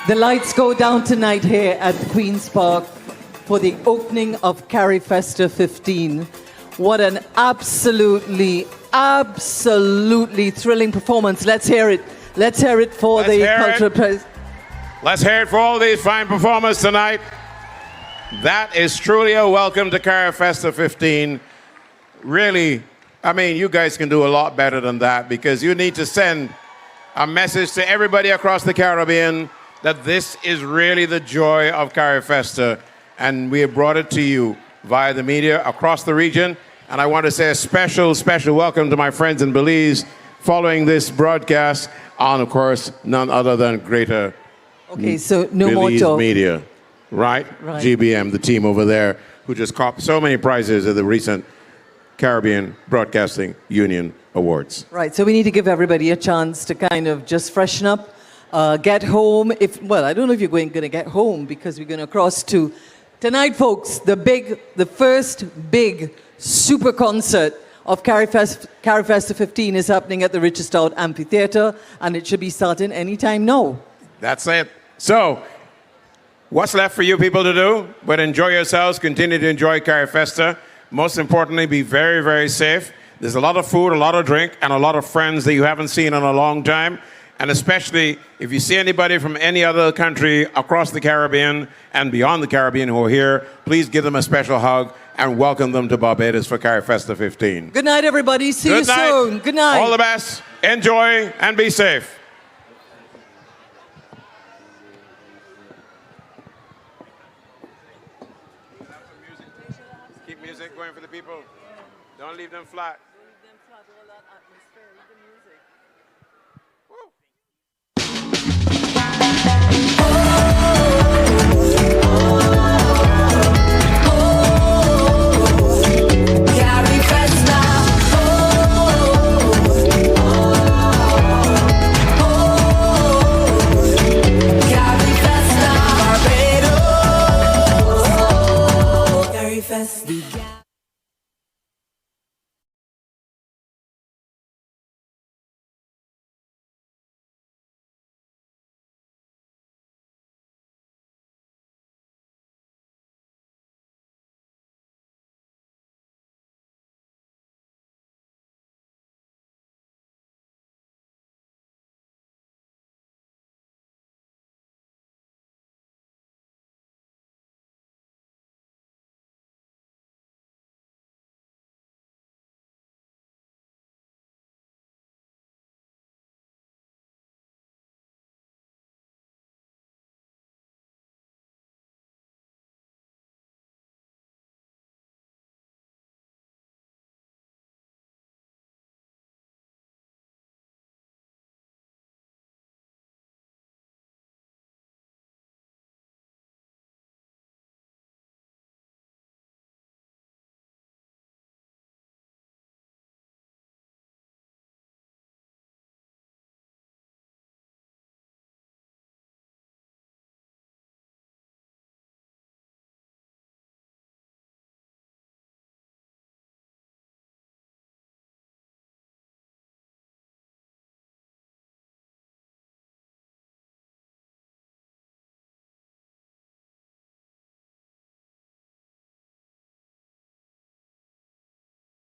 The lights go down tonight here at Queen's Park for the opening of Carifesta 15. What an absolutely thrilling performance. Let's hear it. Let's hear it for the cultural press. Let's hear it for all these fine performers tonight. That is truly a welcome to Carifesta 15. Really, I mean, you guys can do a lot better than that, because you need to send a message to everybody across the Caribbean that this is really the joy of Carifesta, and we have brought it to you via the media across the region. And I want to say a special welcome to my friends in Belize following this broadcast on, of course, none other than Greater so no Belize more talk. Media, right? GBM, the team over there, who just caught so many prizes at the recent Caribbean Broadcasting Union Awards. Right, so we need to give everybody a chance to kind of just freshen up, get home. I don't know if you're going to get home, because we're going to cross to tonight, folks. The first big super concert of Carifesta 15 is happening at the Richest Out Amphitheatre, and it should be starting anytime now. That's it. So, what's left for you people to do? But enjoy yourselves, continue to enjoy Carifesta. Most importantly, be very, very safe. There's a lot of food, a lot of drink, and a lot of friends that you haven't seen in a long time. And especially if you see anybody from any other country across the Caribbean and beyond the Caribbean who are here, please give them a special hug and welcome them to Barbados for Carifesta 15. Good night, everybody. See you soon. Good night. All the best. Enjoy and be safe. Keep music going for the people. Don't leave them flat. Carifesta.